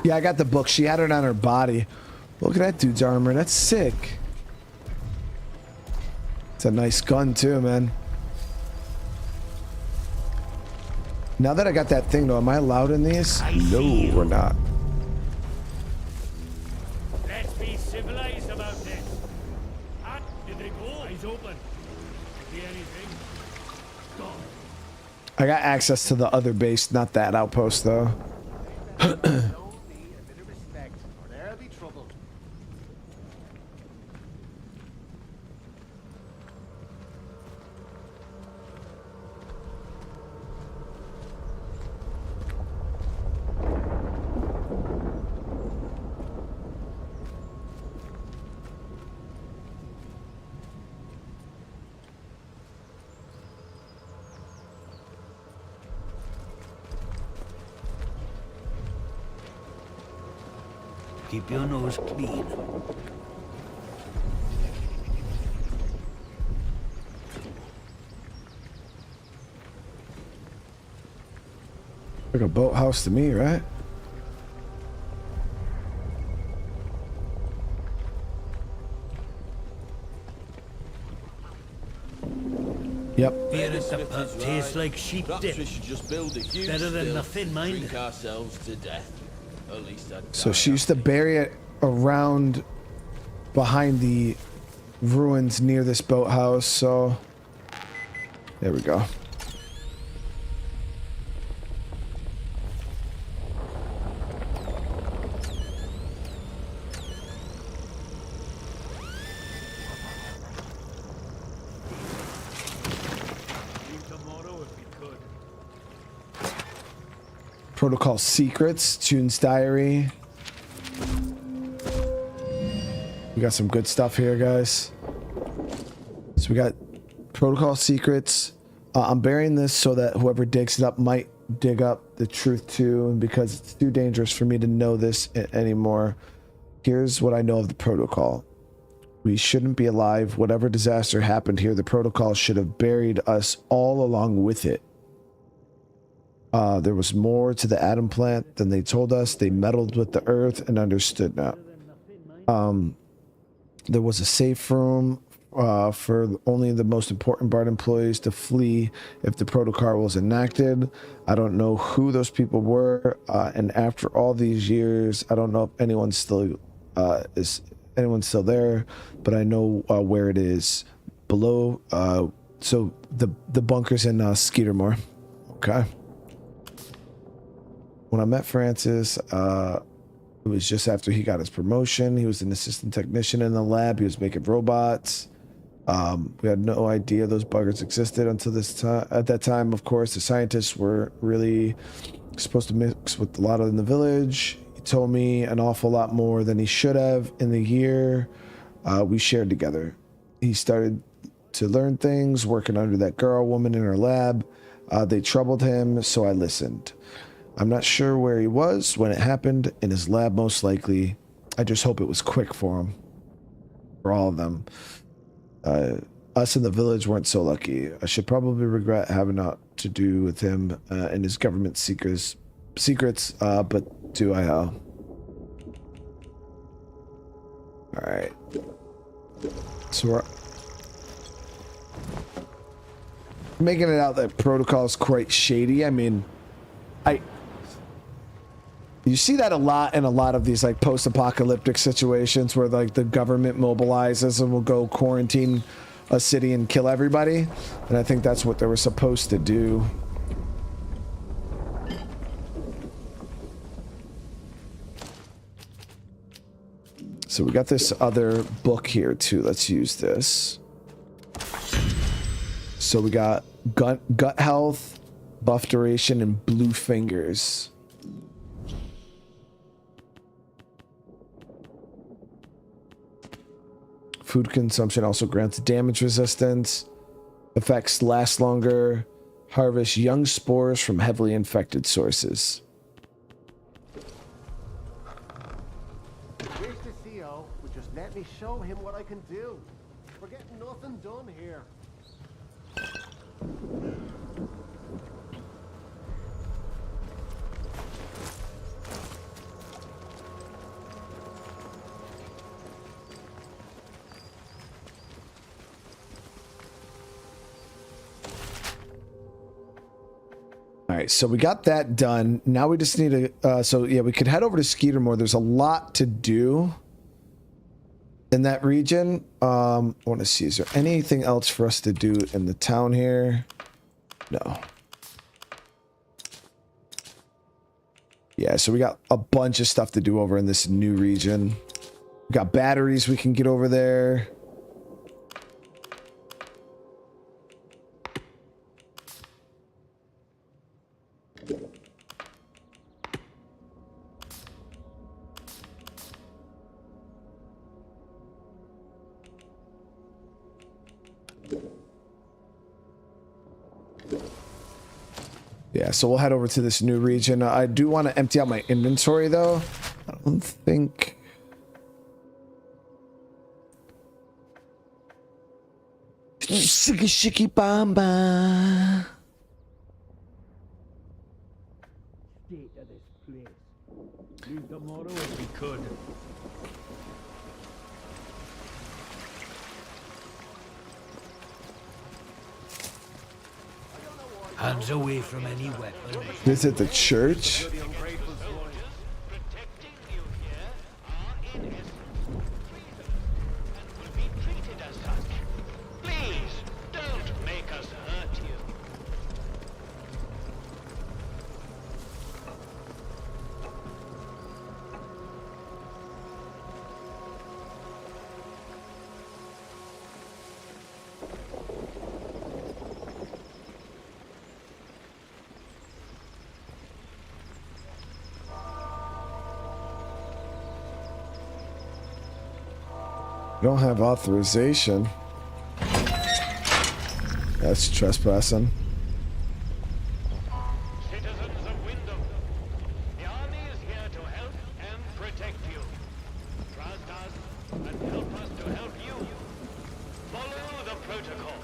Yeah, I got the book. She had it on her body. Look at that dude's armor. That's sick. It's a nice gun too, man. Now that I got that thing though, am I allowed in these? No, we're not. Let's be civilized about this. Did they go? Eyes open. See anything? Gone. I got access to the other base, not that outpost though. Keep your nose clean. a boathouse to me, right? Yep. Here at the pub tastes like sheep dip. We should just build a huge Better than still, nothing, mind. drink ourselves to death. At least I'd So die she used to bury it around behind the ruins near this boathouse, so there we go. Protocol secrets, June's diary. We got some good stuff here, guys. So we got protocol secrets. I'm burying this so that whoever digs it up might dig up the truth too, and because it's too dangerous for me to know this anymore. Here's what I know of the protocol. We shouldn't be alive. Whatever disaster happened here, the protocol should have buried us all along with it. There was more to the atom plant than they told us. They meddled with the earth and understood now. There was a safe room for only the most important BART employees to flee if the protocol was enacted. I don't know who those people were, and after all these years, I don't know if anyone's still there, but I know where it is below. So the bunker's in Skeetermore. Okay. When I met Francis, it was just after he got his promotion. He was an assistant technician in the lab. He was making robots. We had no idea those buggers existed until this time. At that time, of course, the scientists were really supposed to mix with a lot in the village. He told me an awful lot more than he should have in the year we shared together. He started to learn things working under that woman in her lab. They troubled him, so I listened. I'm not sure where he was when it happened, in his lab most likely. I just hope it was quick for him. For all of them. Us in the village weren't so lucky. I should probably regret having not to do with him and his government secrets, but do I? Alright. So we're making it out that protocol is quite shady. I mean, you see that a lot in a lot of these like post-apocalyptic situations where like the government mobilizes and will go quarantine a city and kill everybody. And I think that's what they were supposed to do. So we got this other book here too. Let's use this. So we got gut health, buff duration, and blue fingers. Food consumption also grants damage resistance. Effects last longer. Harvest young spores from heavily infected sources. Wish the CO would just let me show him what I can do. We're getting nothing done here. All right, so we got that done. Now we just need to, so yeah, we could head over to Skeetermore. There's a lot to do in that region. I want to see, is there anything else for us to do in the town here? No. Yeah, so we got a bunch of stuff to do over in this new region. We got batteries we can get over there. Yeah, so we'll head over to this new region. I do want to empty out my inventory, though. I don't think... Shiki bamba. of this place. Leave tomorrow if we could. Hands away from any weapon. Visit the church. Don't have authorization. That's trespassing. Citizens of Wyndham, the army is here to help and protect you. Trust us and help us to help you. Follow the protocol.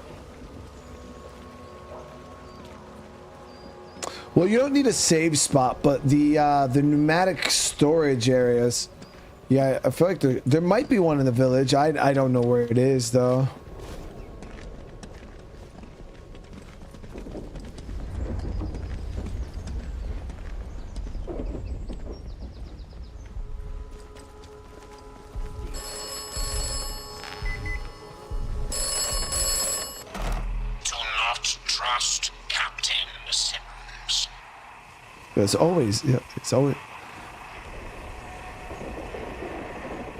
Well, you don't need a save spot, but the pneumatic storage areas. Yeah, I feel like there might be one in the village. I don't know where it is though. Do not trust Captain Sims. It's always, yeah, it's always.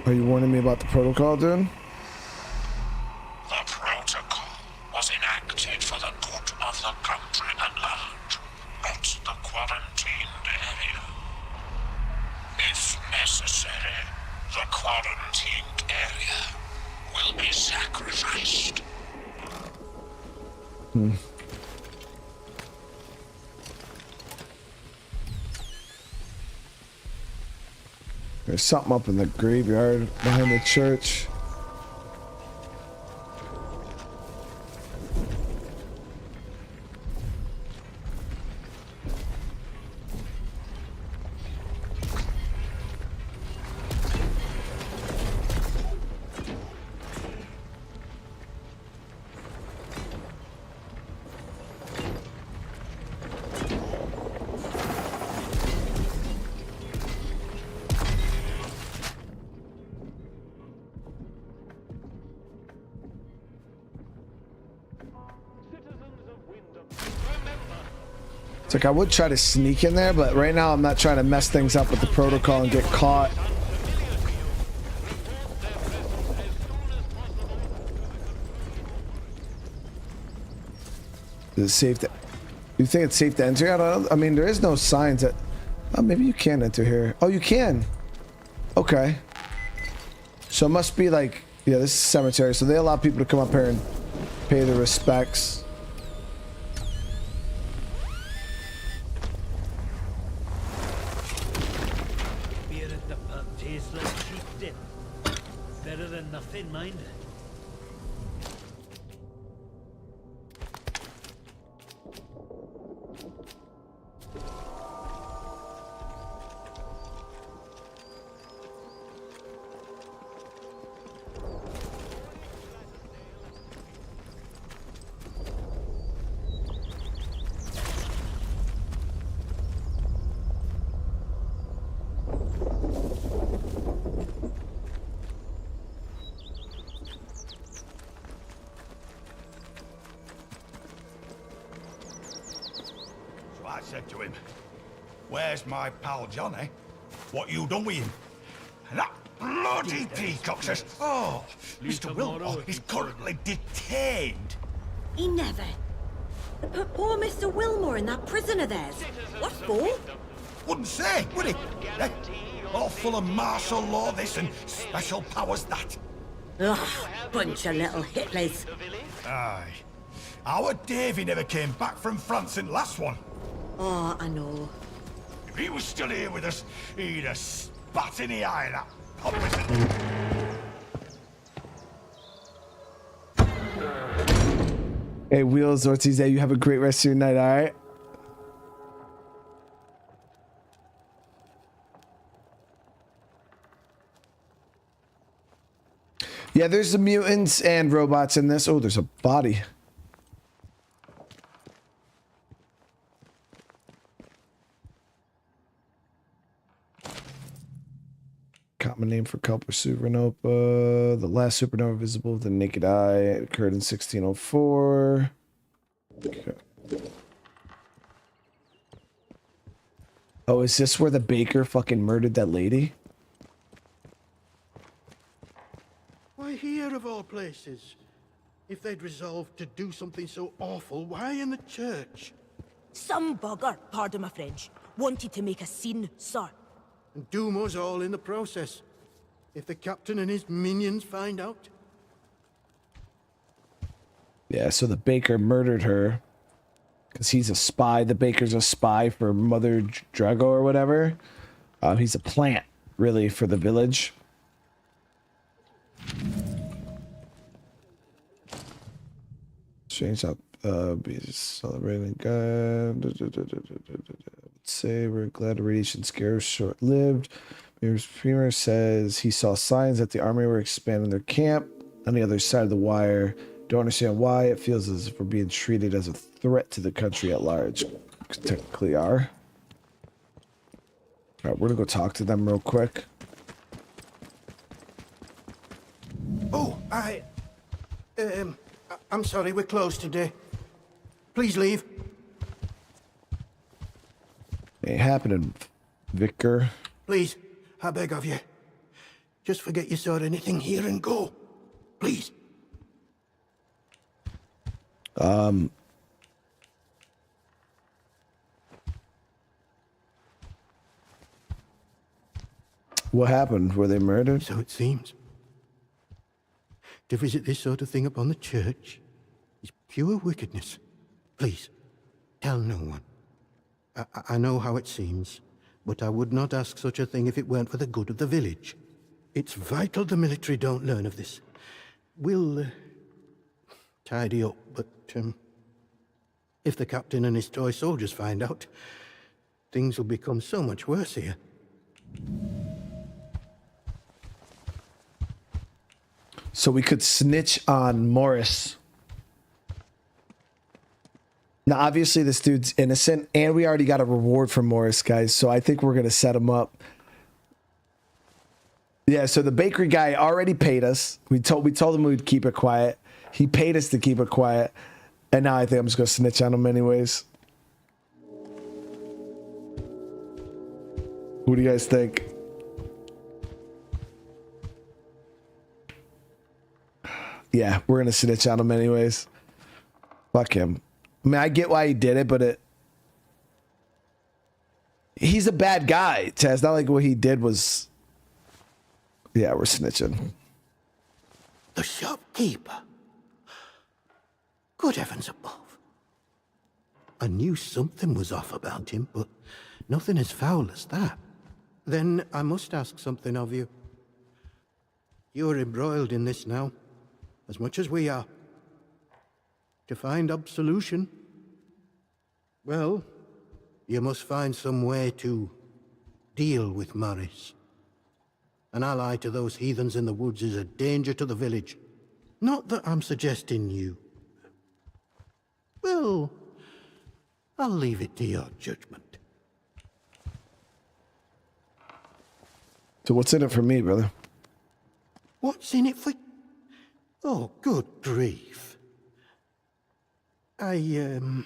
Are you warning me about the protocol, dude? The protocol was enacted for the good of the country at large, not the quarantined area. If necessary, the quarantined area will be sacrificed. There's something up in the graveyard behind the church. It's like I would try to sneak in there, but right now I'm not trying to mess things up with the protocol and get caught. Is it safe to? You think it's safe to enter? I don't know. I mean, there is no signs that. Oh, maybe you can enter here. Oh, you can. Okay. So it must be like, yeah, this is a cemetery, so they allow people to come up here and pay their respects. Beer at the pub tastes like cheap dip. Better than nothing, mind. I said to him, "Where's my pal Johnny? What you done with him?" And that bloody peacock says, "Oh, Mr. Wilmore is currently detained." He never. They put poor Mr. Wilmore in that prison of theirs. What for? Wouldn't say, would he? Eh? All full of martial law this and special powers that. Ugh, bunch of little Hitlers. Aye. Our Davy never came back from France in last one. Oh, I know. If he was still here with us, he'd have spat in the eye of that puppet. Hey, Wheels Ortiz, you have a great rest of your night, all right? Yeah, there's the mutants and robots in this. Oh, there's a body. Common name for Kelper supernova. The last supernova visible with the naked eye. It occurred in 1604. Okay. Oh, is this where the baker fucking murdered that lady? Why here of all places? If they'd resolved to do something so awful, why in the church? Some bugger, pardon my French, wanted to make a scene, sir. And doom us all in the process. If the captain and his minions find out. Yeah, so the baker murdered her. Because he's a spy. The baker's a spy for Mother Jago or whatever. He's a plant, really, for the village. Change up. Be celebrating God. Say we're glad the radiation scare was short-lived. Premier says he saw signs that the army were expanding their camp on the other side of the wire. Don't understand why. It feels as if we're being treated as a threat to the country at large. Technically are. All right, we're gonna go talk to them real quick. Oh, I'm sorry, we're closed today. Please leave. Ain't happening, Vicar. Please, I beg of you. Just forget you saw anything here and go. Please. What happened? Were they murdered? So it seems. To visit this sort of thing upon the church is pure wickedness. Please, tell no one. I know how it seems, but I would not ask such a thing if it weren't for the good of the village. It's vital the military don't learn of this. We'll tidy up, but if the captain and his toy soldiers find out, things will become so much worse here. So we could snitch on Morris. Now, obviously, this dude's innocent, and we already got a reward from Morris, guys. So I think we're going to set him up. Yeah, so the bakery guy already paid us. We told him we'd keep it quiet. He paid us to keep it quiet. And now I think I'm just going to snitch on him anyways. Who do you guys think? Yeah, we're going to snitch on him anyways. Fuck him. I mean, I get why he did it, but he's a bad guy, Chaz. Not like what he did was... Yeah, we're snitching. The shopkeeper? Good heavens above. I knew something was off about him, but nothing as foul as that. Then I must ask something of you. You're embroiled in this now, as much as we are. To find absolution, well, you must find some way to deal with Morris. An ally to those heathens in the woods is a danger to the village. Not that I'm suggesting you. Well, I'll leave it to your judgment. So what's in it for me, brother? What's in it for... Oh, good grief. You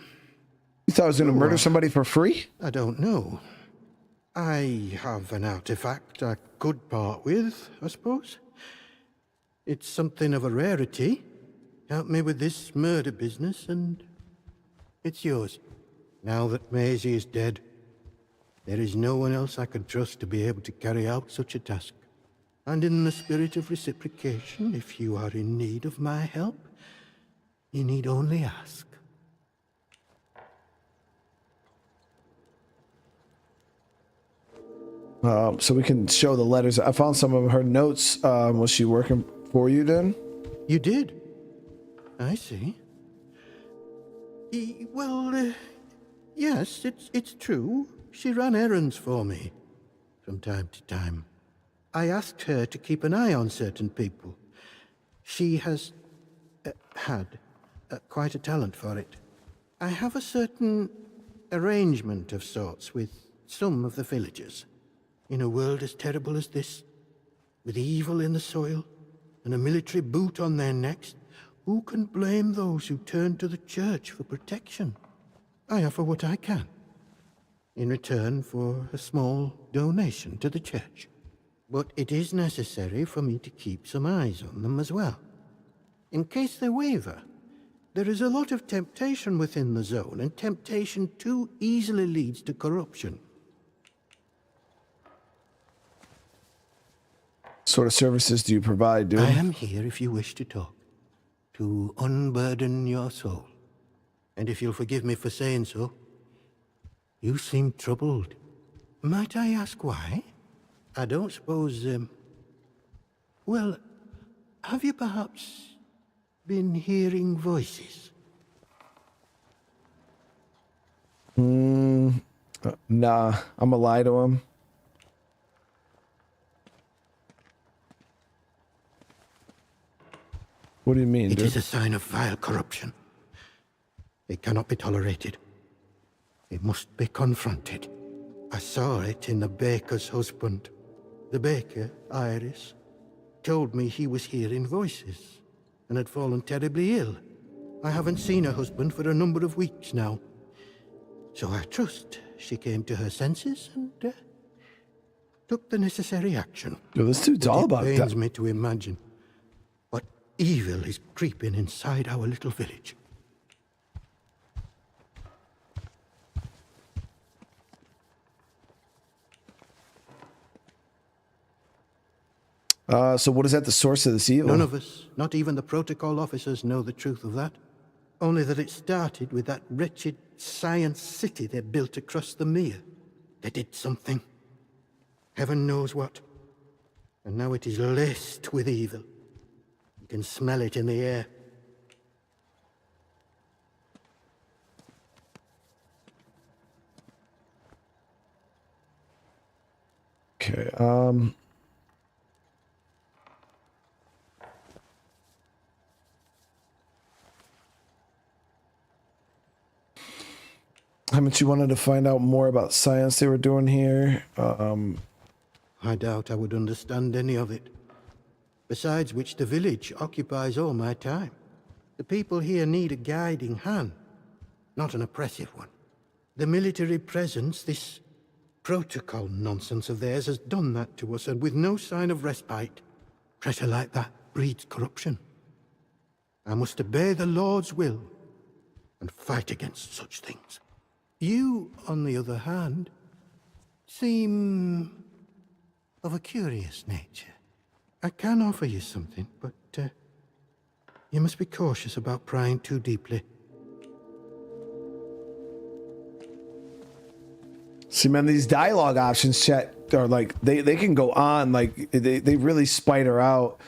thought I was going to murder somebody for free? I don't know. I have an artifact I could part with, I suppose. It's something of a rarity. Help me with this murder business, and it's yours. Now that Maisie is dead, there is no one else I can trust to be able to carry out such a task. And in the spirit of reciprocation, if you are in need of my help, you need only ask. So we can show the letters. I found some of her notes. Was she working for you then? You did? I see. Well, yes, it's true. She ran errands for me from time to time. I asked her to keep an eye on certain people, She has had quite a talent for it. I have a certain arrangement of sorts with some of the villagers. In a world as terrible as this, with evil in the soil and a military boot on their necks, who can blame those who turn to the church for protection? I offer what I can, in return for a small donation to the church. But it is necessary for me to keep some eyes on them as well. In case they waver, there is a lot of temptation within the zone, and temptation too easily leads to corruption. What sort of services do you provide, dude? I am here if you wish to talk, to unburden your soul. And if you'll forgive me for saying so, you seem troubled. Might I ask why? I don't suppose, well, have you perhaps been hearing voices? Nah, I'm gonna lie to him. What do you mean, It dude? is a sign of vile corruption. It cannot be tolerated. It must be confronted. I saw it in the baker's husband. The baker, Iris, told me he was hearing voices and had fallen terribly ill. I haven't seen her husband for a number of weeks now. So I trust she came to her senses and took the necessary action. Yo, this dude's all about that. It pains me to imagine what evil is creeping inside our little village. So what is at the source of this evil? None of us, not even the protocol officers, know the truth of that. Only that it started with that wretched science city they built across the mere. They did something. Heaven knows what. And now it is laced with evil. You can smell it in the air. Okay, haven't you wanted to find out more about science they were doing here? I doubt I would understand any of it. Besides which, the village occupies all my time. The people here need a guiding hand, not an oppressive one. The military presence, this protocol nonsense of theirs, has done that to us, and with no sign of respite. Pressure like that breeds corruption. I must obey the Lord's will and fight against such things. You, on the other hand, seem of a curious nature. I can offer you something, but you must be cautious about prying too deeply. See, man, these dialogue options, chat, are like, they can go on, like, they really spider out.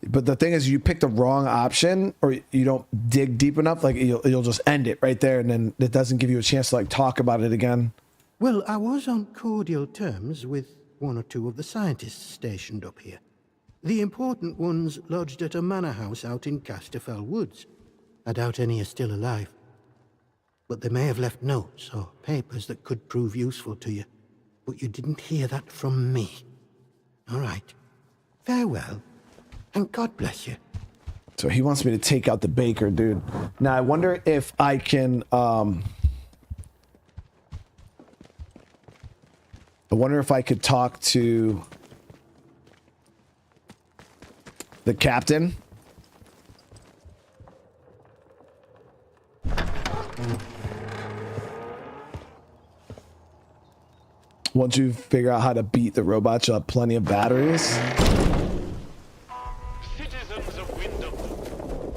But the thing is, you pick the wrong option, or you don't dig deep enough, like, you'll just end it right there, and then it doesn't give you a chance to, like, talk about it again. Well, I was on cordial terms with one or two of the scientists stationed up here. The important ones lodged at a manor house out in Casterfell Woods. I doubt any are still alive. But they may have left notes or papers that could prove useful to you. But you didn't hear that from me. All right. Farewell. And God bless you. So he wants me to take out the baker, dude. Now, I wonder if I can, I wonder if I could talk to the captain. Once you figure out how to beat the robots, you'll have plenty of batteries. Citizens of Wyndham,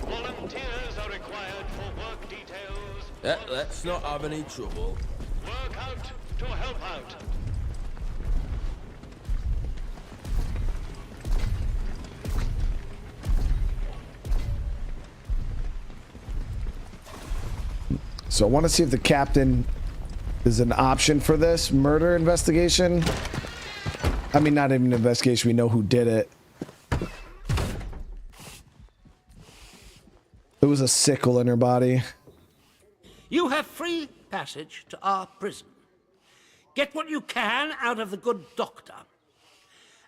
volunteers are required for work details. Let's not have any trouble. Work out to help out. So I want to see if the captain is an option for this murder investigation. I mean, not even an investigation. We know who did it. There was a sickle in her body. You have free passage to our prison. Get what you can out of the good doctor,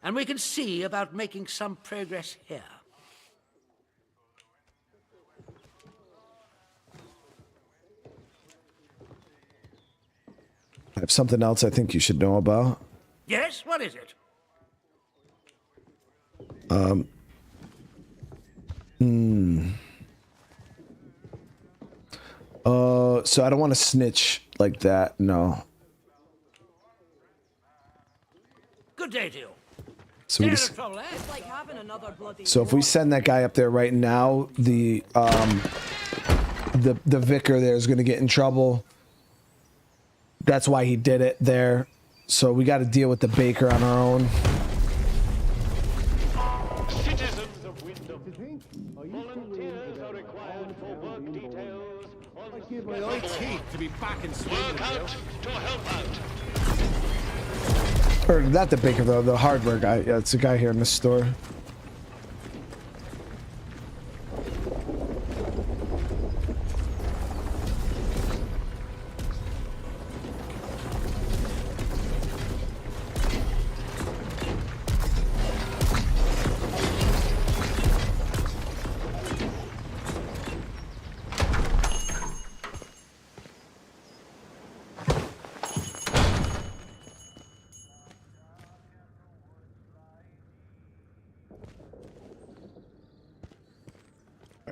and we can see about making some progress here. I have something else I think you should know about. Yes, what is it? So I don't want to snitch like that. No. Good day to you. So we Stay out just, of trouble, eh? It's like having another bloody so if we send that guy up there right now, the vicar there is going to get in trouble. That's why he did it there. So we got to deal with the baker on our own. Citizens of Wyndham, volunteers are required for work details on the Give my eye teeth to be back in Sweden. Work out to help out. Or not the baker though, the hardware guy. Yeah, it's a guy here in the store.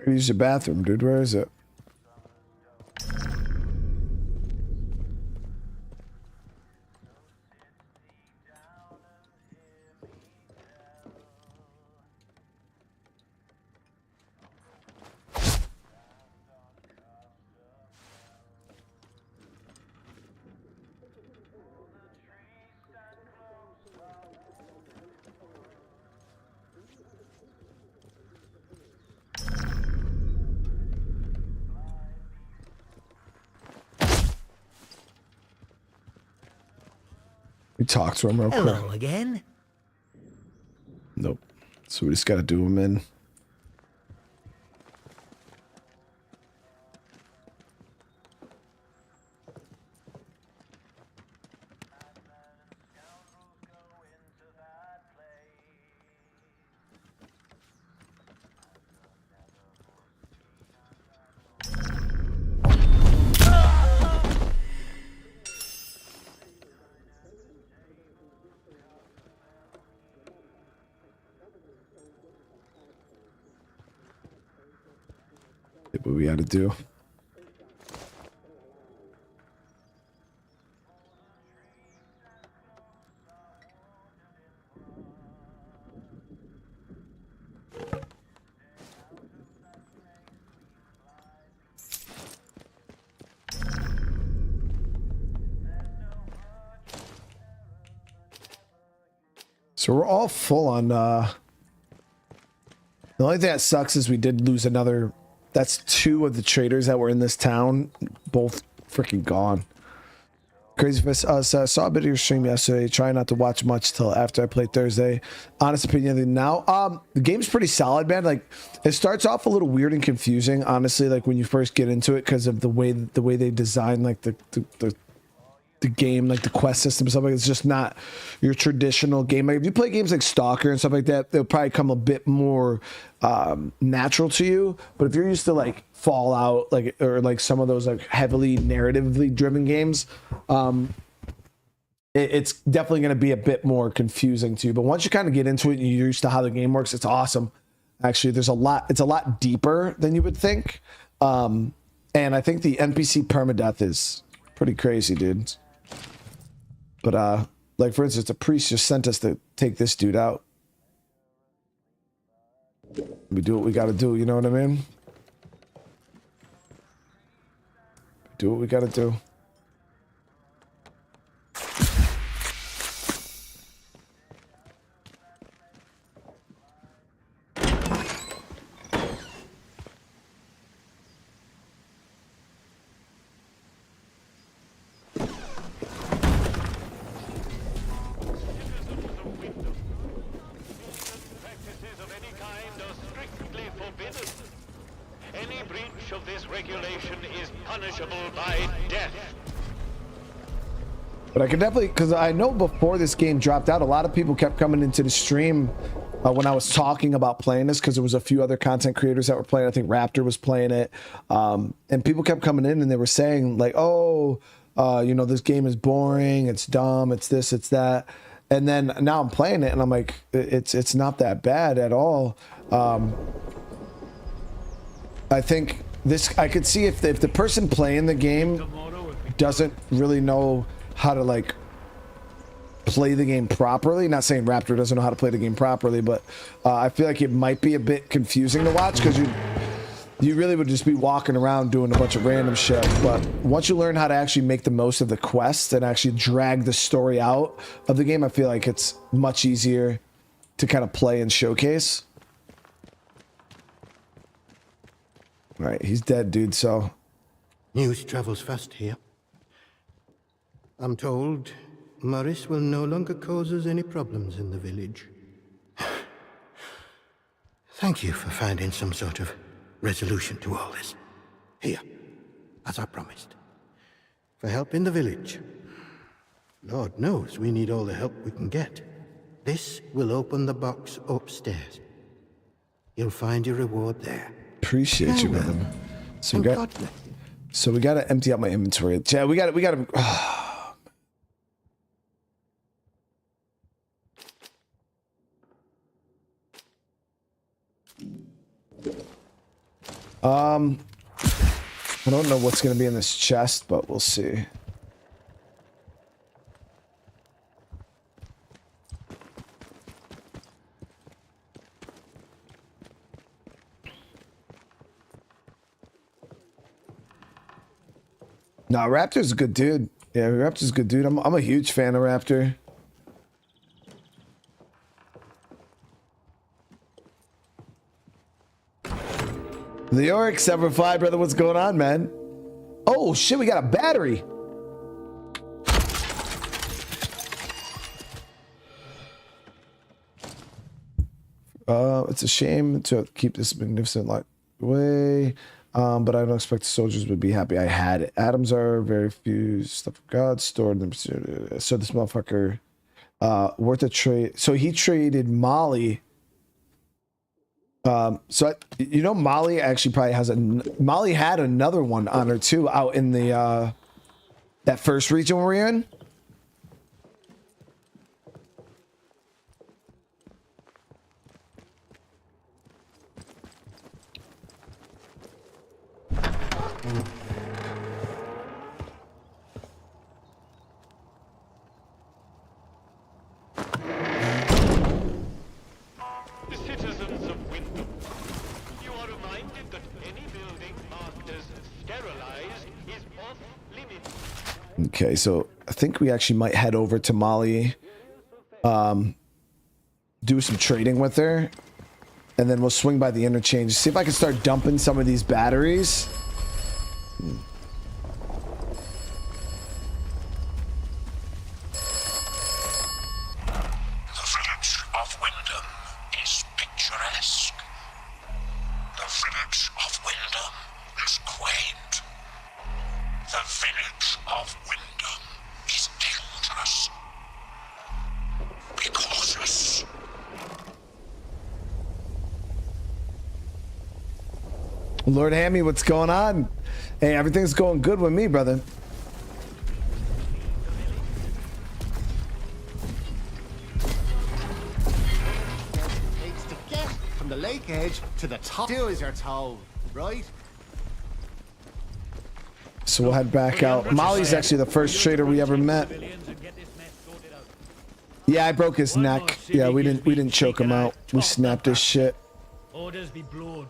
Use the bathroom, dude. Where is it? We talk to him real quick. Hello again. Nope. So we just got to do him in. What we got to do. So we're all full on the only thing that sucks is we did lose another. That's two of the traders that were in this town, both freaking gone. Crazy Fist, saw a bit of your stream yesterday. Try not to watch much till after I played Thursday. Honest opinion now. The game's pretty solid, man. Like it starts off a little weird and confusing, honestly. Like when you first get into it, because of the way they design like the game, like the quest system and stuff like that. It's just not your traditional game. Like if you play games like Stalker and stuff like that, they'll probably come a bit more natural to you. But if you're used to like Fallout, like or like some of those like heavily narratively driven games, it's definitely going to be a bit more confusing to you. But once you kind of get into it and you're used to how the game works, it's awesome. Actually, it's a lot deeper than you would think. And I think the NPC permadeath is pretty crazy, dude. But like for instance, the priest just sent us to take this dude out. We do what we got to do, you know what I mean? Do what we got to do. Any this regulation is punishable by death. But I could definitely, because I know before this game dropped out, a lot of people kept coming into the stream when I was talking about playing this, because there was a few other content creators that were playing. I think Raptor was playing it. And people kept coming in and they were saying like, oh, you know, this game is boring. It's dumb. It's this, it's that. And then now I'm playing it and I'm like, it's not that bad at all. I think this, I could see if the person playing the game doesn't really know how to like play the game properly. Not saying Raptor doesn't know how to play the game properly, but I feel like it might be a bit confusing to watch because you really would just be walking around doing a bunch of random shit. But once you learn how to actually make the most of the quest and actually drag the story out of the game, I feel like it's much easier to kind of play and showcase. All right, he's dead, dude, so. News travels fast here. I'm told Maurice will no longer cause us any problems in the village. Thank you for finding some sort of resolution to all this. Here, as I promised. For help in the village. Lord knows we need all the help we can get. This will open the box upstairs. You'll find your reward there. Appreciate you, man. So we got to empty out my inventory. Yeah, we got to. I don't know what's going to be in this chest, but we'll see. Nah, Raptor's a good dude. Yeah, Raptor's a good dude. I'm a huge fan of Raptor. The Oryx 7-5, brother, what's going on, man? Oh shit, we got a battery. It's a shame to keep this magnificent light away, but I don't expect the soldiers would be happy I had it. Atoms are very few stuff of God stored them. So this motherfucker worth a trade. So he traded Molly. You know, Molly actually probably has Molly had another one on her too out in the that first region we're in. Okay, so I think we actually might head over to Molly, do some trading with her, and then we'll swing by the interchange, see if I can start dumping some of these batteries. Lord Hammy, what's going on? Hey, everything's going good with me, brother. Takes to get from the lake edge to the top. Do as you're told, right? So we'll head back out. Molly's actually the first trader we ever met. Yeah, I broke his neck. Yeah, we didn't choke him out. We snapped his shit. Orders be blowed.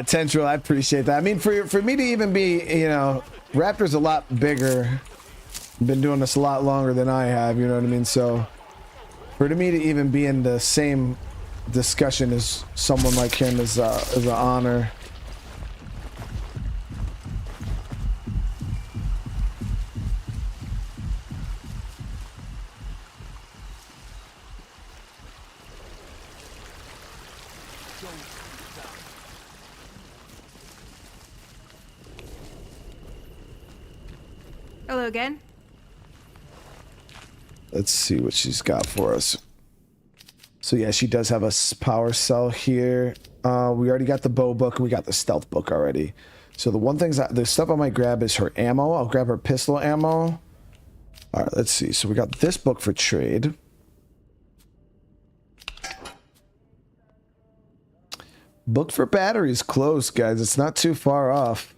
Tendril, I appreciate that. I mean, for me to even be, you know, Raptor's a lot bigger been doing this a lot longer than I have, you know what I mean? So for me to even be in the same discussion as someone like him is an honor. Hello again. Let's see what she's got for us. So yeah, she does have a power cell here. We already got the bow book. We got the stealth book already. So the stuff I might grab is her ammo. I'll grab her pistol ammo. All right, let's see. So we got this book for trade. Book for batteries close, guys. It's not too far off.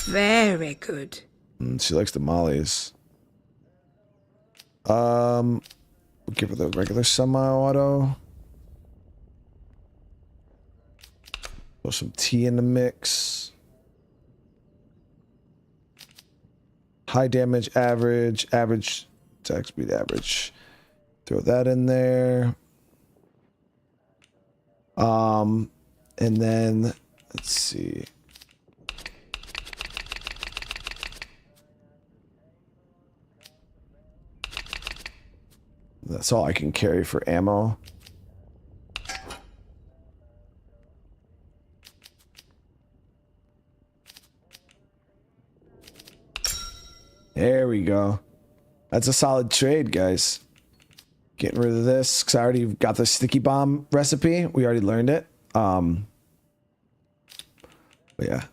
Very good. She likes the mollies. We'll give her the regular semi-auto. Throw some tea in the mix. High damage, average attack speed, average. Throw that in there. And then let's see. That's all I can carry for ammo. There we go. That's a solid trade, guys. Getting rid of this because I already got the sticky bomb recipe. We already learned it. But yeah.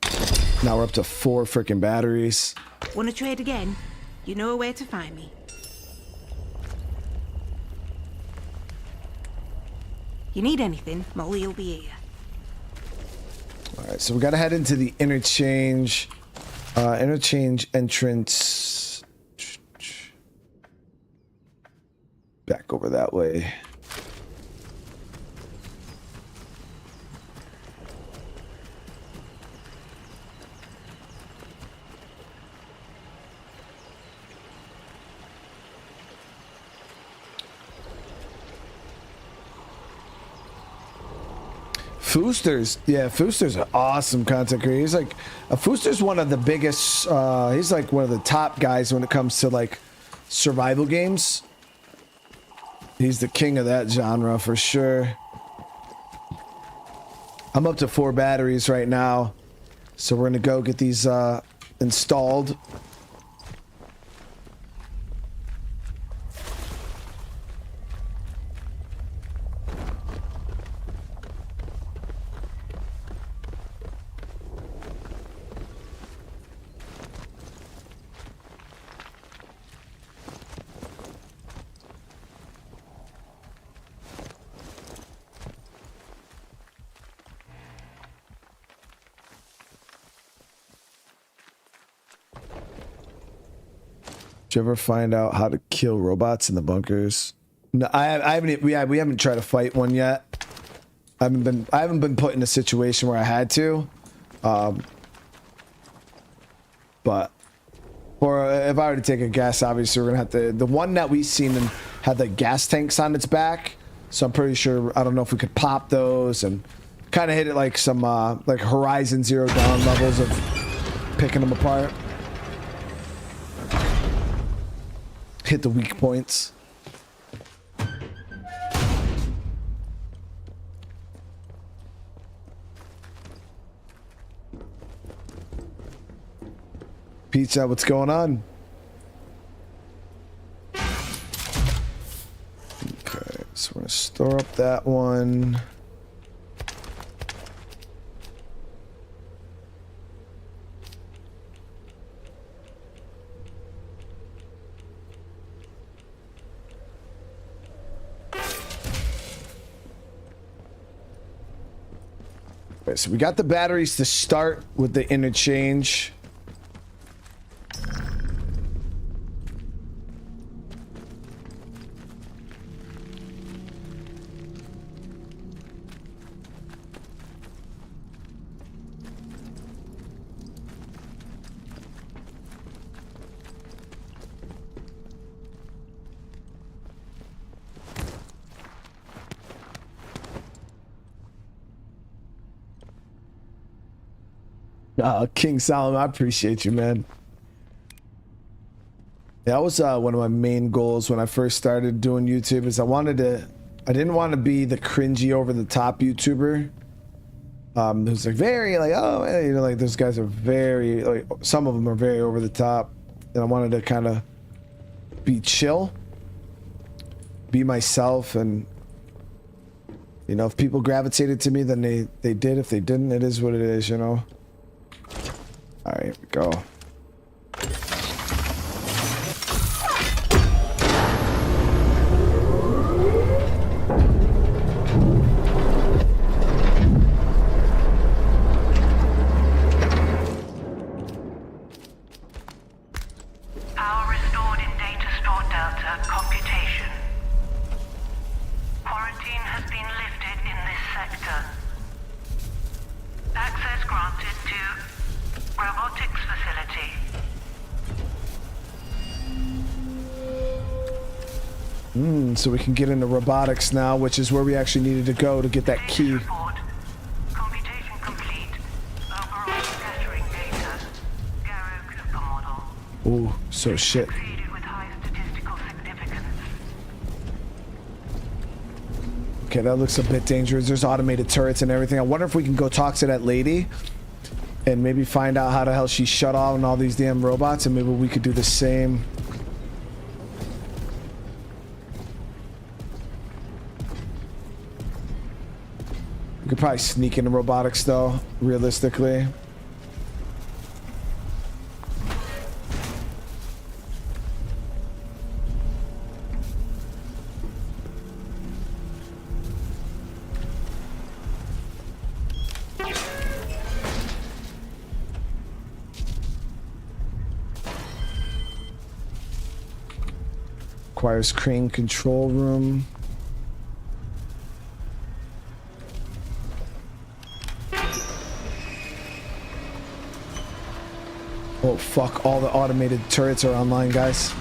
Now we're up to 4 freaking batteries. Wanna trade again? You know where to find me. You need anything, Molly will be here. Alright, so we gotta head into the interchange. Interchange entrance. Back over that way. Foosters, yeah, Fooster's an awesome content creator. He's like, Fooster's one of the biggest, he's like one of the top guys when it comes to like survival games. He's the king of that genre for sure. I'm up to 4 batteries right now. So we're gonna go get these installed. Did you ever find out how to kill robots in the bunkers? No, I haven't. We haven't tried to fight one yet. I haven't been put in a situation where I had to. But, or if I were to take a guess, obviously we're gonna have to. The one that we seen had the gas tanks on its back, so I'm pretty sure. I don't know if we could pop those and kind of hit it like some like Horizon Zero Dawn levels of picking them apart. Hit the weak points. Pizza, what's going on? Okay, so we're gonna store up that one. Okay, so we got the batteries to start with the interchange. King Solomon, I appreciate you, man. That was one of my main goals when I first started doing YouTube. Is I didn't want to be the cringy, over the top YouTuber. Who's like very like, oh, you know, like those guys are very like, some of them are very over the top, and I wanted to kind of be chill, be myself, and you know, if people gravitated to me, then they did. If they didn't, it is what it is, you know. All right, here we go. Power restored in data store Delta computation. Quarantine has been lifted in this sector. Access granted to robotics facility. So we can get into robotics now, which is where we actually needed to go to get that key. Computation complete. Overall scattering data. Jago Cooper model. Ooh, so shit. With high statistical significance. Okay, that looks a bit dangerous. There's automated turrets and everything. I wonder if we can go talk to that lady and maybe find out how the hell she shut off on all these damn robots, and maybe we could do the same. We could probably sneak into robotics though, realistically. Requires crane control room. Oh fuck, all the automated turrets are online, guys.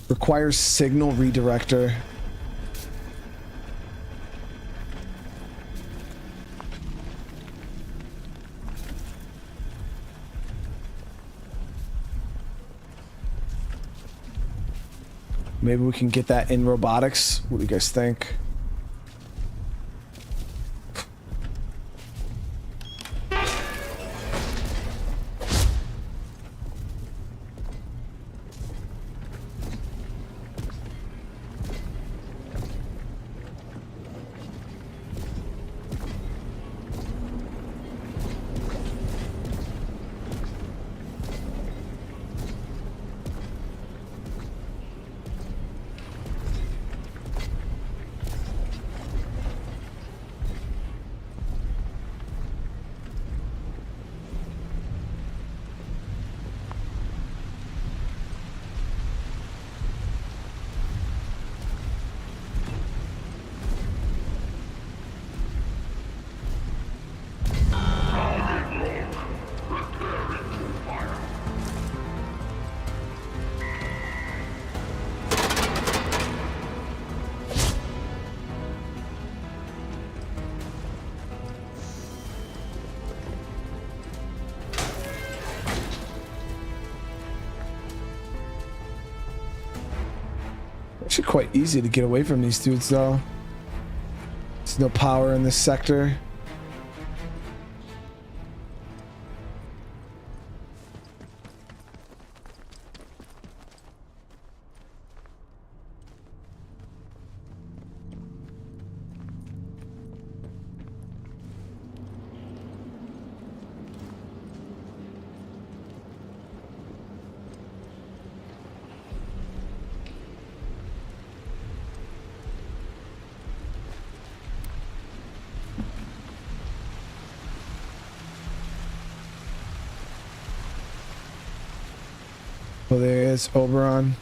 Requires signal redirector. Maybe we can get that in robotics. What do you guys think? Actually quite easy to get away from these dudes though. There's no power in this sector. Oh, there is Oberon.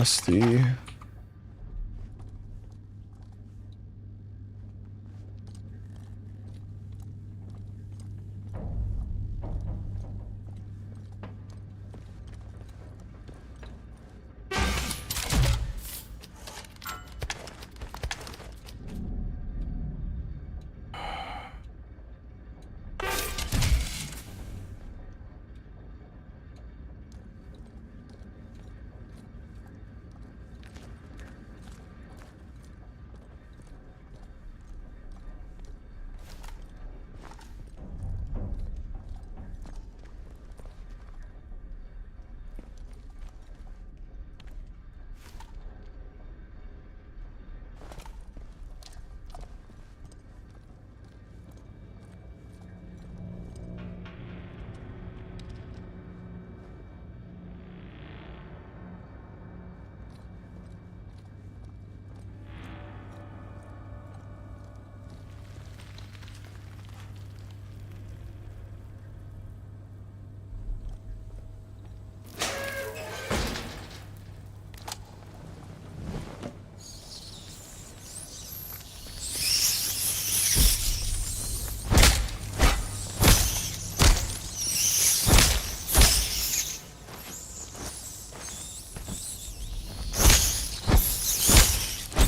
Rusty.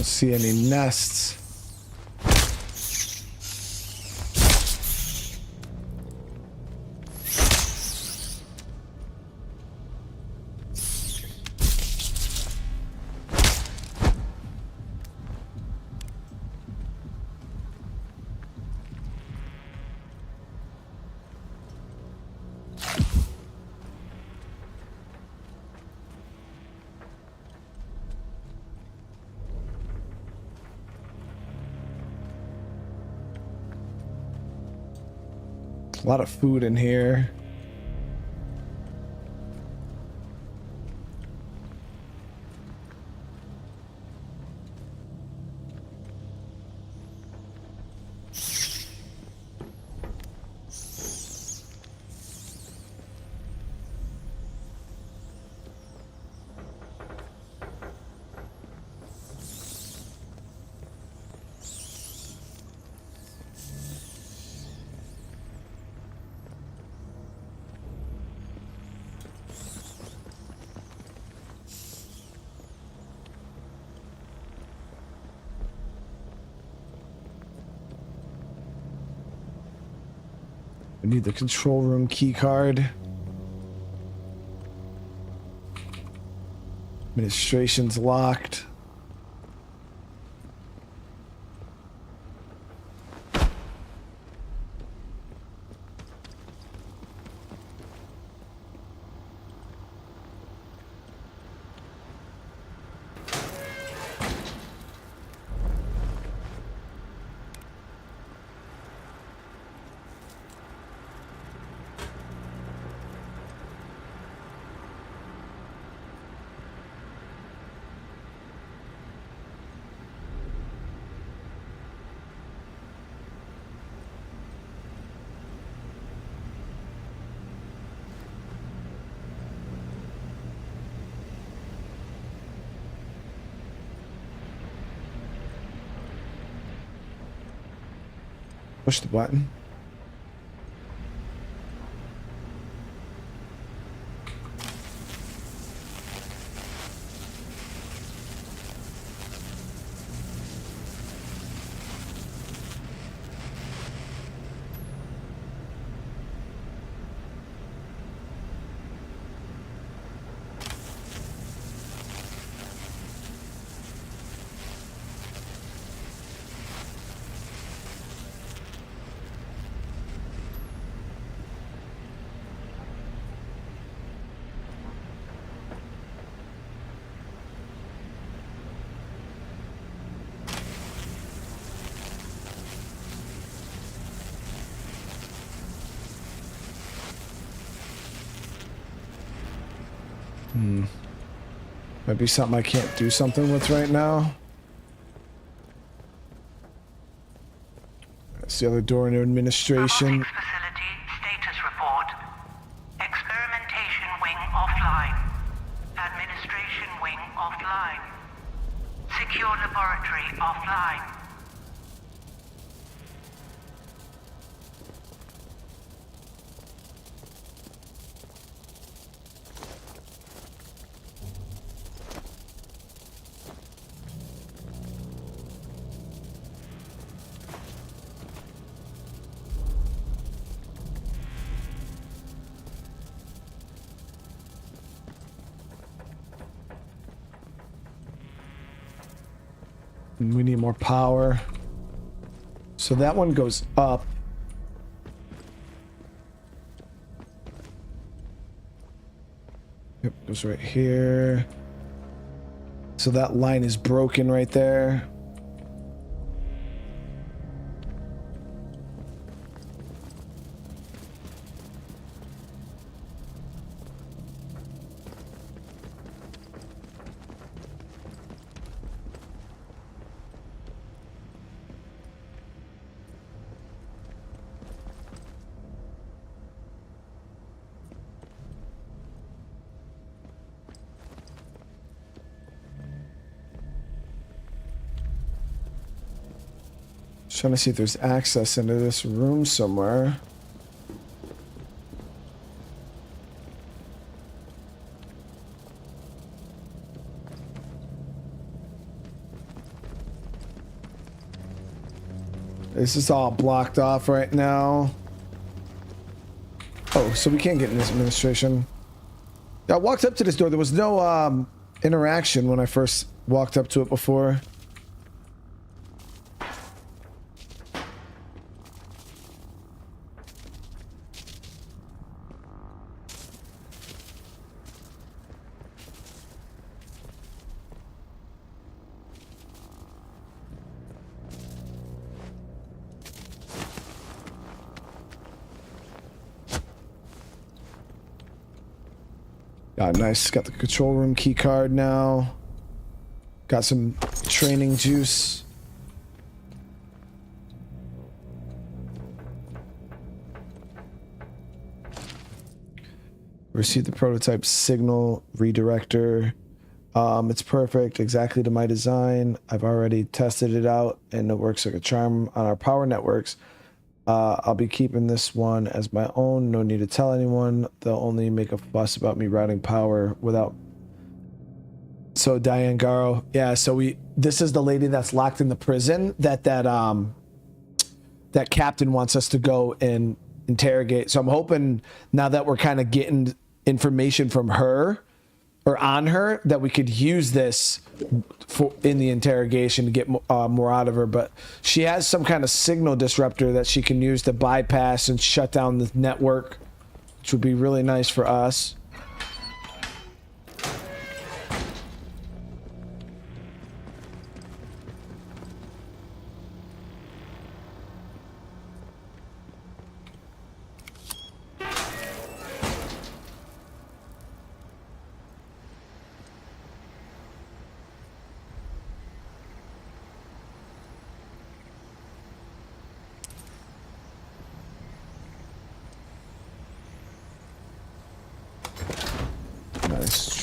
See any nests. A lot of food in here. We need the control room key card. Administration's locked. Push the button. Might be something I can't do something with right now. That's the other door in administration. Robotics facility status report. Experimentation wing offline. Administration wing offline. And we need more power. So that one goes up. Yep, goes right here. So that line is broken right there. Trying to see if there's access into this room somewhere. This is all blocked off right now. Oh, so we can't get in this administration. I walked up to this door. There was no interaction when I first walked up to it before. Nice. Got the control room key card now. Got some training juice. Received the prototype signal redirector. It's perfect, exactly to my design. I've already tested it out and it works like a charm on our power networks. I'll be keeping this one as my own. No need to tell anyone. They'll only make a fuss about me routing power without. So Diane Garo, yeah. So this is the lady that's locked in the prison that captain wants us to go and interrogate. So I'm hoping now that we're kind of getting information from her or on her that we could use this in the interrogation to get more out of her. But she has some kind of signal disruptor that she can use to bypass and shut down the network, which would be really nice for us.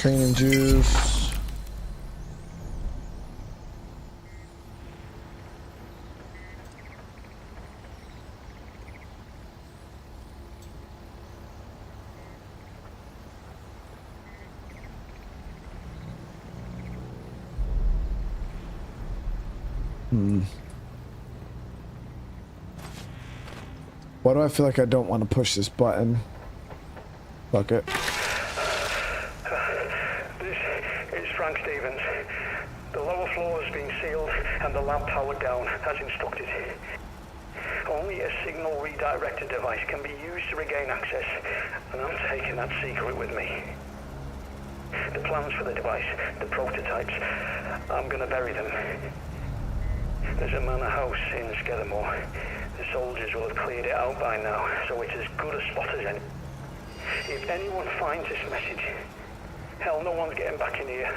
Training juice. Why do I feel like I don't want to push this button? Fuck it. And the lab powered down, as instructed. Only a signal redirector device can be used to regain access, and I'm taking that secret with me. The plans for the device, the prototypes, I'm gonna bury them. There's a manor house in Skedamore. The soldiers will have cleared it out by now, so it's as good a spot as any. If anyone finds this message, hell, no one's getting back in here.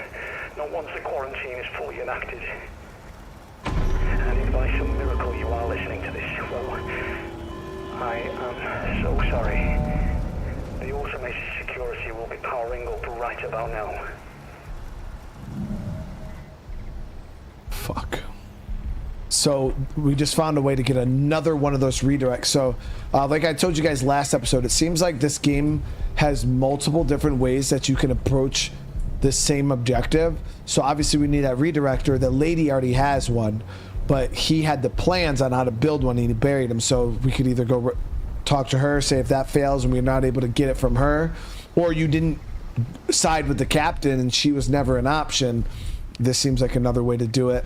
Not once the quarantine is fully enacted. And if by some miracle you are listening to this, well, I am so sorry. The automated security will be powering up right about now. Fuck. So we just found a way to get another one of those redirects. So like I told you guys last episode, it seems like this game has multiple different ways that you can approach the same objective. So obviously we need that redirector. The lady already has one, but he had the plans on how to build one and he buried them. So we could either go talk to her, say if that fails and we're not able to get it from her, or you didn't side with the captain and she was never an option. This seems like another way to do it.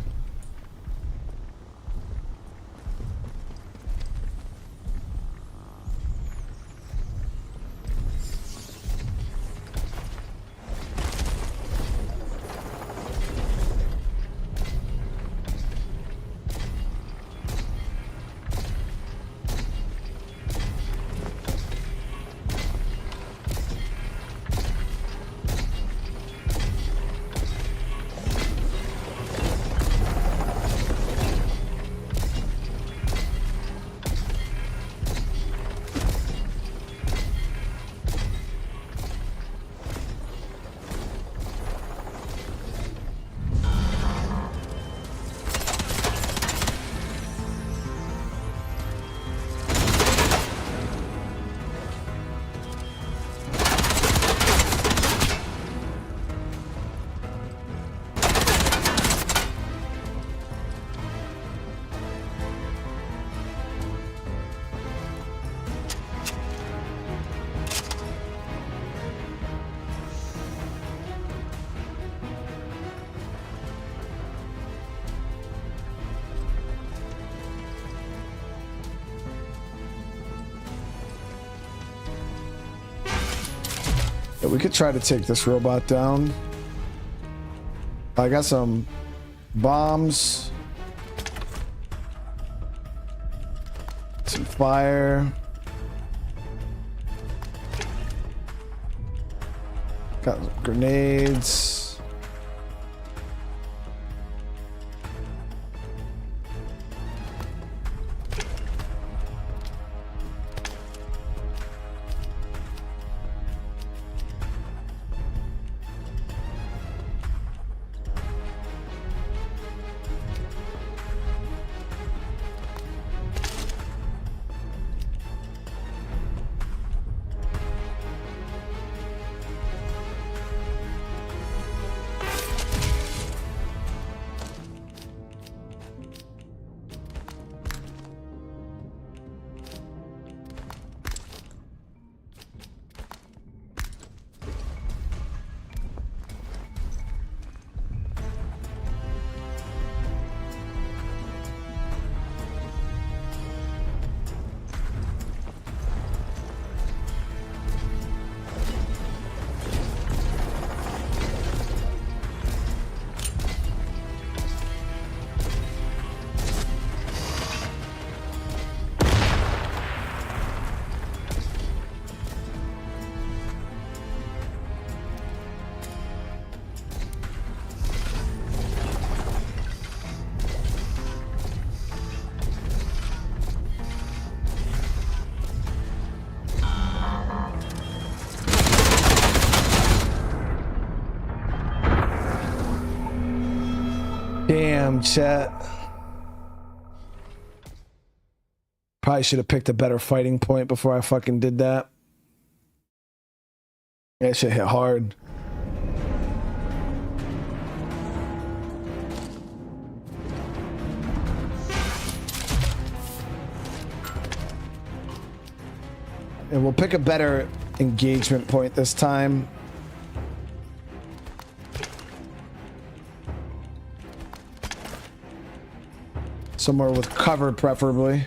Yeah, we could try to take this robot down. I got some bombs. Some fire. Got grenades. Damn, chat. Probably should have picked a better fighting point before I fucking did that. That shit hit hard. And we'll pick a better engagement point this time. Somewhere with cover, preferably.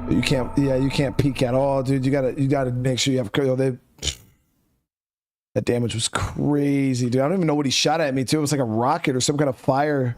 You can't, yeah, you can't peek at all, dude. You gotta make sure you have. That damage was crazy, dude. I don't even know what he shot at me too. It was like a rocket or some kind of fire.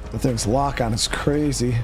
The thing's lock on is crazy.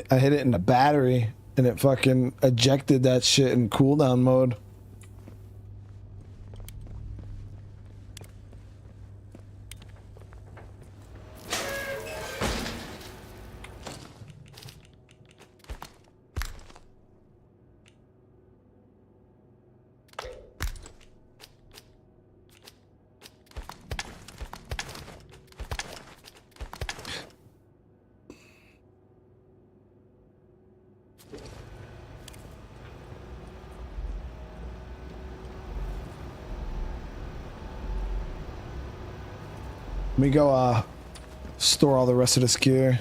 I hit it in the battery and it fucking ejected that shit in cooldown mode. Let me go store all the rest of this gear.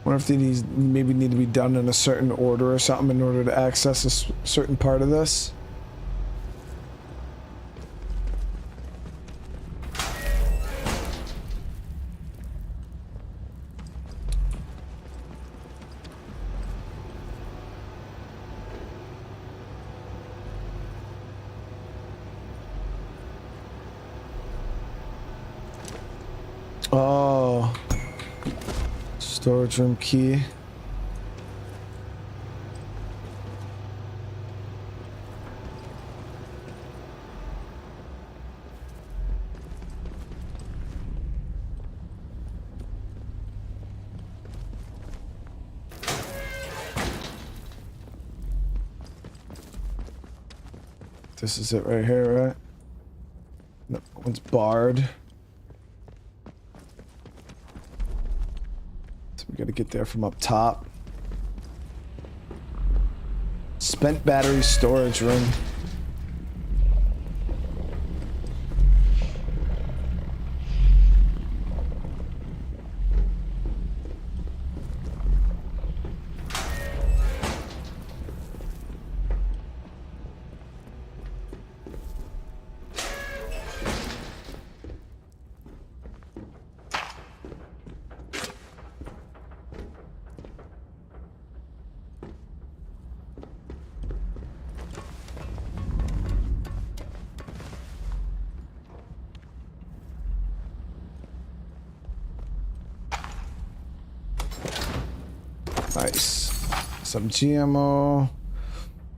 Wonder if they maybe need to be done in a certain order or something in order to access a certain part of this. Oh. Storage room key. This is it right here, right? No, one's barred. We gotta get there from up top. Spent battery storage room. Nice. Some GMO.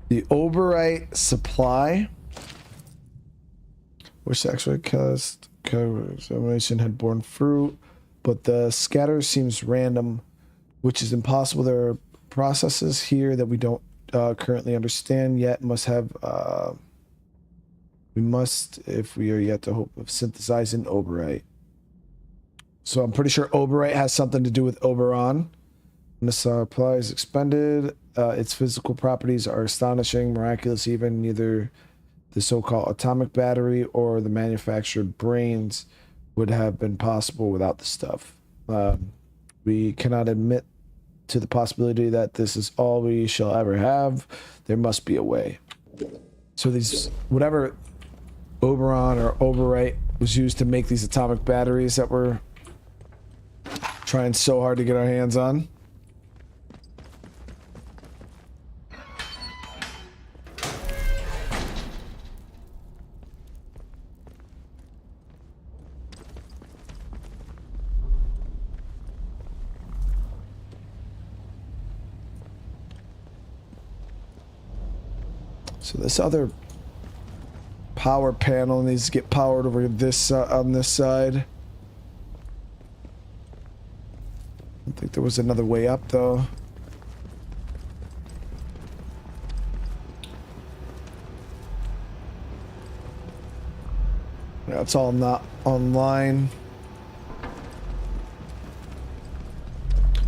The Oberite supply. Wish the X-ray cast examination had borne fruit, but the scatter seems random, which is impossible. There are processes here that we don't currently understand yet. We must, if we are yet to hope of synthesizing Oberite. So I'm pretty sure Oberite has something to do with Oberon. When the supply is expended, its physical properties are astonishing, miraculous even. Neither the so-called atomic battery or the manufactured brains would have been possible without the stuff. We cannot admit to the possibility that this is all we shall ever have. There must be a way. So these, whatever Oberon or Oberite was used to make these atomic batteries that we're trying so hard to get our hands on. So this other power panel needs to get powered over this on this side. I don't think there was another way up though. Yeah, it's all not online.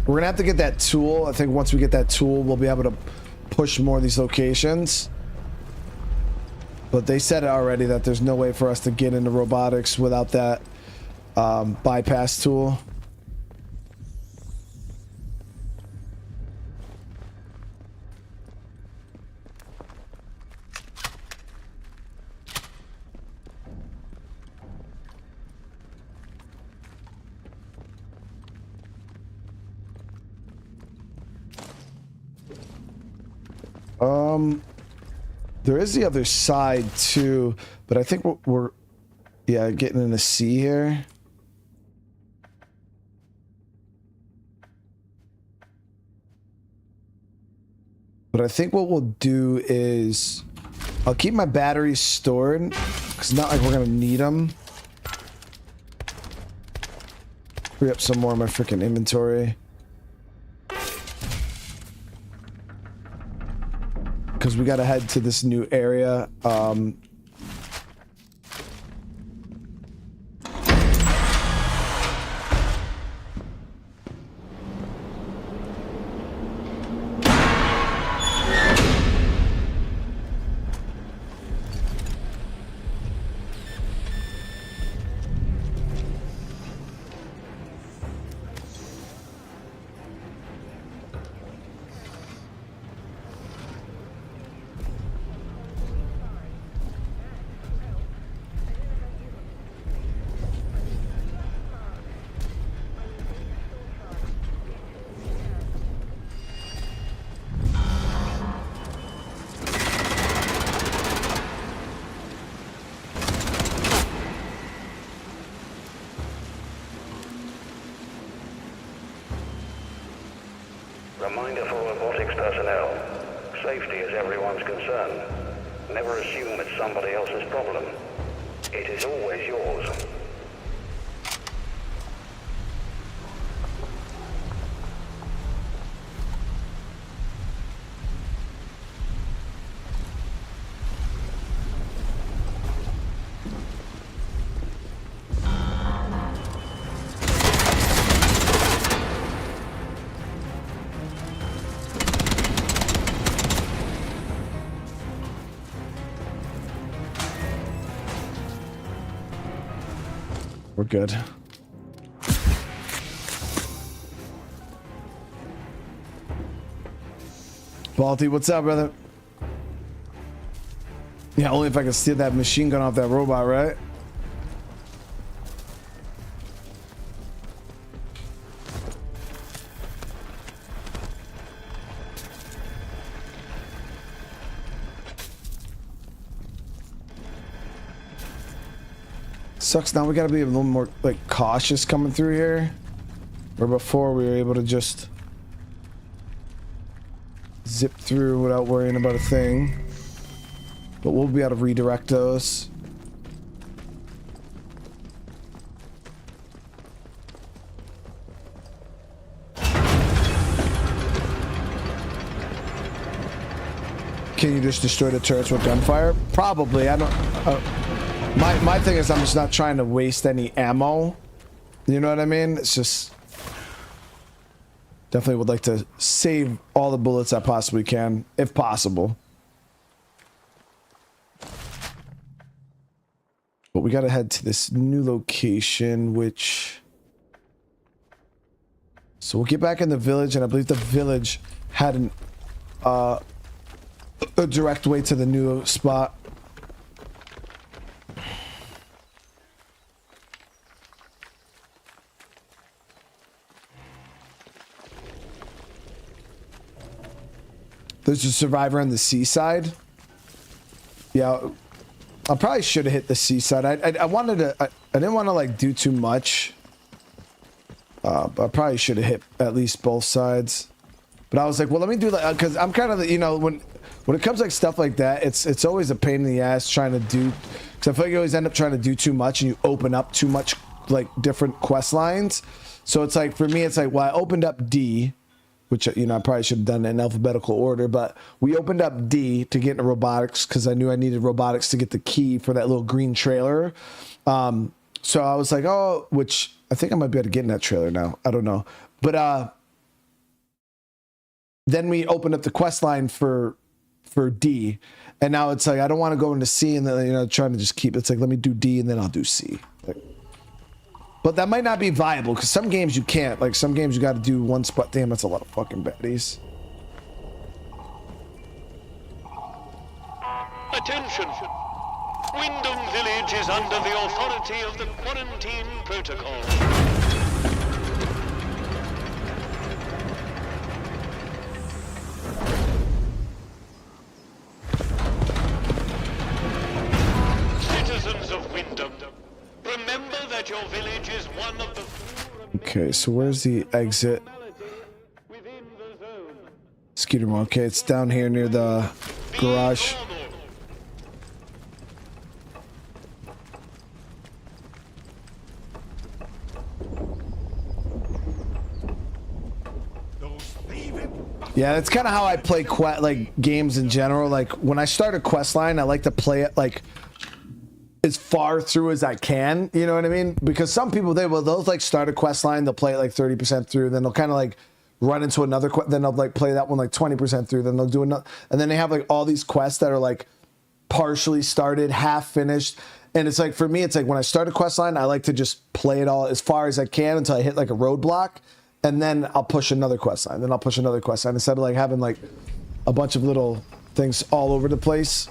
We're gonna have to get that tool. I think once we get that tool, we'll be able to push more of these locations. But they said already that there's no way for us to get into robotics without that bypass tool. There is the other side too, but I think we're getting in the sea here. But I think what we'll do is I'll keep my batteries stored because it's not like we're gonna need them. Free up some more of my freaking inventory. Because we got to head to this new area. Reminder for robotics personnel. Safety is everyone's concern. Never assume it's somebody else's problem. It is always yours. We're good. Balti, what's up, brother? Yeah, only if I can steal that machine gun off that robot, right? Sucks now we gotta be a little more like cautious coming through here. Where before we were able to just zip through without worrying about a thing. But we'll be able to redirect those. Can you just destroy the turrets with gunfire? Probably. I don't. My thing is I'm just not trying to waste any ammo. You know what I mean? It's just definitely would like to save all the bullets I possibly can, if possible. But we gotta head to this new location, which. So we'll get back in the village, and I believe the village had an a direct way to the new spot. There's a survivor on the seaside. Yeah, I probably should have hit the seaside. I wanted to. I didn't want to like do too much. But I probably should have hit at least both sides. But I was like, well, let me do that because I'm kind of, you know, when it comes like stuff like that, it's always a pain in the ass trying to do. Because I feel like you always end up trying to do too much and you open up too much like different quest lines. So it's like for me, it's like, well, I opened up D. Which, you know, I probably should have done it in alphabetical order, but we opened up D to get into robotics because I knew I needed robotics to get the key for that little green trailer. So I was like, oh, which I think I might be able to get in that trailer now. I don't know. But then we opened up the quest line for D. And now it's like, I don't want to go into C and then, you know, trying to just keep, it's like, let me do D and then I'll do C. But that might not be viable because some games you can't. Like some games you got to do one spot. Damn, that's a lot of fucking baddies. Attention! Wyndham Village is under the authority of the quarantine protocol. Citizens of Wyndham, remember that your village is one of the... Okay, so where's the exit? Skeeter Mall. Okay, it's down here near the garage. Yeah, that's kind of how I play games in general. Like when I start a quest line, I like to play it like as far through as I can, you know what I mean? Because some people, they'll like start a quest line, they'll play it like 30% through, then they'll kind of like run into another quest, then they'll like play that one like 20% through, then they'll do another, and then they have like all these quests that are like partially started, half finished, and it's like, for me, it's like when I start a quest line, I like to just play it all as far as I can until I hit like a roadblock, and then I'll push another quest line, then I'll push another quest line, instead of like having like a bunch of little things all over the place.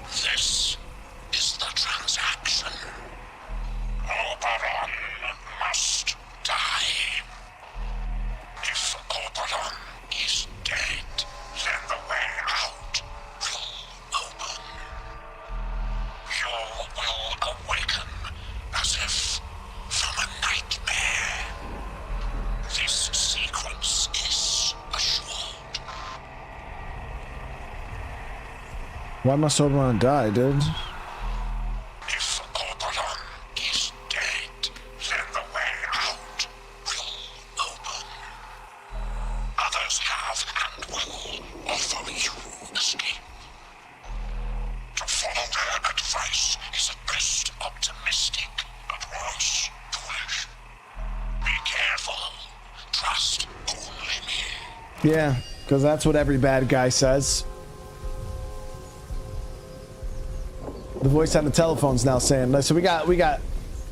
This is the transaction. Oberon must die. If Oberon is dead, then the way out will open. You will awaken as if from a nightmare. This sequence is assured. Why must Oberon die, dude? If Oberon is dead, then the way out will open. Others have and will offer you escape. To follow their advice is at best optimistic, at worst foolish. Be careful. Trust only me. Yeah, because that's what every bad guy says. The voice on the telephone's now saying, so we got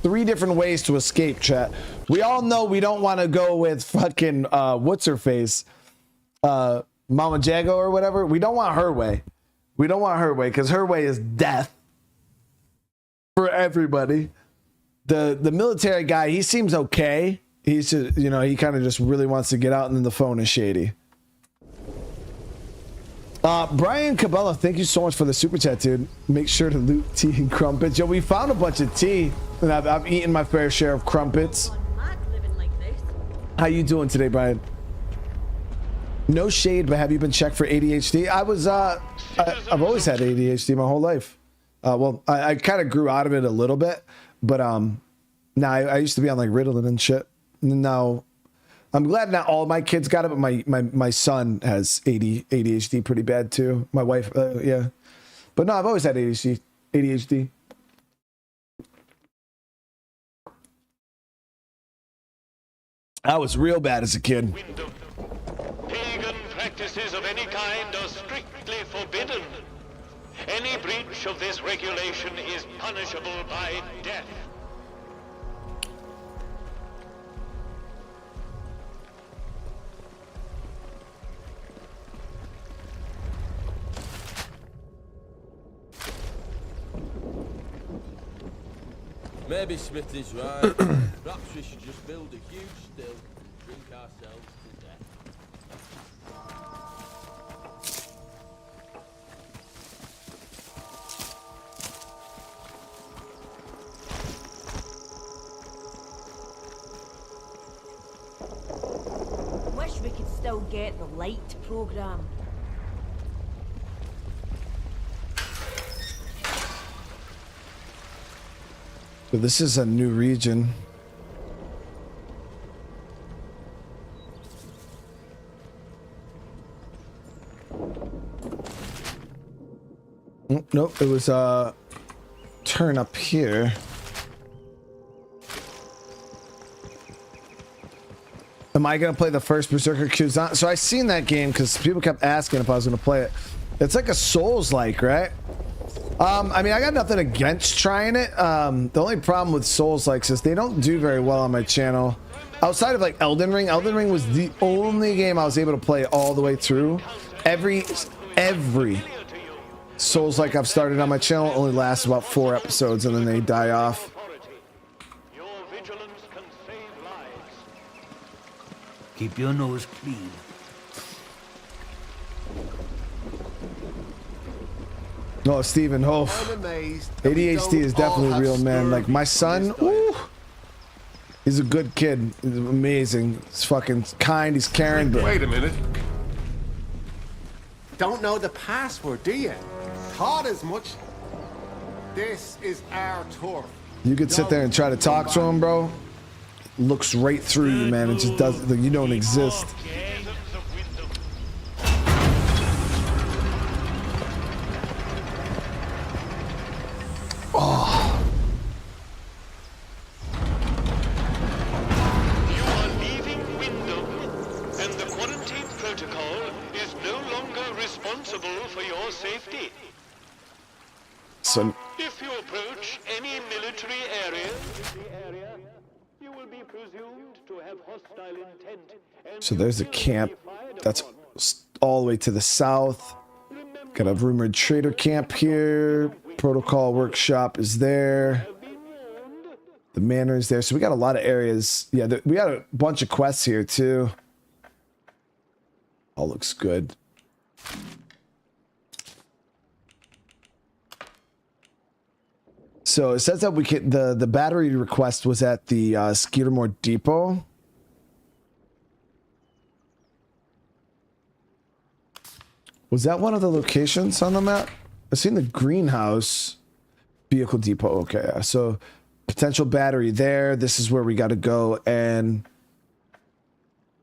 3 different ways to escape, chat. We all know we don't want to go with fucking what's her face, Mama Jago or whatever. We don't want her way. We don't want her way because her way is death. for everybody. The military guy, he seems okay. He's just, you know, he kind of just really wants to get out, and then the phone is shady. Brian Cabela, thank you so much for the super chat, dude. Make sure to loot tea and crumpets. Yo, we found a bunch of tea, and I've eaten my fair share of crumpets. How you doing today, Brian? No shade, but have you been checked for ADHD? I've always had ADHD my whole life. Well, I kind of grew out of it a little bit, but now I used to be on like Ritalin and shit. Now I'm glad not all my kids got it, but my son has ADHD pretty bad too. My wife, yeah, but no, I've always had ADHD. I was real bad as a kid. Pagan practices of any kind are strictly forbidden. Any breach of this regulation is punishable by death. Maybe Smith is right. Perhaps we should just build a huge still and drink ourselves to death. Wish we could still get the light program. So this is a new region. Nope, it was turn up here. Am I gonna play the first Berserker Q's on? So I seen that game because people kept asking if I was gonna play it. It's like a Souls-like, right? I mean, I got nothing against trying it. The only problem with Souls-likes is they don't do very well on my channel. Outside of like Elden Ring was the only game I was able to play all the way through. Every Souls-like I've started on my channel only lasts about 4 episodes and then they die off. Keep your nose clean. No, Steven, ADHD is definitely real, man. Like my son, ooh, he's a good kid. He's amazing. He's fucking kind. He's caring. But wait a minute. Don't know the password, do you? Thought as much. This is our turf. You could sit there and try to talk to him, bro. Looks right through you, man. It just does. You don't exist. Oh. You are leaving Wyndham, and the quarantine protocol is no longer responsible for your safety. So if you approach any military area, you will be presumed to have hostile intent. So there's a camp that's all the way to the south. Got a rumored trader camp here. Protocol workshop is there. The manor is there. So we got a lot of areas. Yeah, we got a bunch of quests here too. All looks good. So it says that we can, the battery request was at the Skeetermore Depot. Was that one of the locations on the map? I've seen the greenhouse vehicle depot. Okay, so potential battery there. This is where we got to go and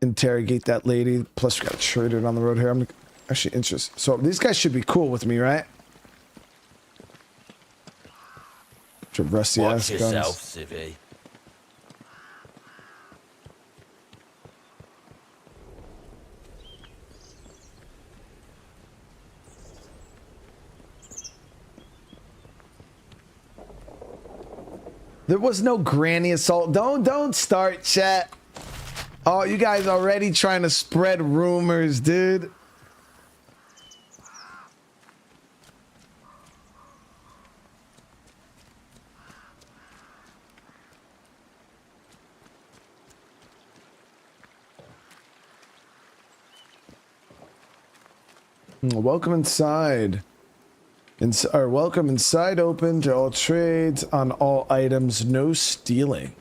interrogate that lady. Plus we got a trader on the road here. I'm actually interested. So these guys should be cool with me, right? Rusty ass guns. Watch yourself, Civvy. There was no granny assault. Don't start, chat. Oh, you guys already trying to spread rumors, dude. Welcome inside. Welcome inside. Open to all trades on all items. No stealing.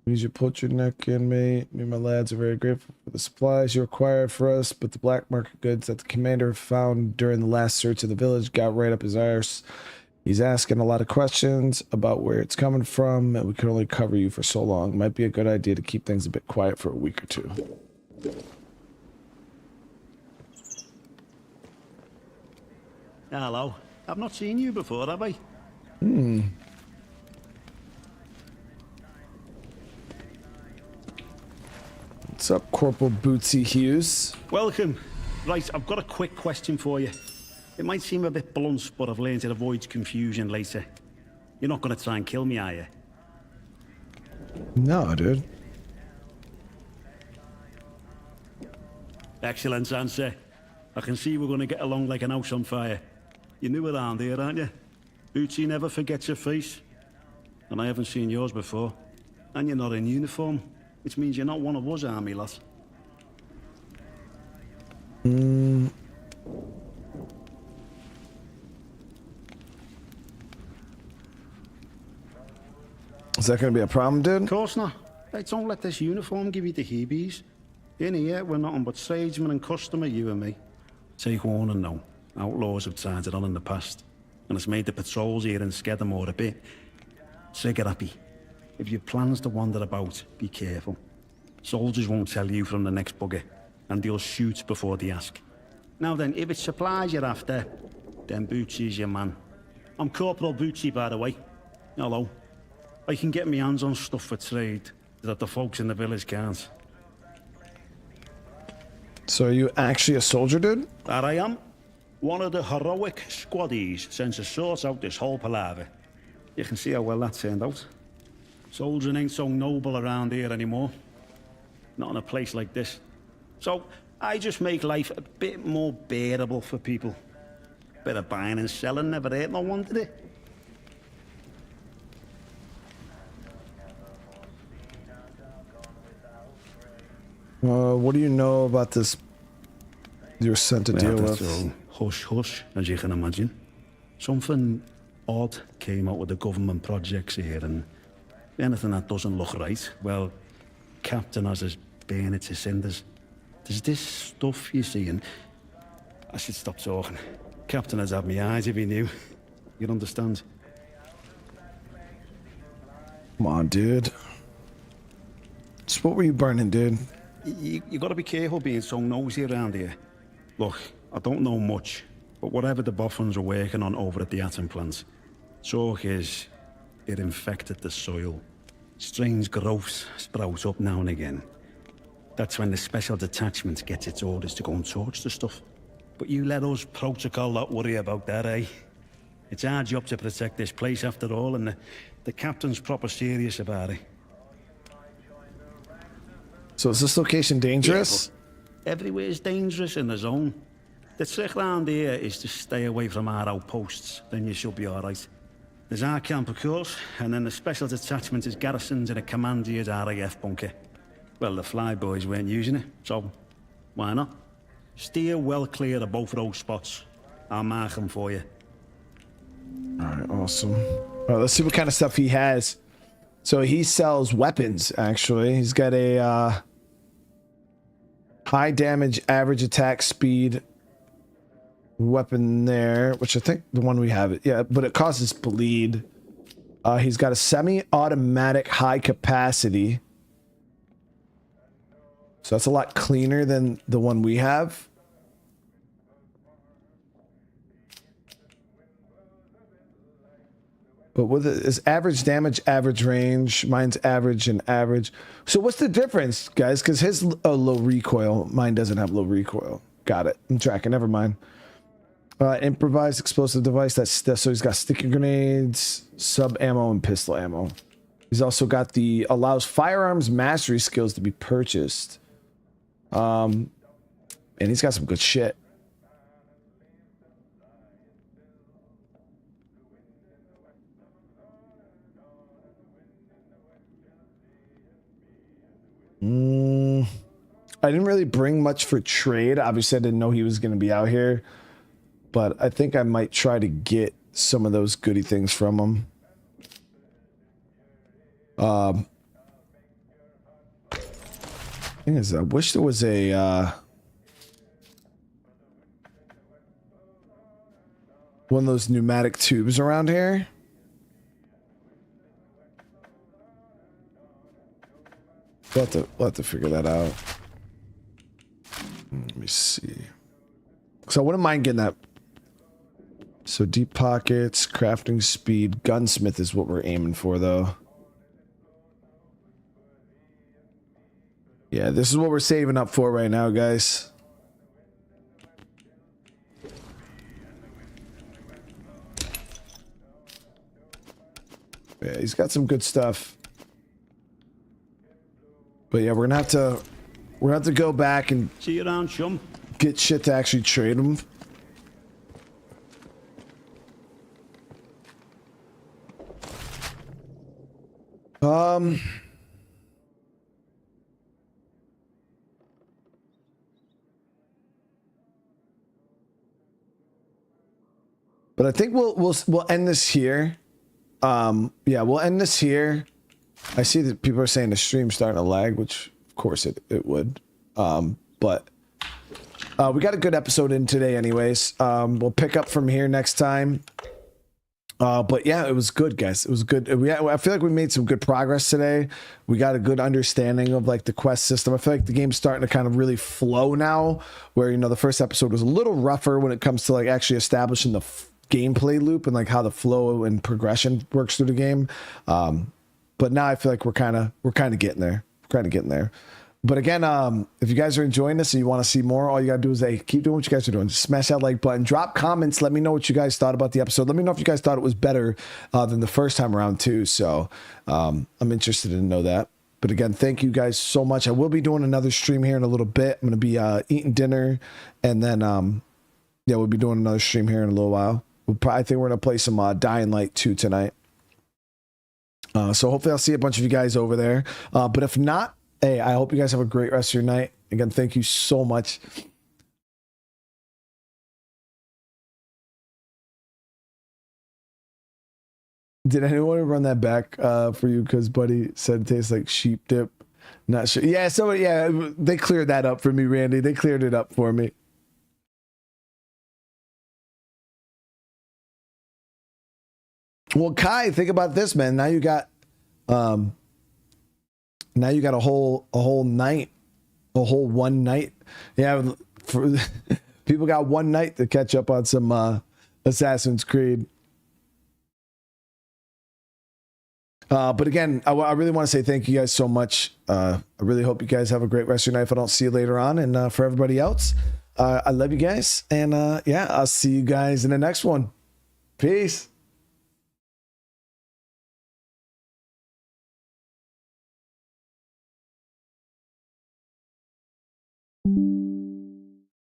Use your put your neck in, mate. Me and my lads are very grateful for the supplies you acquired for us, but the black market goods that the commander found during the last search of the village got right up his arse. He's asking a lot of questions about where it's coming from, and we can only cover you for so long. Might be a good idea to keep things a bit quiet for a week or two. Hello. I've not seen you before, have I? What's up, Corporal Bootsy Hughes? Welcome. Right, I've got a quick question for you. It might seem a bit blunt, but I've learned to avoid confusion later. You're not going to try and kill me, are you? No, dude. Excellent answer. I can see we're going to get along like an house on fire. You're new around here, aren't you? Bootsy never forgets your face. And I haven't seen yours before. And you're not in uniform, which means you're not one of us army lads. Is that going to be a problem, dude? Of course not. Hey, don't let this uniform give you the heebies. In here, we're nothing but tradesmen and customer, you and me. Take warning now. Outlaws have tried it on in the past. And it's made the patrols here in Skedamore a bit trigger happy. If your plans to wander about, be careful. Soldiers won't tell you from the next bugger, and they'll shoot before they ask. Now then, if it's supplies you're after, then Bootsy's your man. I'm Corporal Bootsy, by the way. Hello. I can get my hands on stuff for trade that the folks in the village can't. So are you actually a soldier, dude? That I am. One of the heroic squaddies sent to sort out this whole palaver. You can see how well that turned out. Soldiering ain't so noble around here anymore. Not in a place like this. So I just make life a bit more bearable for people. Bit of buying and selling never hurt no one, did it? What do you know about this you're sent to deal with? So hush hush, as you can imagine. Something odd came out with the government projects here, and anything that doesn't look right, well, Captain has us burn it to cinders. There's this stuff you see, and I should stop talking. Captain has had me eyes if he knew. You'd understand. Come on, dude. Just what were you burning, dude? You gotta be careful being so nosy around here. Look, I don't know much, but whatever the boffins are working on over at the atom plant, talk is it infected the soil. Strange growths sprout up now and again. That's when the special detachment gets its orders to go and torch the stuff. But you let us protocol not worry about that, eh? It's our job to protect this place after all, and the captain's proper serious about it. So is this location dangerous? Yeah, everywhere's dangerous in the zone. The trick round here is to stay away from our outposts, then you should be alright. There's our camp, of course, and then the special detachment is garrisoned in a commandier's RAF bunker. Well, the flyboys weren't using it, so why not? Steer well clear of both those spots. I'll mark them for you. Alright, awesome. Alright, let's see what kind of stuff he has. So he sells weapons, actually. He's got a high damage, average attack speed weapon there, which I think the one we have, yeah, but it causes bleed. He's got a semi-automatic high capacity. So that's a lot cleaner than the one we have. But with it is average damage, average range. Mine's average and average. So what's the difference, guys? Because his low recoil, mine doesn't have low recoil. Got it. I'm tracking. Never mind. Improvised explosive device. So he's got sticky grenades, sub ammo, and pistol ammo. He's also got the allows firearms mastery skills to be purchased. And he's got some good shit. I didn't really bring much for trade. Obviously, I didn't know he was going to be out here, but I think I might try to get some of those goody things from him. Thing is, I wish there was a one of those pneumatic tubes around here. We'll have to figure that out. Let me see. So I wouldn't mind getting that. So deep pockets, crafting speed, gunsmith is what we're aiming for, though. Yeah, this is what we're saving up for right now, guys. Yeah, he's got some good stuff. But yeah, we're gonna have to go back and see you around, chum. Get shit to actually trade them. But I think we'll end this here. Yeah, we'll end this here. I see that people are saying the stream's starting to lag, which of course it would. But we got a good episode in today anyways. We'll pick up from here next time. But yeah, it was good, guys. It was good. I feel like we made some good progress today. We got a good understanding of like the quest system. I feel like the game's starting to kind of really flow now, where, you know, the first episode was a little rougher when it comes to like actually establishing the gameplay loop and like how the flow and progression works through the game. But now I feel like we're kind of getting there. We're kind of getting there. But again, if you guys are enjoying this and you want to see more, all you got to do is keep doing what you guys are doing. Just smash that like button. Drop comments. Let me know what you guys thought about the episode. Let me know if you guys thought it was better than the first time around too. So I'm interested to know that. But again, thank you guys so much. I will be doing another stream here in a little bit. I'm going to be eating dinner. And then, yeah, we'll be doing another stream here in a little while. I think we're going to play some Dying Light 2 tonight. So hopefully I'll see a bunch of you guys over there. But if not, hey, I hope you guys have a great rest of your night. Again, thank you so much. Did anyone run that back for you? Because Buddy said it tastes like sheep dip. Not sure. Yeah, they cleared that up for me, Randy. They cleared it up for me. Well, Kai, think about this, man. Now you got a whole night, a whole one night. Yeah, people got one night to catch up on some Assassin's Creed. But again, I really want to say thank you guys so much. I really hope you guys have a great rest of your night. If I don't see you later on, and for everybody else, I love you guys, and yeah, I'll see you guys in the next one. Peace.